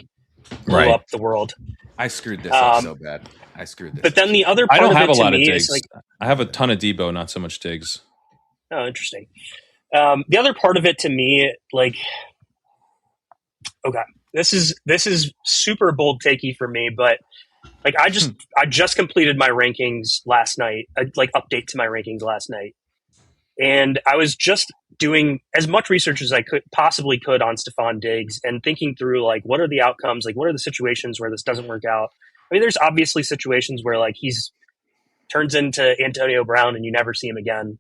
blew up the world. I screwed this up so bad. But then the other part I don't of have it a lot to of me Diggs. is like, I have a ton of Debo, not so much Diggs. Oh, interesting. The other part of it to me, like, okay, this is super bold takey for me, but like I just completed my rankings last night, like update to my rankings last night, and I was just doing as much research as I possibly could on Stefon Diggs and thinking through like what are the outcomes, like what are the situations where this doesn't work out. I mean, there's obviously situations where like he's turns into Antonio Brown and you never see him again.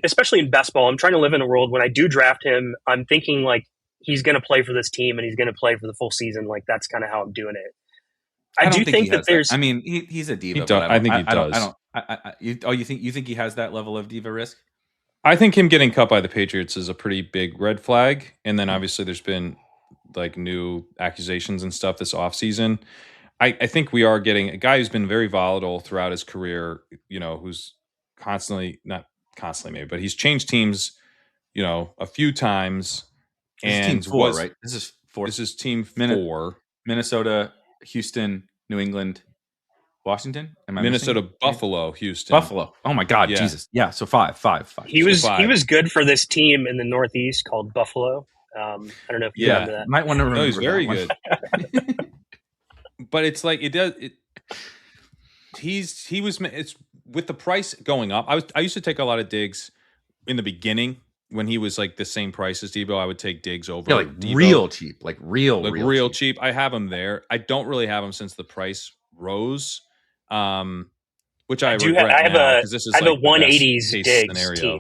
Especially in best ball, I'm trying to live in a world when I do draft him, I'm thinking like he's going to play for this team and he's going to play for the full season. Like that's kind of how I'm doing it. I do think that there's. I mean, he's a diva. I think he does. You think he has that level of diva risk? I think him getting cut by the Patriots is a pretty big red flag. And then obviously there's been like new accusations and stuff this offseason. I think we are getting a guy who's been very volatile throughout his career, who's not constantly maybe, but he's changed teams, a few times. And team 4, right? This is 4. This is team 4. Minnesota, Houston, New England, Washington. Minnesota, Buffalo, Houston, Buffalo. Oh my God, yeah. Jesus! Yeah, so 5. He was good for this team in the Northeast called Buffalo. I don't know if you remember that. Might want to remember. No, he's very good. But it's like it's with the price going up. I used to take a lot of Diggs in the beginning when he was like the same price as Debo. I would take Diggs over Debo. Real cheap, like real cheap. I have him there. I don't really have him since the price rose, which I regret. I have a 180s Diggs scenario.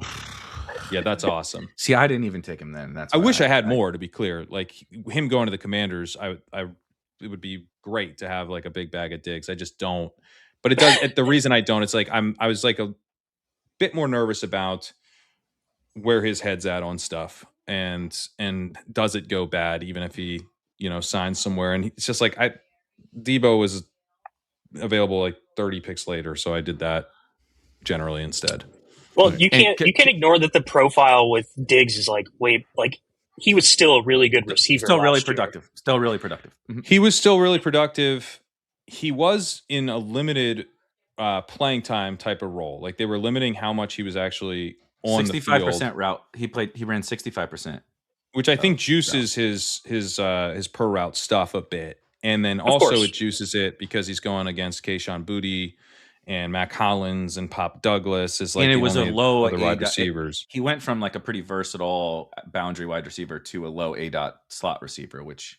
Yeah, that's awesome. See, I didn't even take him then. I wish I had more. To be clear, like him going to the Commanders, it would be great to have like a big bag of Diggs. I just don't. But it does. The reason I don't, it's like I was like a bit more nervous about where his head's at on stuff, and does it go bad even if he signs somewhere? And it's just like Debo was available like 30 picks later, so I did that generally instead. Well, you can't ignore that the profile with Diggs is like he was still a really good receiver. Still really productive. Mm-hmm. He was still really productive. He was in a limited playing time type of role. Like they were limiting how much he was actually on the field. 65% route. He ran 65%. which I think juices his per route stuff a bit, and then also it juices it because he's going against Kayshon Boutte and Mac Hollins and Pop Douglas is like, and it was a low other wide receivers. He went from like a pretty versatile boundary wide receiver to a low A slot receiver, which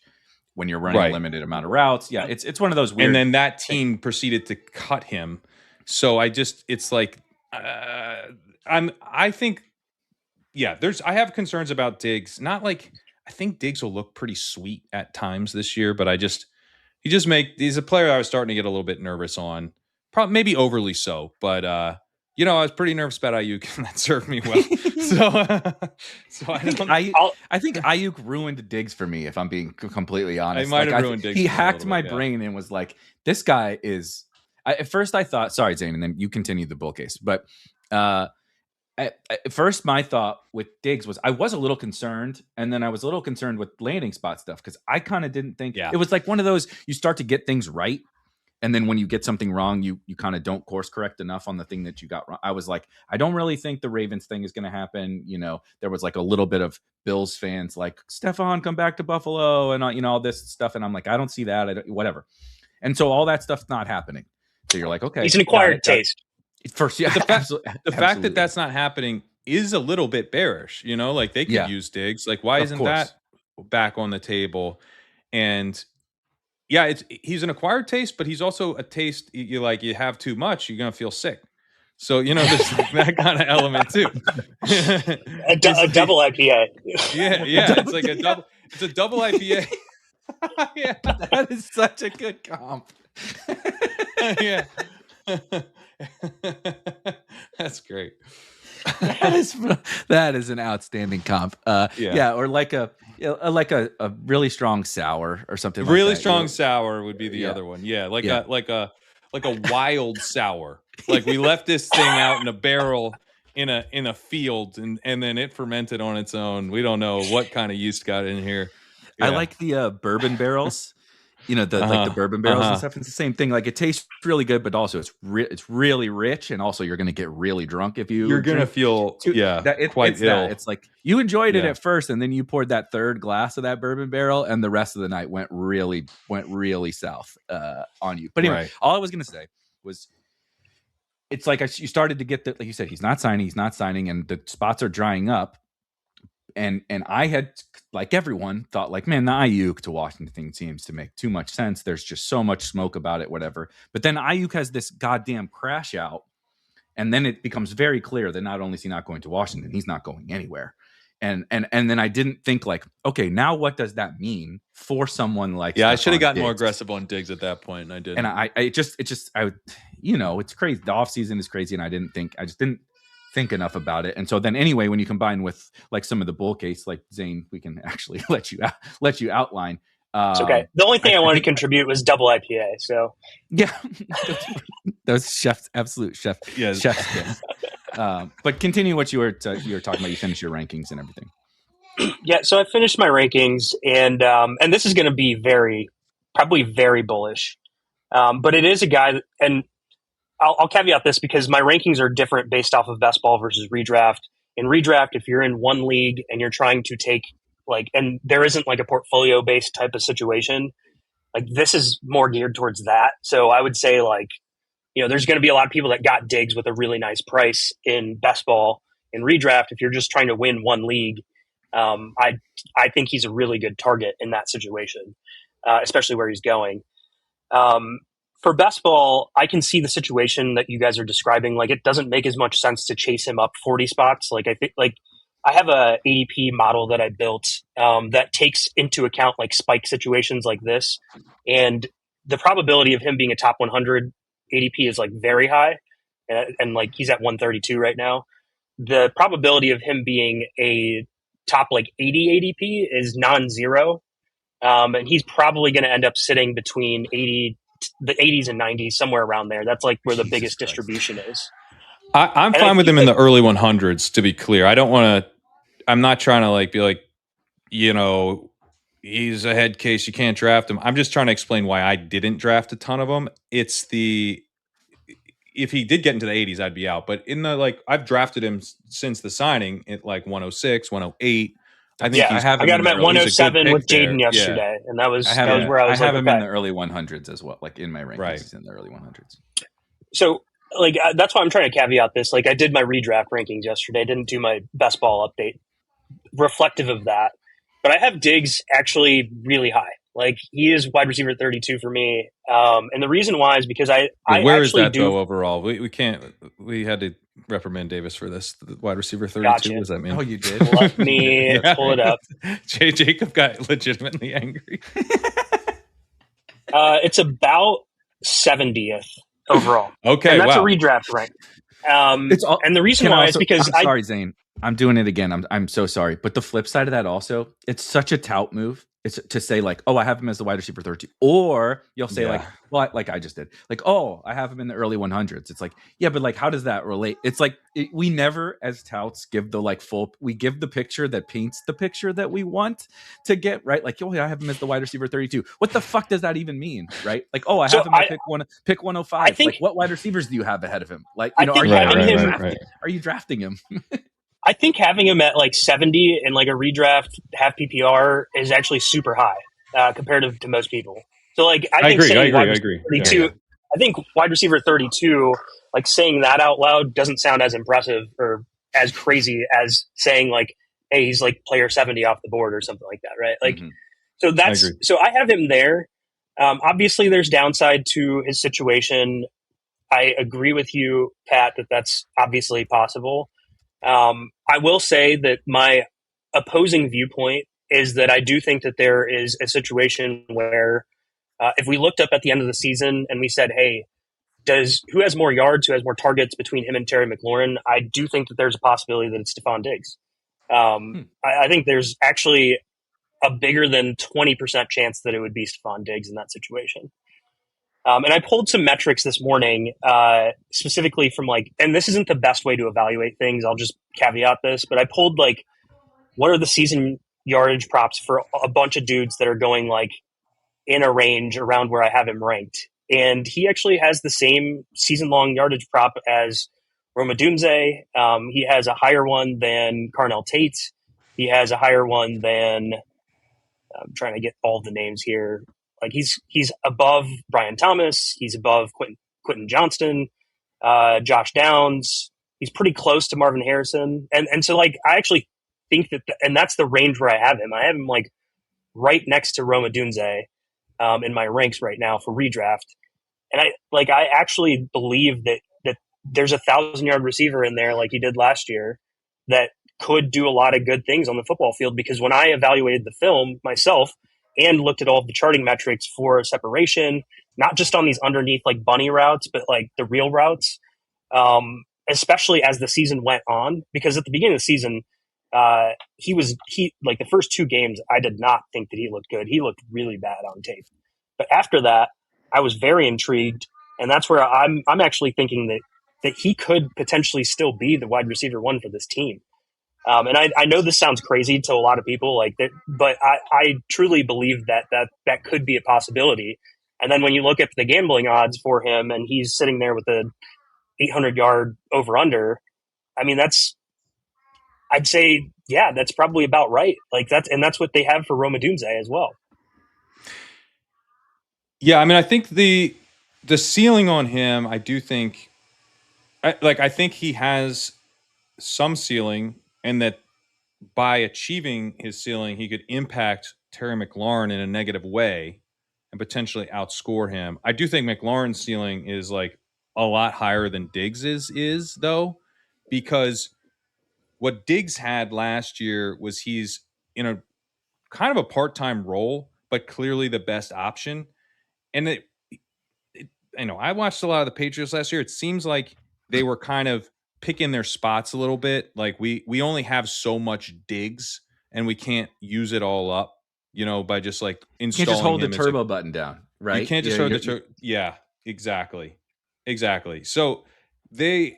when you're running a limited amount of routes, it's one of those weird. And then that team proceeded to cut him. So it's like I think I have concerns about Diggs. Not like I think Diggs will look pretty sweet at times this year, but he's a player I was starting to get a little bit nervous on. Probably maybe overly so, but I was pretty nervous about Ayuk, and that served me well. So I think Ayuk ruined Diggs for me, if I'm being completely honest. I might have ruined Diggs. He hacked my brain and was like, "This guy is." At first, I thought, sorry, Zane, and then you continue the bull case. But at first, my thought with Diggs was I was a little concerned, and then I was a little concerned with landing spot stuff because I kind of didn't think it was like one of those you start to get things right. And then when you get something wrong, you kind of don't course correct enough on the thing that you got wrong. I was like, I don't really think the Ravens thing is going to happen. There was like a little bit of Bills fans like, Stefon, come back to Buffalo and, all this stuff. And I'm like, I don't see that. Whatever. And so all that stuff's not happening. So you're like, okay. He's an acquired taste. First, the fact that that's not happening is a little bit bearish. Like they could use Diggs. Like, why isn't that back on the table? And he's an acquired taste, but he's also a taste. You have too much, you're gonna feel sick. So there's that kind of element too. a double IPA. Yeah, it's like a double. It's a double IPA. Yeah, that is such a good comp. Yeah, that's great. That is an outstanding comp. Or like a really strong sour or something. Really like that. Strong sour would be the other one. Yeah, like a wild sour. Like we left this thing out in a barrel in a field and then it fermented on its own. We don't know what kind of yeast got in here. Yeah. I like the bourbon barrels. Like the bourbon barrels and stuff. It's the same thing. Like it tastes really good, but also it's really rich, and also you're going to get really drunk if you're going to feel quite ill. It's like you enjoyed it at first, and then you poured that third glass of that bourbon barrel, and the rest of the night went really south on you. But anyway, all I was going to say was, it's like you started to get like you said, he's not signing, and the spots are drying up. And I had, like everyone, thought like, man, the Ayuk to Washington thing seems to make too much sense. There's just so much smoke about it, whatever. But then Ayuk has this goddamn crash out, and then it becomes very clear that not only is he not going to Washington, he's not going anywhere. And then I didn't think like, okay, now what does that mean for someone like? Yeah, I should have gotten more aggressive on Diggs at that point, and I didn't. And it's crazy. The offseason is crazy, and I just didn't think enough about it. And so then anyway, when you combine with like some of the bull case, like Zane, we can actually let you outline. It's okay. The only thing I wanted to contribute was double IPA. So yeah, those chefs, absolute chef. Yes. Chef's but continue what you were talking about. You finished your rankings and everything. Yeah. So I finished my rankings, and this is going to be probably very bullish. But it is a guy, and I'll caveat this because my rankings are different based off of best ball versus redraft. In redraft, if you're in one league and you're trying to take and there isn't like a portfolio based type of situation, like this is more geared towards that. So I would say there's going to be a lot of people that got Diggs with a really nice price in best ball. In redraft, if you're just trying to win one league, I think he's a really good target in that situation, especially where he's going. For best ball, I can see the situation that you guys are describing. Like, it doesn't make as much sense to chase him up 40 spots. Like, I think, I have a ADP model that I built that takes into account spike situations like this, and the probability of him being a top 100 ADP is very high, and he's at 132 right now. The probability of him being a top 80 ADP is non-zero, and he's probably going to end up sitting between the 80s and 90s, somewhere around there. That's where the biggest distribution is. I'm fine with him in the early 100s, to be clear. I'm not trying to be he's a head case, you can't draft him. I'm just trying to explain why I didn't draft a ton of them. If he did get into the 80s, I'd be out. But in the I've drafted him since the signing at 106, 108. I think I got him at 107 with Jaden yesterday, and that was where I was have him in the early 100s as well. Like in my rankings, he's in the early 100s. So, like, that's why I'm trying to caveat this. Like, I did my redraft rankings yesterday. I didn't do my best ball update reflective of that. But I have Diggs actually really high. Like, he is wide receiver 32 for me. And the reason why is because where is that though overall? We can't. We had to reprimand Davis for this. The wide receiver 32. Gotcha. What does that mean? Oh, you did? Let me pull it up. Jacob got legitimately angry. It's about 70th overall. Okay, and that's a redraft rank. And the reason why is because I'm sorry, Zane. I'm doing it again. I'm so sorry. But the flip side of that also, it's such a tout move. It's to say like, oh, I have him as the wide receiver 32. Or you'll say like, well, like I just did. Like, oh, I have him in the early 100s. It's like, yeah, but like, how does that relate? It's like, we never as touts give the like we give the picture that paints the picture that we want to get, right? Like, oh, yeah, I have him as the wide receiver 32. What the fuck does that even mean, right? Like, oh, I have him at pick 105. Like, what wide receivers do you have ahead of him? Like, you know, are you drafting him? I think having him at like 70 in like a redraft half PPR is actually super high comparative to most people. So like I agree. 32, I think wide receiver 32, like saying that out loud doesn't sound as impressive or as crazy as saying like, hey, he's like player 70 off the board or something like that, right? Like, so I have him there. Obviously, there's downside to his situation. I agree with you, Pat, that that's obviously possible. I will say that my opposing viewpoint is that I do think that there is a situation where if we looked up at the end of the season and we said, hey, who has more yards, who has more targets between him and Terry McLaurin, I do think that there's a possibility that it's Stefon Diggs. I think there's actually a bigger than 20% chance that it would be Stefon Diggs in that situation. And I pulled some metrics this morning, specifically from like, and this isn't the best way to evaluate things. I'll just caveat this, but I pulled like, what are the season yardage props for a bunch of dudes that are going like in a range around where I have him ranked. And he actually has the same season long yardage prop as Roma Dunze. He has a higher one than Carnell Tate. He has a higher one than, I'm trying to get all the names here. Like he's above Brian Thomas. He's above Quentin Johnston, Josh Downs. He's pretty close to Marvin Harrison. And so like, I actually think that, and that's the range where I have him. I have him like right next to Roma Dunze in my ranks right now for redraft. And I actually believe that there's 1,000-yard receiver in there like he did last year that could do a lot of good things on the football field, because when I evaluated the film myself and looked at all of the charting metrics for separation, not just on these underneath like bunny routes, but like the real routes, especially as the season went on, because at the beginning of the season, he like the first 2 games, I did not think that he looked good. He looked really bad on tape. But after that, I was very intrigued. And that's where I'm actually thinking that he could potentially still be the wide receiver 1 for this team. And I know this sounds crazy to a lot of people, like that, but I truly believe that could be a possibility. And then when you look at the gambling odds for him, and he's sitting there with a 800-yard over/under, I mean, I'd say, yeah, that's probably about right. Like that's what they have for Roma Dunze as well. Yeah, I mean, I think the ceiling on him, I do think, I think he has some ceiling, and that by achieving his ceiling, he could impact Terry McLaurin in a negative way and potentially outscore him. I do think McLaurin's ceiling is like a lot higher than Diggs is though, because what Diggs had last year was he's in a kind of a part-time role, but clearly the best option. And I watched a lot of the Patriots last year. It seems like they were kind of picking their spots a little bit. Like we only have so much Diggs, and we can't use it all up, by just like installing. You can't just hold the turbo button down, right? You can't just hold the turbo. Yeah, exactly. So they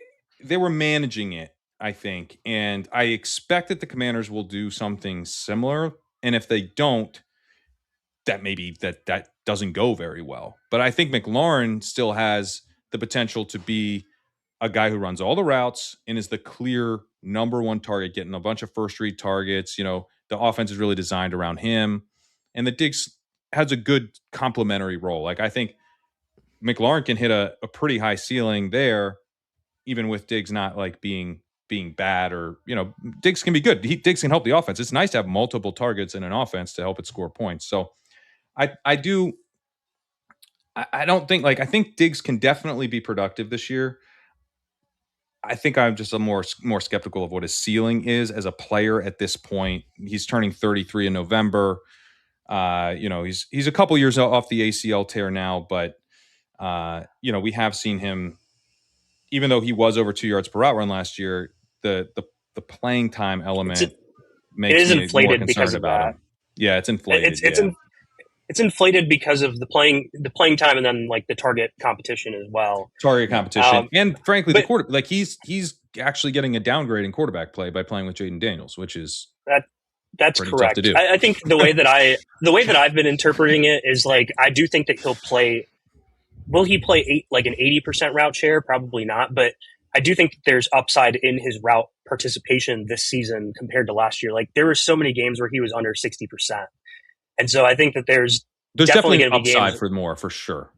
were managing it, I think, and I expect that the Commanders will do something similar. And if they don't, that maybe that doesn't go very well. But I think McLaurin still has the potential to be a guy who runs all the routes and is the clear number 1 target, getting a bunch of first read targets, The offense is really designed around him, and the Diggs has a good complementary role. Like I think McLaurin can hit a pretty high ceiling there, even with Diggs not like being bad, or Diggs can be good. Diggs can help the offense. It's nice to have multiple targets in an offense to help it score points. So I don't think I think Diggs can definitely be productive this year. I think I'm just a more skeptical of what his ceiling is as a player at this point. He's turning 33 in November. He's a couple years off the ACL tear now, but we have seen him, even though he was over 2 yards per route run last year, the playing time element makes me more concerned about him. Yeah, it's inflated. It's inflated because of the playing time, and then like the target competition as well. Target competition, and frankly, the quarterback, he's actually getting a downgrade in quarterback play by playing with Jaden Daniels, which is that's correct. Tough to do. I think the way that I've been interpreting it is I do think that he'll play. Will he play an 80% route share? Probably not, but I do think there's upside in his route participation this season compared to last year. Like there were so many games where he was under 60%. And so I think that there's definitely an upside for more, for sure.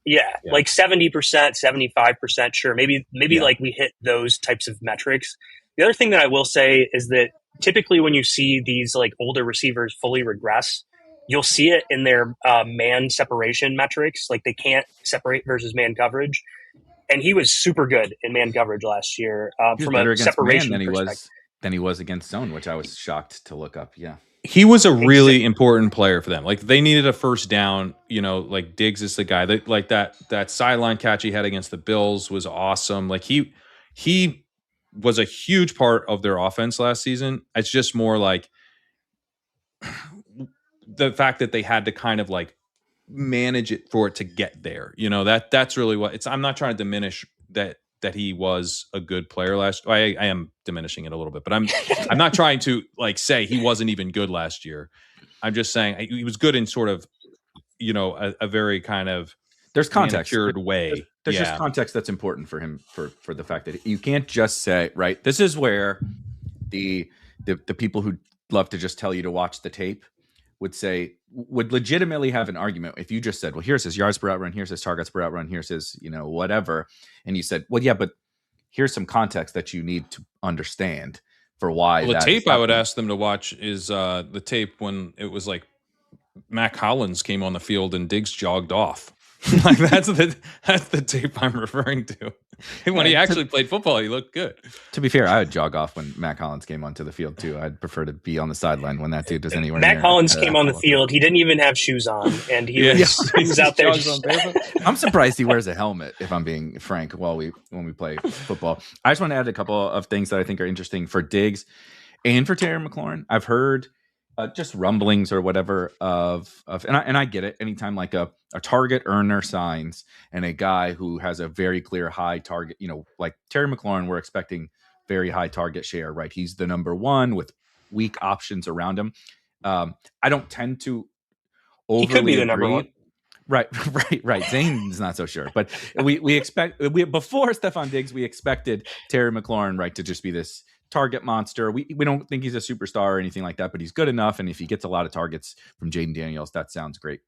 Yeah, like 70%, 75%, sure. Maybe we hit those types of metrics. The other thing that I will say is that typically when you see these older receivers fully regress, you'll see it in their man separation metrics. Like they can't separate versus man coverage. And he was super good in man coverage last year from a separation perspective. Than he was against zone, which I was shocked to look up. Yeah. He was a really important player for them. Like they needed a first down, like Diggs is the guy that that sideline catch he had against the Bills was awesome. Like he was a huge part of their offense last season. It's just more like the fact that they had to kind of manage it for it to get there. That's really what it's. I'm not trying to diminish that he was a good player last. I am diminishing it a little bit, but I'm not trying to say he wasn't even good last year. I'm just saying he was good in sort of a very kind of there's context way. There's just context that's important for him for the fact that you can't just say, right, this is where the people who love to just tell you to watch the tape would legitimately have an argument if you just said, well, here's his yards per route run, here's his targets per route run, here's his whatever, and you said, well, yeah, but here's some context that you need to understand for why. Well, the tape I would ask them to watch is the tape when it was Mac Hollins came on the field and Diggs jogged off. That's the tape I'm referring to. When he actually played football, he looked good. To be fair, I would jog off when Mac Hollins came onto the field too. I'd prefer to be on the sideline when that dude does anywhere. Mac Hollins came on the field. He didn't even have shoes on, and he was out there. I'm surprised he wears a helmet, if I'm being frank, when we play football. I just want to add a couple of things that I think are interesting for Diggs and for Terry McLaurin. I've heard just rumblings or whatever and I get it. Anytime a target earner signs and a guy who has a very clear high target, like Terry McLaurin, we're expecting very high target share, right? He's the number one with weak options around him. I don't tend to overly he could be the agree. number one. Right. Zane's not so sure, but we expect before Stefon Diggs, we expected Terry McLaurin, right, to just be this target monster. We don't think he's a superstar or anything like that, but he's good enough. And if he gets a lot of targets from Jaden Daniels, that sounds great.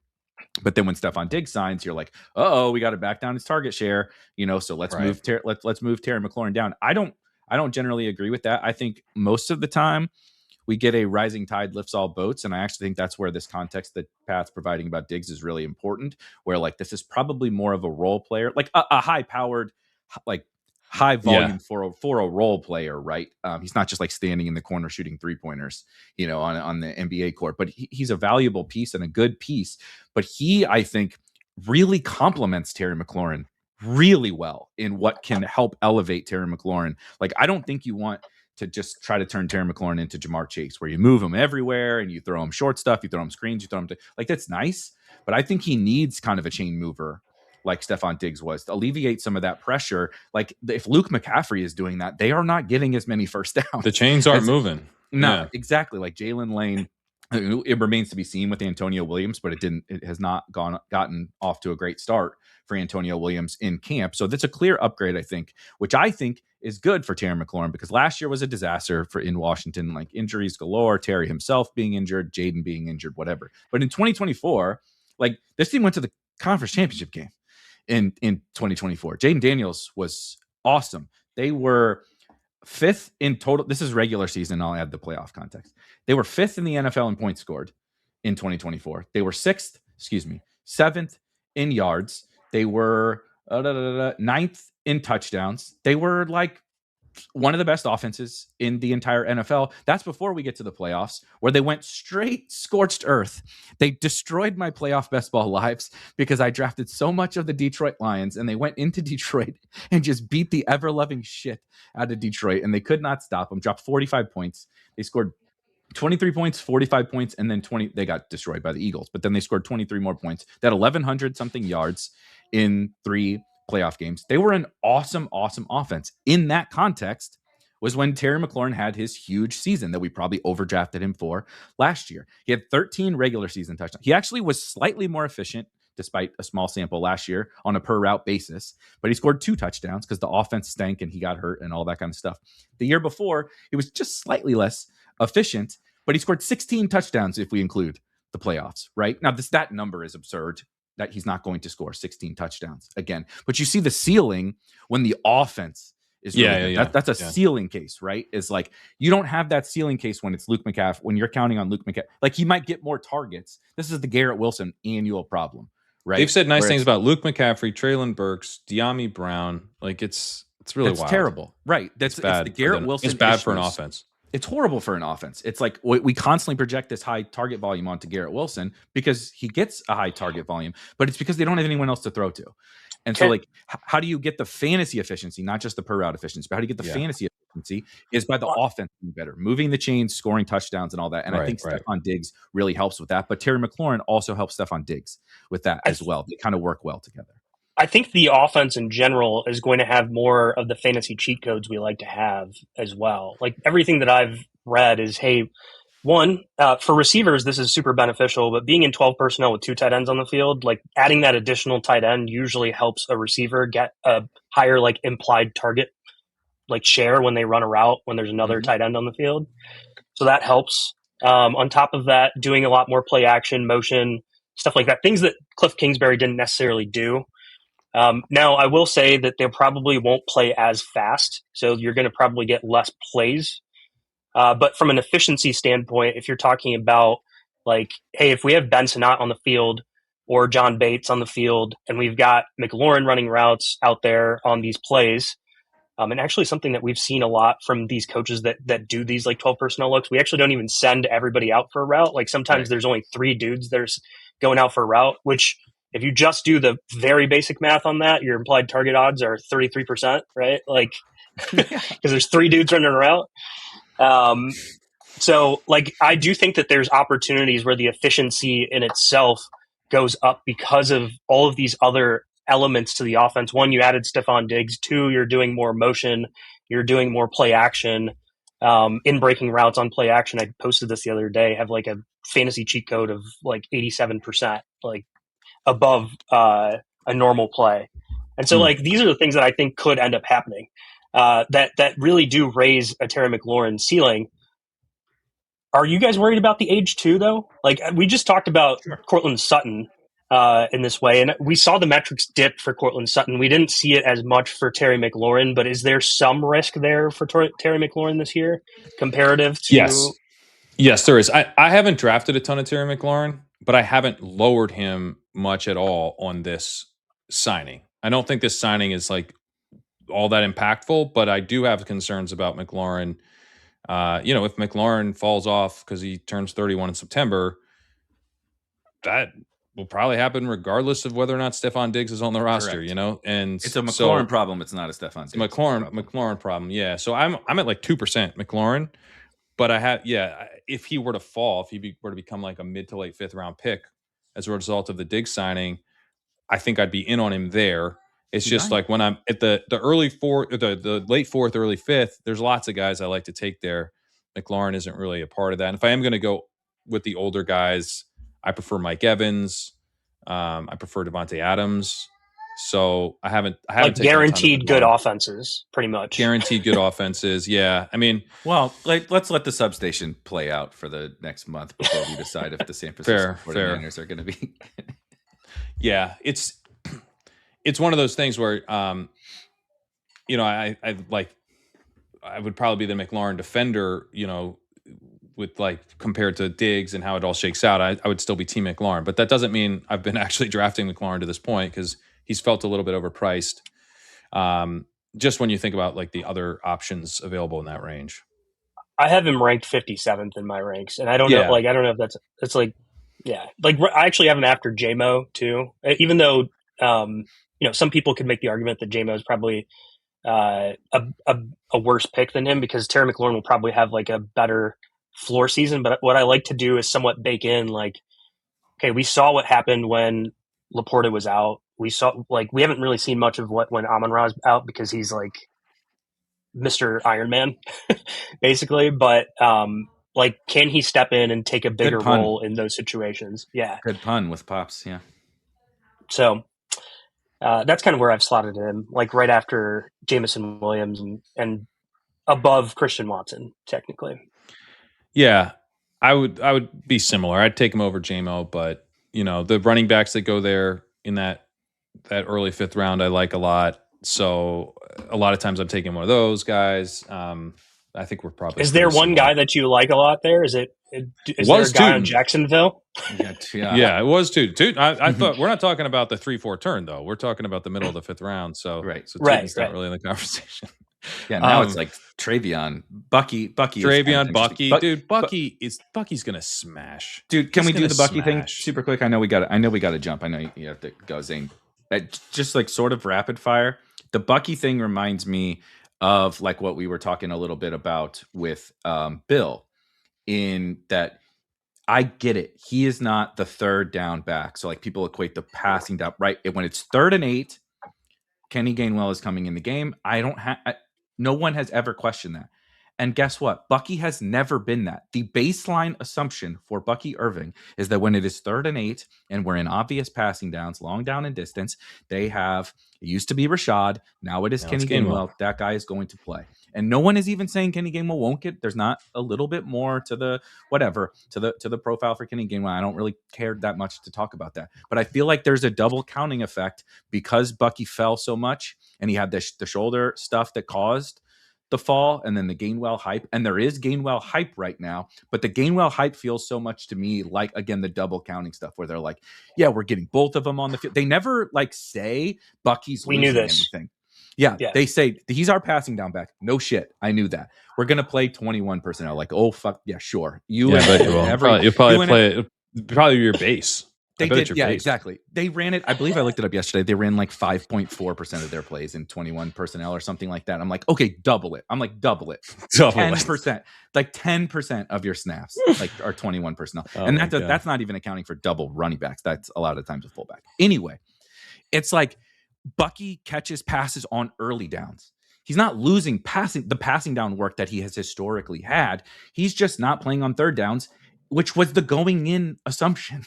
But then when Stefon Diggs signs, you're like, we got to back down his target share, so let's move let's move Terry McLaurin down. I don't generally agree with that. I think most of the time we get a rising tide lifts all boats. And I actually think that's where this context that Pat's providing about Diggs is really important, where this is probably more of a role player, a high powered, high volume for a role player, right? He's not just standing in the corner shooting 3-pointers, on the NBA court, but he's a valuable piece and a good piece. But he, I think, really complements Terry McLaurin really well in what can help elevate Terry McLaurin. I don't think you want to just try to turn Terry McLaurin into Jamar Chase, where you move him everywhere and you throw him short stuff, you throw him screens, you throw him that's nice. But I think he needs kind of a chain mover like Stefon Diggs was to alleviate some of that pressure. If Luke McCaffrey is doing that, they are not getting as many first downs. The chains aren't moving. No, exactly. Jalen Lane It remains to be seen with Antonio Williams, but it has not gotten off to a great start for Antonio Williams in camp. So that's a clear upgrade, I think, which I think is good for Terry McLaurin, because last year was a disaster in Washington, like injuries galore, Terry himself being injured, Jaden being injured, whatever. But in 2024, like this team went to the conference championship game in 2024. Jaden Daniels was awesome. They were fifth in total. This is regular season. I'll add the playoff context. They were fifth in the NFL in points scored in 2024. They were seventh in yards. They were ninth in touchdowns. They were like one of the best offenses in the entire NFL. That's before we get to the playoffs, where they went straight scorched earth. They destroyed my playoff best ball lives because I drafted so much of the Detroit Lions, and they went into Detroit and just beat the ever-loving shit out of Detroit, and they could not stop them. Dropped 45 points. They scored 23 points, 45 points, and then 20. They got destroyed by the Eagles, but then they scored 23 more points. They had 1,100 something yards in 3 playoff games. They were an awesome offense. In that context was when Terry McLaurin had his huge season that we probably overdrafted him for last year. He had 13 regular season touchdowns. He actually was slightly more efficient despite a small sample last year on a per route basis, but he scored 2 touchdowns because the offense stank and he got hurt and all that kind of stuff. The year before, he was just slightly less efficient, but he scored 16 touchdowns if we include the playoffs, right? Now, that number is absurd, that he's not going to score 16 touchdowns again. But you see the ceiling when the offense is really good. That's a ceiling case, right? Is like, you don't have that ceiling case when it's Luke McCaffrey, when you're counting on Luke McCaffrey. Like, he might get more targets. This is the Garrett Wilson annual problem, right? They've said nice things about Luke McCaffrey, Treylon Burks, De'Ami Brown. Like, it's really wild. It's terrible, right? It's bad. It's the Garrett Wilson. It's bad for an offense. It's horrible for an offense. It's like we constantly project this high target volume onto Garrett Wilson because he gets a high target volume, but it's because they don't have anyone else to throw to. And so, like, how do you get the fantasy efficiency, not just the per route efficiency, but how do you get the fantasy efficiency is by the offense being better, moving the chains, scoring touchdowns and all that. And I think Stefon Diggs really helps with that. But Terry McLaurin also helps Stefon Diggs with that as well. They kind of work well together. I think the offense in general is going to have more of the fantasy cheat codes we like to have as well. Like, everything that I've read is, hey, one, for receivers, this is super beneficial, but being in 12 personnel with 2 tight ends on the field, like, adding that additional tight end usually helps a receiver get a higher, like, implied target, like, share when they run a route when there's another tight end on the field. So that helps. On top of that, doing a lot more play action, motion, stuff like that, things that Cliff Kingsbury didn't necessarily do. Now, I will say that they probably won't play as fast, so you're going to probably get less plays. But from an efficiency standpoint, if you're talking about, like, hey, if we have Ben Sinnott on the field or John Bates on the field, and we've got McLaurin running routes out there on these plays, and actually something that we've seen a lot from these coaches that do these, like, 12 personnel looks, we actually don't even send everybody out for a route. Like, sometimes there's only 3 dudes that are going out for a route, which, if you just do the very basic math on that, your implied target odds are 33%, right? Like, because there's 3 dudes running a route. So, like, I do think that there's opportunities where the efficiency in itself goes up because of all of these other elements to the offense. 1, you added Stefon Diggs. 2, you're doing more motion. You're doing more play action. In breaking routes on play action, I posted this the other day, have like a fantasy cheat code of like 87%, like, above a normal play. And so, like, these are the things that I think could end up happening that really do raise a Terry McLaurin ceiling. Are you guys worried about the age too, though? Like, we just talked about Cortland Sutton in this way, and we saw the metrics dip for Cortland Sutton. We didn't see it as much for Terry McLaurin, but is there some risk there for Terry McLaurin this year comparative to... Yes, there is. I haven't drafted a ton of Terry McLaurin, but I haven't lowered him much at all on this signing. I don't think this signing is, like, all that impactful, but I do have concerns about McLaurin. If McLaurin falls off because he turns 31 in September, that will probably happen regardless of whether or not Stefon Diggs is on the roster. Correct. And it's a McLaurin problem. It's not a Stefon Diggs. McLaurin problem. Yeah. So I'm at like 2% McLaurin, but if he were to fall, if he were to become like a mid to late 5th round pick as a result of the Diggs signing, I think I'd be in on him there. It's just like when I'm at the early 4th, the late 4th, early 5th, there's lots of guys I like to take there. McLaurin isn't really a part of that. And if I am going to go with the older guys. I prefer Mike Evans. I prefer Devontae Adams. So I haven't like taken guaranteed good offenses, pretty much. Guaranteed good offenses. Yeah. I mean, well, let's let the substation play out for the next month before we decide if the San Francisco 49ers are going to be. Yeah, it's one of those things where, I would probably be the McLaurin defender, with compared to Diggs and how it all shakes out. I would still be Team McLaurin, but that doesn't mean I've been actually drafting McLaurin to this point because he's felt a little bit overpriced. Just when you think about the other options available in that range. I have him ranked 57th in my ranks, and I don't know, I don't know if that's I actually have him after J-Mo too, even though, some people could make the argument that J-Mo is probably a worse pick than him because Terry McLaurin will probably have a better floor season. But what I like to do is somewhat bake in okay, we saw what happened when Laporta was out. We saw we haven't really seen much of when Amon-Ra's out because he's Mr. Iron Man basically. But can he step in and take a bigger role in those situations? Yeah. Good pun with Pops. Yeah. So that's kind of where I've slotted him, right after Jameson Williams and above Christian Watson, technically. Yeah, I would be similar. I'd take him over J-Mo, but the running backs that go there in that early 5th round, I like a lot. So a lot of times I'm taking one of those guys. I think we're probably. Is there one guy that you like a lot there? Is there a guy in Jacksonville? Yeah, it was Tootin. I thought we're not talking about the 3-4 turn though. We're talking about the middle of the 5th round. So So Tootin's not really in the conversation. Yeah, now it's Travion, Bucky, Travion, Bucky, dude. Bucky's gonna smash. Dude, can we do the Bucky thing super quick? I know we got to jump. I know you have to go, Zane. Just sort of rapid fire. The Bucky thing reminds me of what we were talking a little bit about with Bill, in that I get it. He is not the 3rd down back. So people equate the passing down, right? When it's 3rd and 8, Kenny Gainwell is coming in the game. No one has ever questioned that. And guess what? Bucky has never been that. The baseline assumption for Bucky Irving is that when it is 3rd and 8 and we're in obvious passing downs, long down and distance, it used to be Rashad. Now it is Kenny Gainwell. That guy is going to play. And no one is even saying Kenny Gainwell won't get. There's not a little bit more to the profile for Kenny Gainwell. I don't really care that much to talk about that. But I feel like there's a double counting effect because Bucky fell so much and he had the shoulder stuff that caused the fall, and then the Gainwell hype. And there is Gainwell hype right now, but the Gainwell hype feels so much to me again, the double counting stuff where they're yeah, we're getting both of them on the field. They never say Bucky's losing anything. Yeah, they say he's our passing down back. No shit. I knew that. We're going to play 21 personnel. Oh, fuck. Yeah, sure. You'll probably play it. Probably your base. They did. Yeah, exactly. They ran it. I believe I looked it up yesterday. They ran 5.4% of their plays in 21 personnel or something like that. I'm okay, double it. Double it. 10%. 10% of your snaps are 21 personnel. And that's not even accounting for double running backs. That's a lot of times a fullback. Anyway, it's Bucky catches passes on early downs. He's not losing the passing down work that he has historically had. He's just not playing on 3rd downs, which was the going in assumption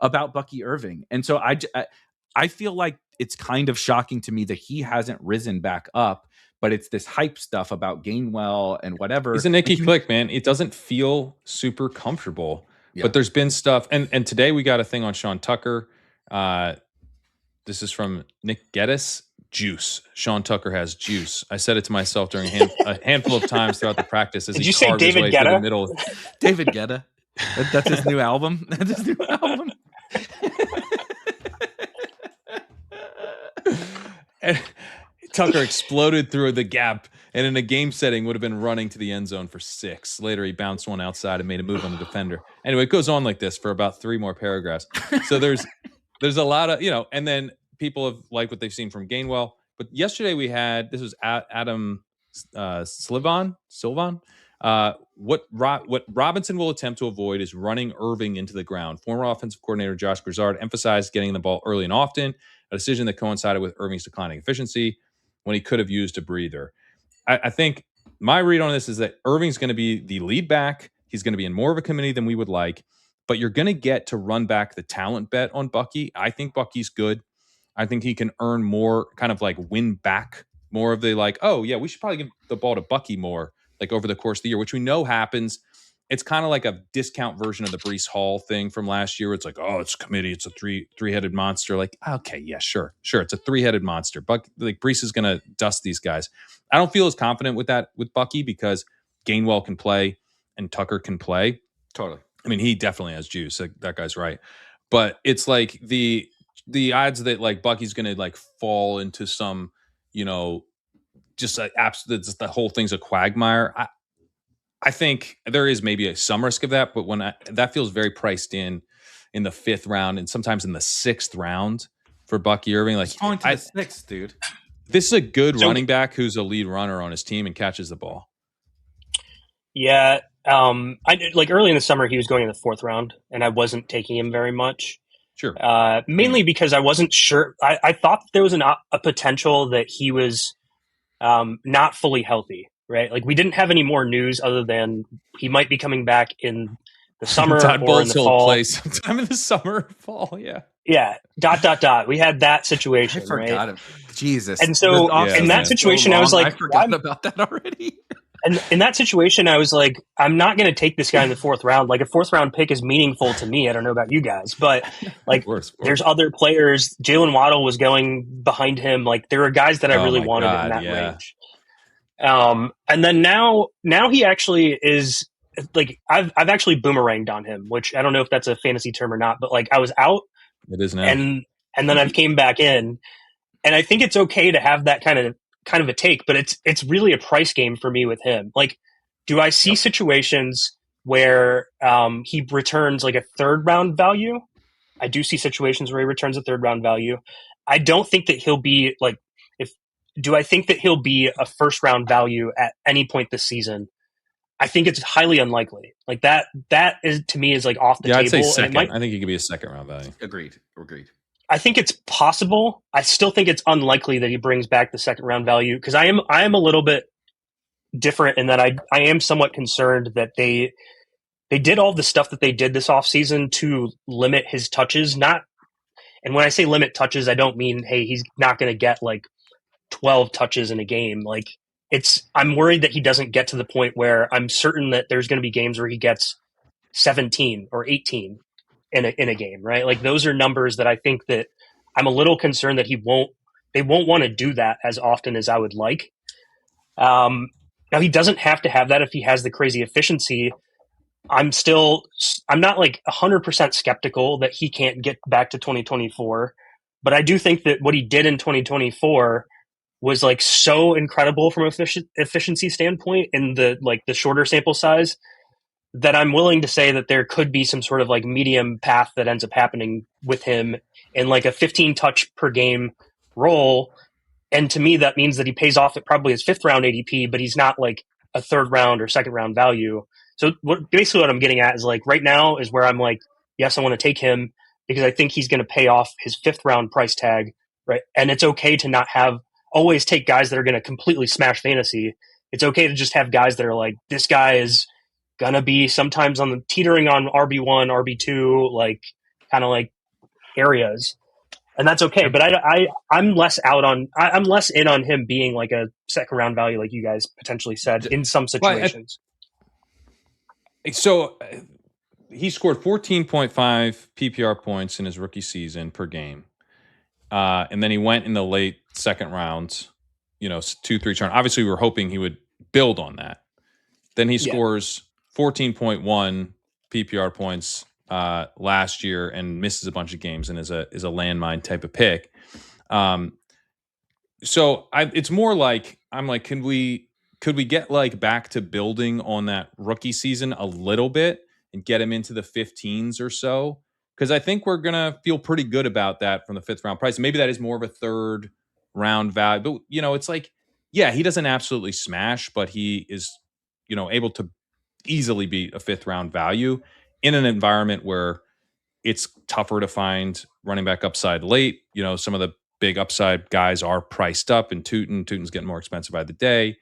about Bucky Irving. And so I feel like it's kind of shocking to me that he hasn't risen back up, but it's this hype stuff about Gainwell and whatever. He's a Nicky Click, man. It doesn't feel super comfortable, but there's been stuff. And today we got a thing on Sean Tucker. This is from Nick Geddes. Juice. Sean Tucker has juice. I said it to myself during a handful of times throughout the practice as Did you say David Guetta? The middle. David Guetta. That's his new album. That's his new album. And Tucker exploded through the gap, and in a game setting would have been running to the end zone for 6. Later, he bounced one outside and made a move on the defender. Anyway, it goes on like this for about 3 more paragraphs. So there's a lot of, and then people have liked what they've seen from Gainwell. But yesterday we had, this was Adam Sylvan. What Robinson will attempt to avoid is running Irving into the ground. Former offensive coordinator Josh Grizzard emphasized getting the ball early and often, a decision that coincided with Irving's declining efficiency when he could have used a breather. I think my read on this is that Irving's going to be the lead back. He's going to be in more of a committee than we would like. but you're going to get to run back the talent bet on Bucky. I think Bucky's good. I think he can earn more, kind of like win back more of the like, oh yeah, we should probably give the ball to Bucky more like over the course of the year, which we know happens. It's kind of like a discount version of the Breece Hall thing from last year. It's like, oh, it's committee. It's a three-headed monster. Like, okay, yeah, sure. It's a three-headed monster. Like Breece is going to dust these guys. I don't feel as confident with that with Bucky because Gainwell can play and Tucker can play. Totally. I mean, he definitely has juice. That guy's right. But it's like the odds that like Bucky's going to like fall into some, just like absolute, the whole thing's a quagmire. I think there is maybe some risk of that, but that feels very priced in the 5th round and sometimes in the 6th round for Bucky Irving. Like going to the 6th, dude. This is a good running back who's a lead runner on his team and catches the ball. Yeah. I like early in the summer, he was going in the 4th round and I wasn't taking him very much. Sure. Mainly because I wasn't sure. I thought there was a potential that he was not fully healthy, right? Like we didn't have any more news other than he might be coming back in the summer or in the fall. Play sometime in the summer, fall, yeah. Yeah. ... We had that situation. I forgot right? Jesus. And so in that situation, I was like, I forgot about that already. And in that situation, I was like, I'm not going to take this guy in the 4th round. Like a 4th round pick is meaningful to me. I don't know about you guys, but like there's other players. Jalen Waddle was going behind him. Like there are guys that I really wanted in that range. And then now he actually is like, I've actually boomeranged on him, which I don't know if that's a fantasy term or not, but like I was out. It is now. And then I came back in, and I think it's okay to have that kind of a take, but it's really a price game for me with him. Like, do I see situations where he returns like a 3rd round value? I do see situations where he returns a 3rd round value. I don't think that he'll be like, do I think that he'll be a 1st round value at any point this season? I think it's highly unlikely. Like that is to me is like off the table. I'd say 2nd. I think he could be a 2nd round value. Agreed. I think it's possible. I still think it's unlikely that he brings back the 2nd round value because I am a little bit different in that I am somewhat concerned that they did all the stuff that they did this offseason to limit his touches. And when I say limit touches, I don't mean, hey, he's not going to get like 12 touches in a game. Like I'm worried that he doesn't get to the point where I'm certain that there's going to be games where he gets 17 or 18 in a game, right? Like those are numbers that I think that I'm a little concerned that they won't want to do that as often as I would like. Now he doesn't have to have that if he has the crazy efficiency. I'm not like 100% skeptical that he can't get back to 2024, but I do think that what he did in 2024 was like so incredible from efficiency standpoint in the shorter sample size that I'm willing to say that there could be some sort of like medium path that ends up happening with him in like a 15 touch per game role. And to me, that means that he pays off at probably his 5th round ADP, but he's not like a 3rd round or 2nd round value. So basically what I'm getting at is like right now is where I'm like, yes, I want to take him because I think he's going to pay off his 5th round price tag. Right. And it's okay to not always take guys that are going to completely smash fantasy. It's okay to just have guys that are like, this guy is going to be sometimes on the teetering on RB1, RB2, like kind of like areas. And that's okay. But I'm less in on him being like a 2nd round value, like you guys potentially said in some situations. So he scored 14.5 PPR points in his rookie season per game. And then he went in the late 2nd rounds, 2-3 turn. Obviously, we were hoping he would build on that. Then he scores 14.1 PPR points last year and misses a bunch of games and is a landmine type of pick. So it's more like I'm like, could we get like back to building on that rookie season a little bit and get him into the 15s or so? Because I think we're gonna feel pretty good about that from the 5th round price. Maybe that is more of a 3rd round value, but it's like, yeah, he doesn't absolutely smash, but he is, able to easily beat a 5th round value in an environment where it's tougher to find running back upside late. Some of the big upside guys are priced up, and Tootin's getting more expensive by the day.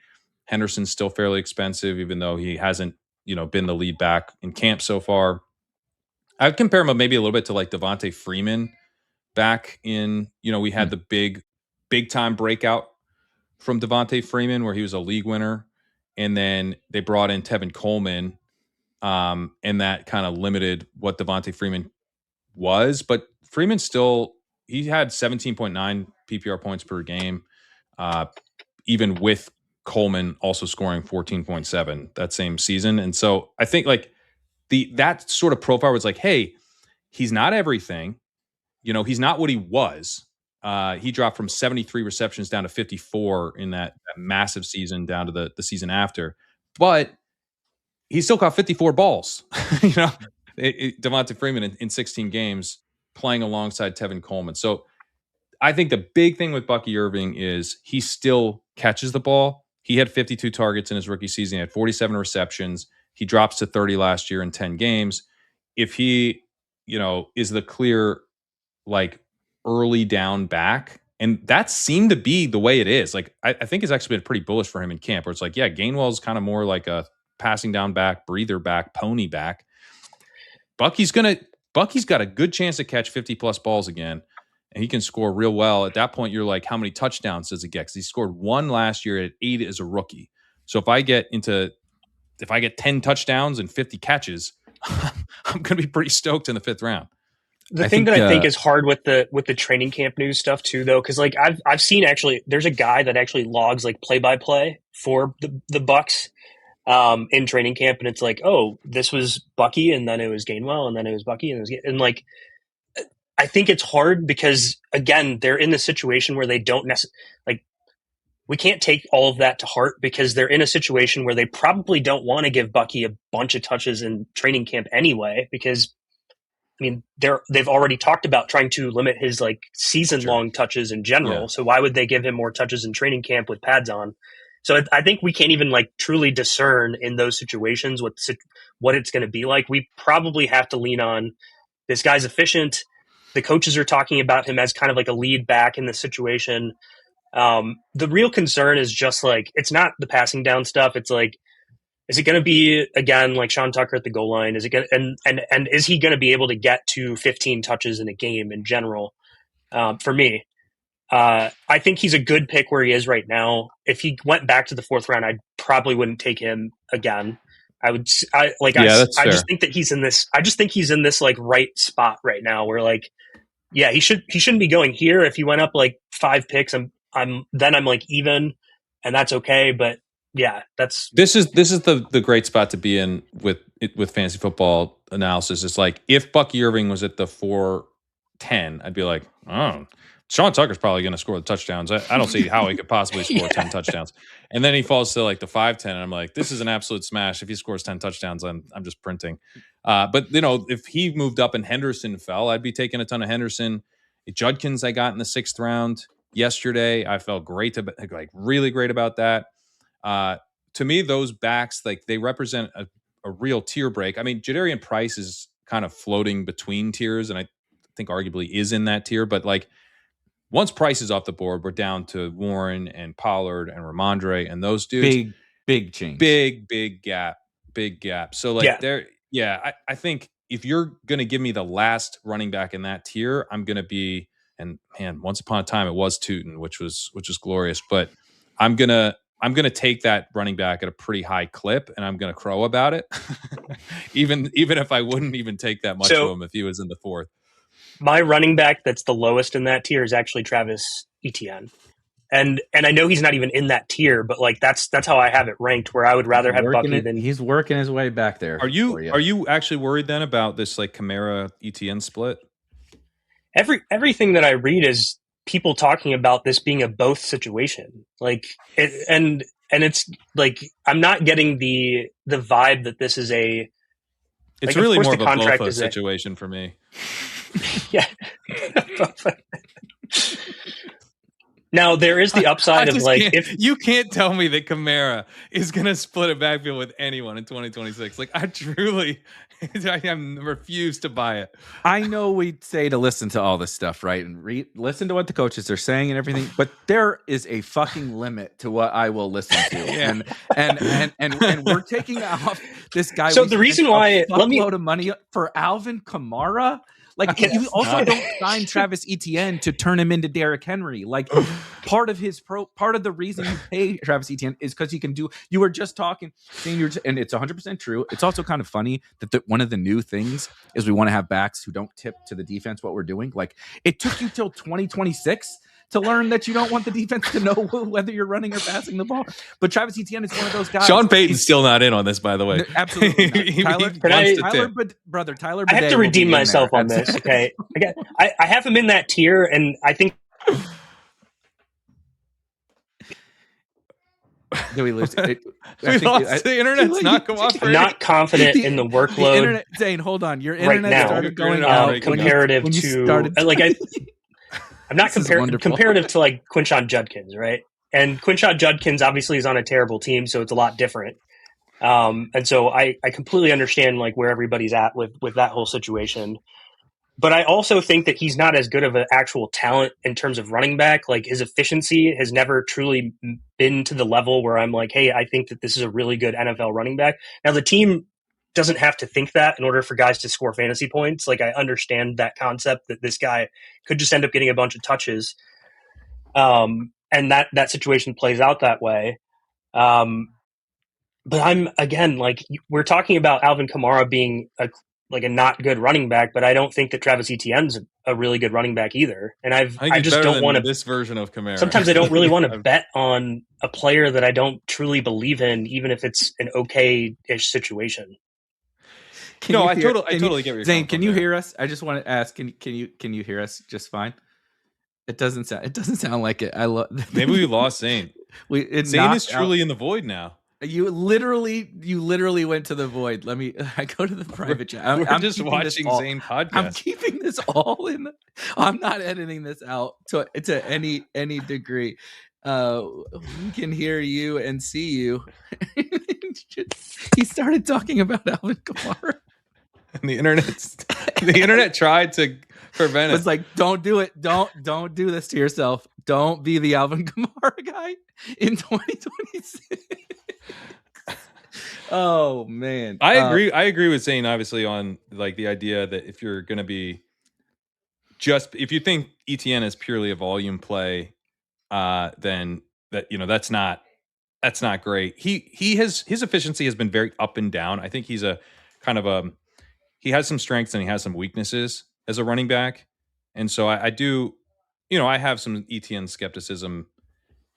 Henderson's still fairly expensive, even though he hasn't, been the lead back in camp so far. I'd compare him maybe a little bit to like Devontae Freeman back in, we had the big time breakout from Devontae Freeman where he was a league winner. And then they brought in Tevin Coleman. And that kind of limited what Devontae Freeman was. But Freeman he had 17.9 PPR points per game, even with Coleman also scoring 14.7 that same season. And so I think like that sort of profile was like, hey, he's not everything. He's not what he was. He dropped from 73 receptions down to 54 in that massive season down to the season after. But he still caught 54 balls. Devontae Freeman in 16 games playing alongside Tevin Coleman. So I think the big thing with Bucky Irving is he still catches the ball. He had 52 targets in his rookie season. He had 47 receptions. He drops to 30 last year in 10 games. If he, is the clear like early down back, and that seemed to be the way it is. Like I think it's actually been pretty bullish for him in camp, where it's like, yeah, Gainwell's kind of more like a passing down back, breather back, pony back. Bucky's got a good chance to catch 50 plus balls again, and he can score real well. At that point, you're like, how many touchdowns does he get? Because he scored 1 last year at 8 as a rookie. So if I get 10 touchdowns and 50 catches, I'm going to be pretty stoked in the 5th round. I think is hard with the training camp news stuff too, though, because like I've seen actually there's a guy that actually logs like play by play for the Bucks in training camp, and it's like, oh, this was Bucky, and then it was Gainwell, and then it was Bucky, and like I think it's hard because again they're in the situation where they don't necessarily like. We can't take all of that to heart because they're in a situation where they probably don't want to give Bucky a bunch of touches in training camp anyway, because I mean, they've already talked about trying to limit his like season-long touches in general. Yeah. So why would they give him more touches in training camp with pads on? So I think we can't even like truly discern in those situations what it's going to be like. We probably have to lean on this guy's efficient. The coaches are talking about him as kind of like a lead back in the situation. The real concern is just like, it's not the passing down stuff. It's like, is it going to be again like Sean Tucker at the goal line? Is it going and is he going to be able to get to 15 touches in a game in general? For me, I think he's a good pick where he is right now. If he went back to the 4th round, I probably wouldn't take him again. I just think that he's in this. I just think he's in this like right spot right now where like, yeah, he shouldn't be going here. If he went up like 5 picks, I'm like even, and that's okay. But yeah, this is the great spot to be in with fantasy football analysis. It's like if Bucky Irving was at the 4-10, I'd be like, oh, Sean Tucker's probably going to score the touchdowns. I don't see how he could possibly score 10 touchdowns. And then he falls to like the 5-10, and I'm like, this is an absolute smash. If he scores 10 touchdowns, I'm just printing. But if he moved up and Henderson fell, I'd be taking a ton of Henderson. Judkins I got in the 6th round yesterday. I felt really great about that. To me, those backs, like they represent a real tier break. I mean, Jadarian Price is kind of floating between tiers, and I think arguably is in that tier. But like once Price is off the board, we're down to Warren and Pollard and Ramondre and those dudes. Big change. Big gap. So like I think if you're going to give me the last running back in that tier, I'm going to be, and man, once upon a time it was Tootin, which was glorious, but I'm going to take that running back at a pretty high clip, and I'm going to crow about it, even if I wouldn't even take that much of him if he was in the 4th. My running back that's the lowest in that tier is actually Travis Etienne, and I know he's not even in that tier, but like that's how I have it ranked. Where I would rather have Bucky than he's working his way back there. Are you actually worried then about this like Kamara Etienne split? Everything that I read is people talking about this being a both situation, like and it's like I'm not getting the vibe that this is a. It's like, really more of a Bofa situation for me. Yeah. Now there is the upside of like if you can't tell me that Kamara is going to split a backfield with anyone in 2026. Like I truly, I refuse to buy it. I know we say to listen to all this stuff, right? And listen to what the coaches are saying and everything, but there is a fucking limit to what I will listen to. Yeah. And we're taking off this guy. So the reason why let me load of money for Alvin Kamara. Like you also don't sign Travis Etienne to turn him into Derrick Henry. Like part of the reason you pay Travis Etienne is because he can do. You were just talking, saying and it's 100% true. It's also kind of funny that one of the new things is we want to have backs who don't tip to the defense what we're doing. Like it took you till 2026 to learn that you don't want the defense to know whether you're running or passing the ball. But Travis Etienne is one of those guys. Sean Payton's still not in on this, by the way. Absolutely not. Tyler, I have to redeem myself on this. Okay, I have him in that tier, and I think. Do we lose? The internet's not come off. I'm not confident in the workload. Zane, hold on. Your internet right now, started going out comparative I'm not comparative to like Quinshon Judkins, right? And Quinshon Judkins obviously is on a terrible team, so it's a lot different. And so I completely understand like where everybody's at with that whole situation. But I also think that he's not as good of an actual talent in terms of running back. Like his efficiency has never truly been to the level where I'm like, hey, I think that this is a really good NFL running back. Now the team doesn't have to think that in order for guys to score fantasy points. Like I understand that concept that this guy could just end up getting a bunch of touches. And that situation plays out that way. But I'm again, like we're talking about Alvin Kamara being a not good running back, but I don't think that Travis Etienne's a really good running back either. And I just don't want to this version of Kamara. Sometimes I don't really want to bet on a player that I don't truly believe in, even if it's an okay-ish situation. I totally get what you're saying. Zane, can you hear us? I just want to ask, can you hear us just fine? It doesn't sound like it. Maybe we lost Zane. Zane is truly in the void now. You literally went to the void. I go to the private chat. I'm just watching Zane podcast. I'm keeping this all in. I'm not editing this out to any degree. We can hear you and see you. He started talking about Alvin Kamara. And the internet tried to prevent it. It's like, don't do it. Don't do this to yourself. Don't be the Alvin Kamara guy in 2026. Oh man. I agree with Zane, obviously, on like the idea that if you're gonna be if you think ETN is purely a volume play, then that's not great. His efficiency has been very up and down. I think he's a kind of he has some strengths and he has some weaknesses as a running back. And so I do, I have some ETN skepticism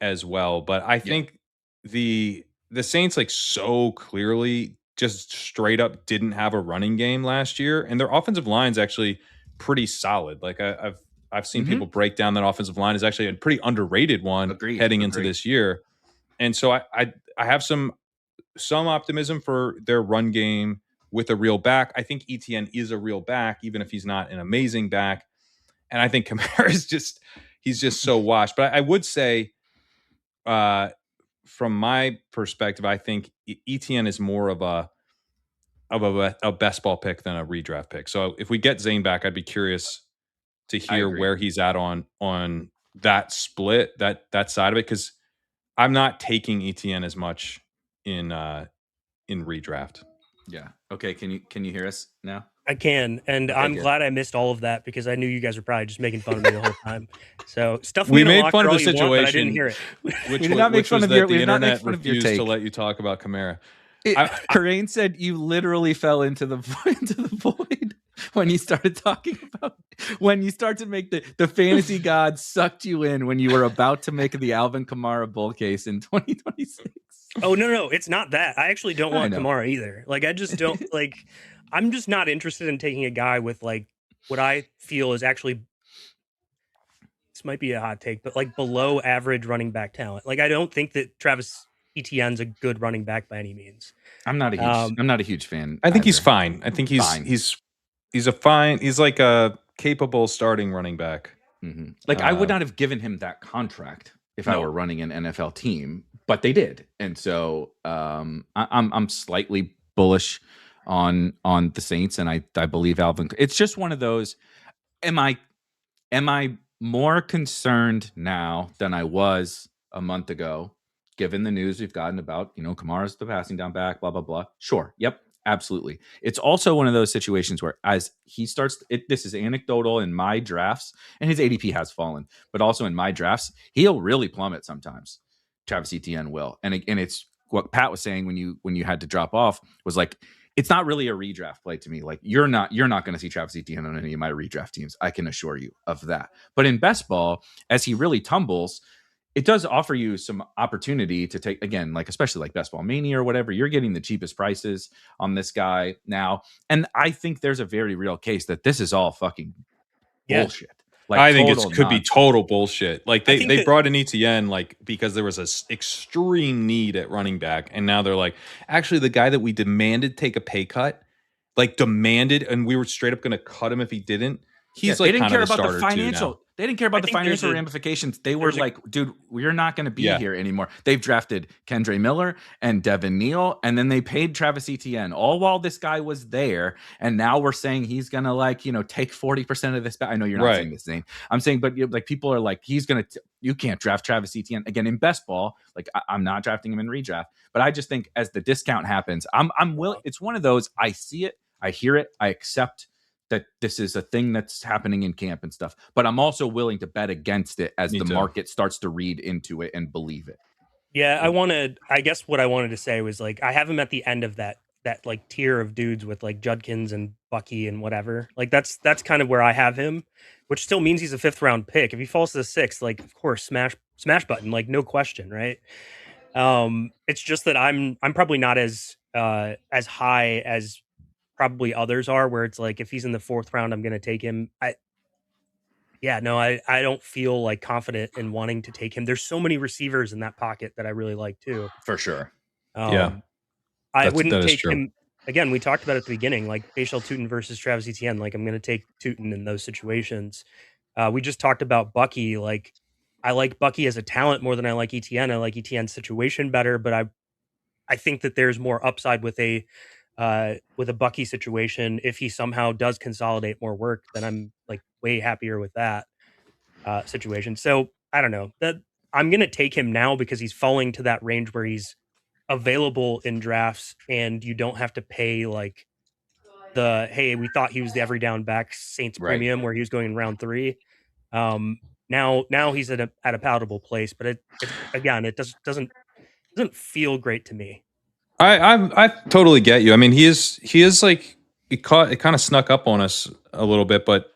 as well, but I think the Saints like so clearly just straight up didn't have a running game last year, and their offensive line's actually pretty solid. Like I've seen people break down that offensive line is actually a pretty underrated one heading into this year. And so I have some optimism for their run game with a real back. I think ETN is a real back, even if he's not an amazing back. And I think Kamara is he's just so washed. But I would say, from my perspective, I think ETN is more of a best ball pick than a redraft pick. So if we get Zane back, I'd be curious to hear where he's at on that split, that side of it, because I'm not taking ETN as much in redraft. Yeah. Okay. Can you hear us now? I can, and I'm glad I missed all of that because I knew you guys were probably just making fun of me the whole time. So stuff we made fun of the situation, but I didn't hear it. Which did not make fun of your. The internet refused to let you talk about Kamara. Corain said you literally fell into the void when you started talking about when you start to make the fantasy gods sucked you in when you were about to make the Alvin Kamara bull case in 2026. Oh no, it's not that. I actually don't want Kamara either. Like I just don't like. I'm just not interested in taking a guy with like what I feel is actually, this might be a hot take, but like below average running back talent. Like I don't think that Travis Etienne's a good running back by any means. I'm not a huge fan. I think he's fine. I think he's like a capable starting running back. Mm-hmm. Like I would not have given him that contract if I were running an NFL team, but they did, and so I'm slightly bullish on the Saints, and I believe Alvin. It's just one of those. Am I more concerned now than I was a month ago, given the news we've gotten about, Kamara's the passing down back, blah, blah, blah? Sure. Yep. Absolutely. It's also one of those situations where as he starts, this is anecdotal in my drafts, and his ADP has fallen, but also in my drafts, he'll really plummet sometimes. Travis Etienne will. And it's what Pat was saying when you had to drop off was like, it's not really a redraft play to me. Like you're not going to see Travis Etienne on any of my redraft teams. I can assure you of that. But in best ball, as he really tumbles, it does offer you some opportunity to take, again, like especially like Best Ball Mania or whatever, you're getting the cheapest prices on this guy now. And I think there's a very real case that this is all fucking bullshit. Like I think it could be total bullshit. Like they brought in Etienne like because there was a extreme need at running back, and now they're like, actually, the guy that we demanded take a pay cut, like demanded, and we were straight up going to cut him if he didn't. He's like, they didn't care about the financial. They didn't care about the financial ramifications. They were like, dude, we're not going to be here anymore. They've drafted Kendre Miller and Devin Neal, and then they paid Travis Etienne all while this guy was there. And now we're saying he's going to take 40% of this back. I know you're not saying this, Zane. I'm saying, but like people are like, he's going to, you can't draft Travis Etienne again in best ball. Like I'm not drafting him in redraft, but I just think as the discount happens, I'm willing. It's one of those, I see it, I hear it, I accept that this is a thing that's happening in camp and stuff, but I'm also willing to bet against it as the market starts to read into it and believe it. Yeah, I guess what I wanted to say was like, I have him at the end of that like tier of dudes with like Judkins and Bucky and whatever. Like that's kind of where I have him, which still means he's a 5th round pick. If he falls to the 6th, like of course, smash button, like no question. Right. It's just that I'm probably not as high as probably others are, where it's like if he's in the 4th round, I'm going to take him. I don't feel like confident in wanting to take him. There's so many receivers in that pocket that I really like too. For sure. I wouldn't take him. Again, we talked about it at the beginning, like Bashal Tutin versus Travis Etienne. Like I'm going to take Tutin in those situations. We just talked about Bucky. Like I like Bucky as a talent more than I like Etienne. I like Etienne's situation better, but I think that there's more upside with a Bucky situation. If he somehow does consolidate more work, then I'm like way happier with that situation. So I don't know that I'm going to take him now because he's falling to that range where he's available in drafts and you don't have to pay like hey, we thought he was the every down back Saints premium where he was going in round 3. Now he's at a palatable place, but it doesn't feel great to me. I totally get you. I mean, he is like it kind of snuck up on us a little bit, but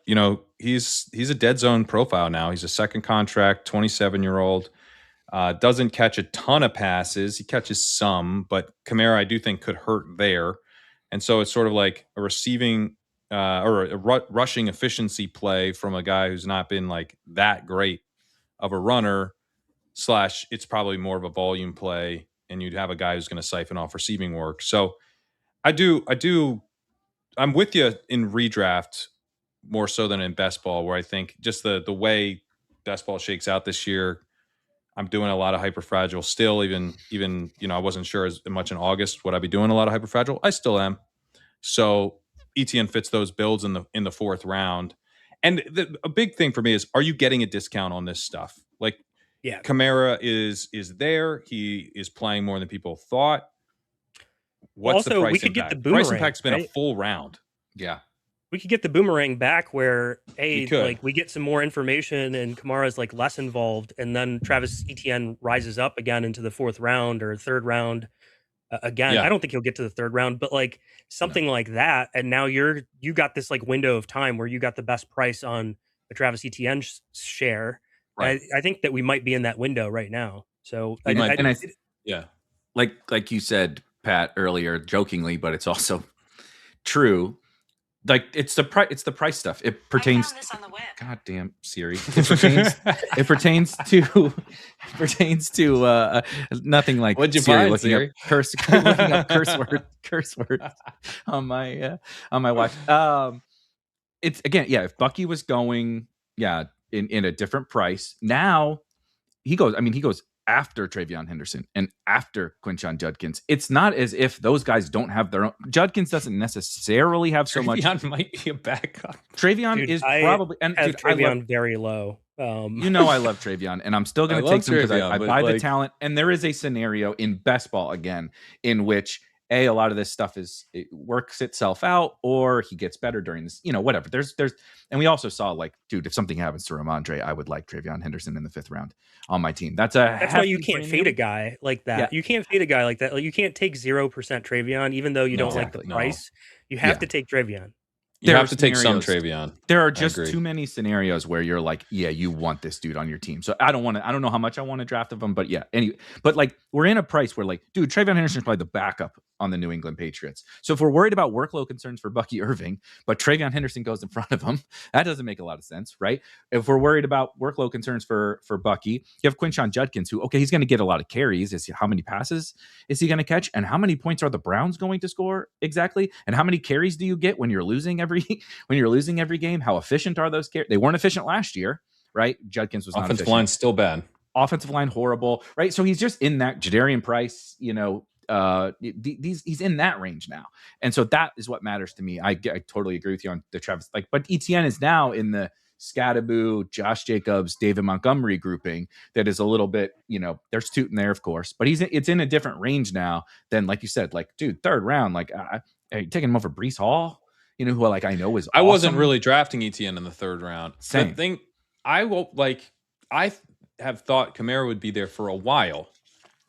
he's a dead zone profile now. He's a 2nd contract, 27-year-old, doesn't catch a ton of passes. He catches some, but Kamara I do think could hurt there, and so it's sort of like a receiving or a rushing efficiency play from a guy who's not been like that great of a runner. / it's probably more of a volume play. And you'd have a guy who's going to siphon off receiving work. So I'm with you in redraft more so than in best ball, where I think just the way best ball shakes out this year, I'm doing a lot of hyperfragile still, even I wasn't sure as much in August would I be doing a lot of hyperfragile. I still am. So Etienne fits those builds in the 4th round. And a big thing for me is, are you getting a discount on this stuff? Like, yeah, Kamara is there. He is playing more than people thought. What's the price we could impact? Get the boomerang, price impact's been a full round. Yeah. We could get the boomerang back where, like we get some more information and Kamara's like less involved, and then Travis Etienne rises up again into the 4th round or 3rd round again. I don't think he'll get to the 3rd round, but like something like that. And now you got this like window of time where you got the best price on the Travis Etienne share. Right. I think that we might be in that window right now. So like you said, Pat, earlier, jokingly, but it's also true. Like it's the price stuff. It pertains. I found this on the web. God damn Siri. It pertains to nothing like what'd you Siri find, looking Siri? up curse word on my watch. It's again, if Bucky was going, in a different price. Now he goes after Travion Henderson and after Quinshon Judkins. It's not as if those guys don't have their own. Judkins doesn't necessarily have so much. Travion might be a backup. Travion is probably, and dude, Travion very low. You know I love Travion, and I'm still going to take him because I buy the talent. And there is a scenario in best ball again in which a lot of this stuff it works itself out, or he gets better during this, whatever. There's, and we also saw like, dude, if something happens to Ramondre, I would like Travion Henderson in the 5th round on my team. That's why you can't fade a guy like that. Yeah. You can't fade a guy like that. Like, you can't take 0% Travion, even though you don't like the price. You have to take Travion. You have to take some Travion. There are just too many scenarios where you're like, yeah, you want this dude on your team. So I don't know how much I want to draft of him, but yeah. Anyway, but like we're in a price where like, dude, Travion Henderson is probably the backup on the New England Patriots. So if we're worried about workload concerns for Bucky Irving, but Travion Henderson goes in front of him, that doesn't make a lot of sense, right? If we're worried about workload concerns for Bucky, you have Quinshon Judkins, who, okay, he's going to get a lot of carries. How many passes is he going to catch? And how many points are the Browns going to score exactly? And how many carries do you get when you're losing every game? How efficient are those carries? They weren't efficient last year, right? Judkins was not efficient. Offensive line still bad. Offensive line horrible, right? So he's just in that Jadarian Price, he's in that range now, and so that is what matters to me. I totally agree with you on the Travis, but Etienne is now in the Scadaboo, Josh Jacobs, David Montgomery grouping that is a little bit, there's Tootin there, of course, but it's in a different range now than, like you said, like, dude, 3rd round, like, are you taking him over Breece Hall? Who like I know is awesome. I wasn't really drafting Etienne in the 3rd round. Same the thing. I have thought Kamara would be there for a while,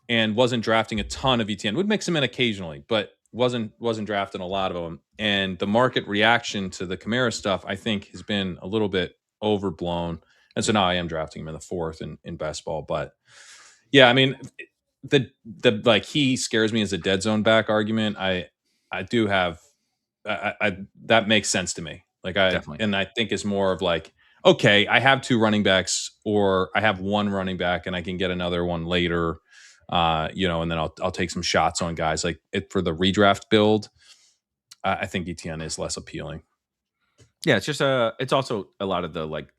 and wasn't drafting a ton of Etienne. Would mix him in occasionally, but wasn't drafting a lot of them. And the market reaction to the Kamara stuff, I think, has been a little bit overblown. And so now I am drafting him in the 4th in best ball. But yeah, I mean, the like he scares me as a dead zone back argument. I do have that makes sense to me. Like Definitely. And I think it's more of like, okay, I have 2 running backs, or I have 1 running back and I can get another one later. And then I'll take some shots on guys like it for the redraft build. I think Etienne is less appealing. Yeah, it's just it's also a lot of the like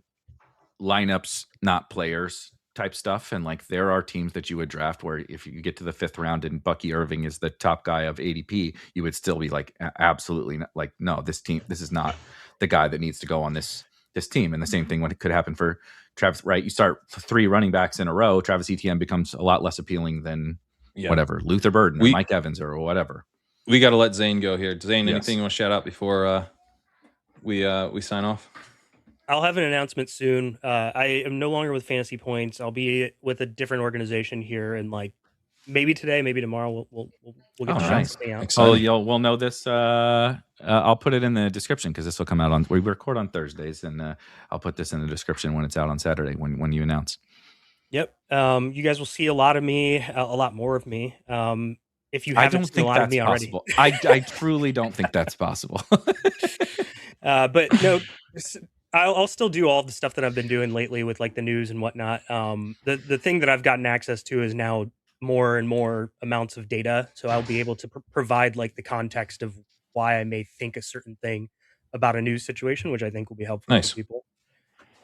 lineups, not players type stuff. And like there are teams that you would draft where if you get to the 5th round and Bucky Irving is the top guy of ADP, you would still be like, absolutely not, like, no, this is not the guy that needs to go on this team. And the same thing when it could happen for Travis, right? You start 3 running backs in a row, Travis Etienne becomes a lot less appealing than whatever, Luther Burden or Mike Evans or whatever. We got to let Zain go here. Zain, anything you want to shout out before we sign off? I'll have an announcement soon. I am no longer with Fantasy Points. I'll be with a different organization here, and like maybe today, maybe tomorrow, we'll get the nice. thing out. We'll know this. I'll put it in the description because this will come out we record on Thursdays, and I'll put this in the description when it's out on Saturday when you announce. Yep. You guys will see a lot of me, a lot more of me. If you haven't seen a lot of me already, I truly don't think that's possible. But no, I'll still do all the stuff that I've been doing lately with like the news and whatnot. The thing that I've gotten access to is now more and more amounts of data, so I'll be able to provide like the context of why I may think a certain thing about a news situation, which I think will be helpful for people.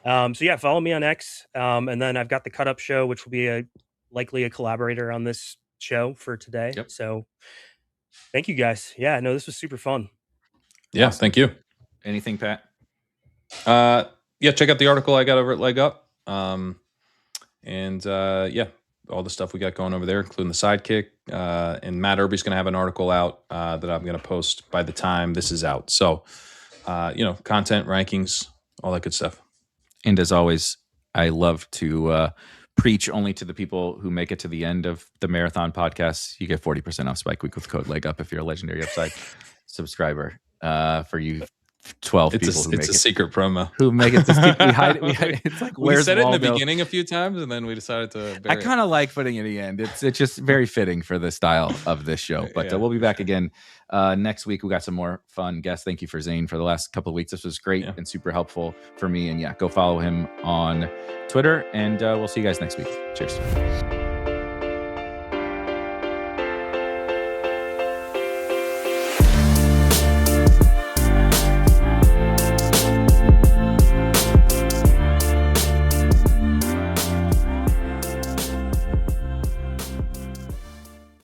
So yeah, follow me on X, and then I've got the Cut Up Show, which will be likely a collaborator on this show for today. Yep. So thank you guys. Yeah, no, this was super fun. Yeah, awesome. Thank you. Anything, Pat? Check out the article I got over at Leg Up. All the stuff we got going over there, including the sidekick. And Matt Irby's going to have an article out that I'm going to post by the time this is out. So, content, rankings, all that good stuff. And as always, I love to preach only to the people who make it to the end of the marathon podcast. You get 40% off Spike Week with code Leg Up if you're a Legendary Upside subscriber. For you 12 people who make it. It's a secret promo. Who make it. We hide it. It's like, we said it in the beginning a few times, and then we decided to bury I kind of like putting it in the end. It's just very fitting for the style of this show. But we'll be back again next week. We got some more fun guests. Thank you for Zain for the last couple of weeks. This was great and super helpful for me. And go follow him on Twitter. And we'll see you guys next week. Cheers.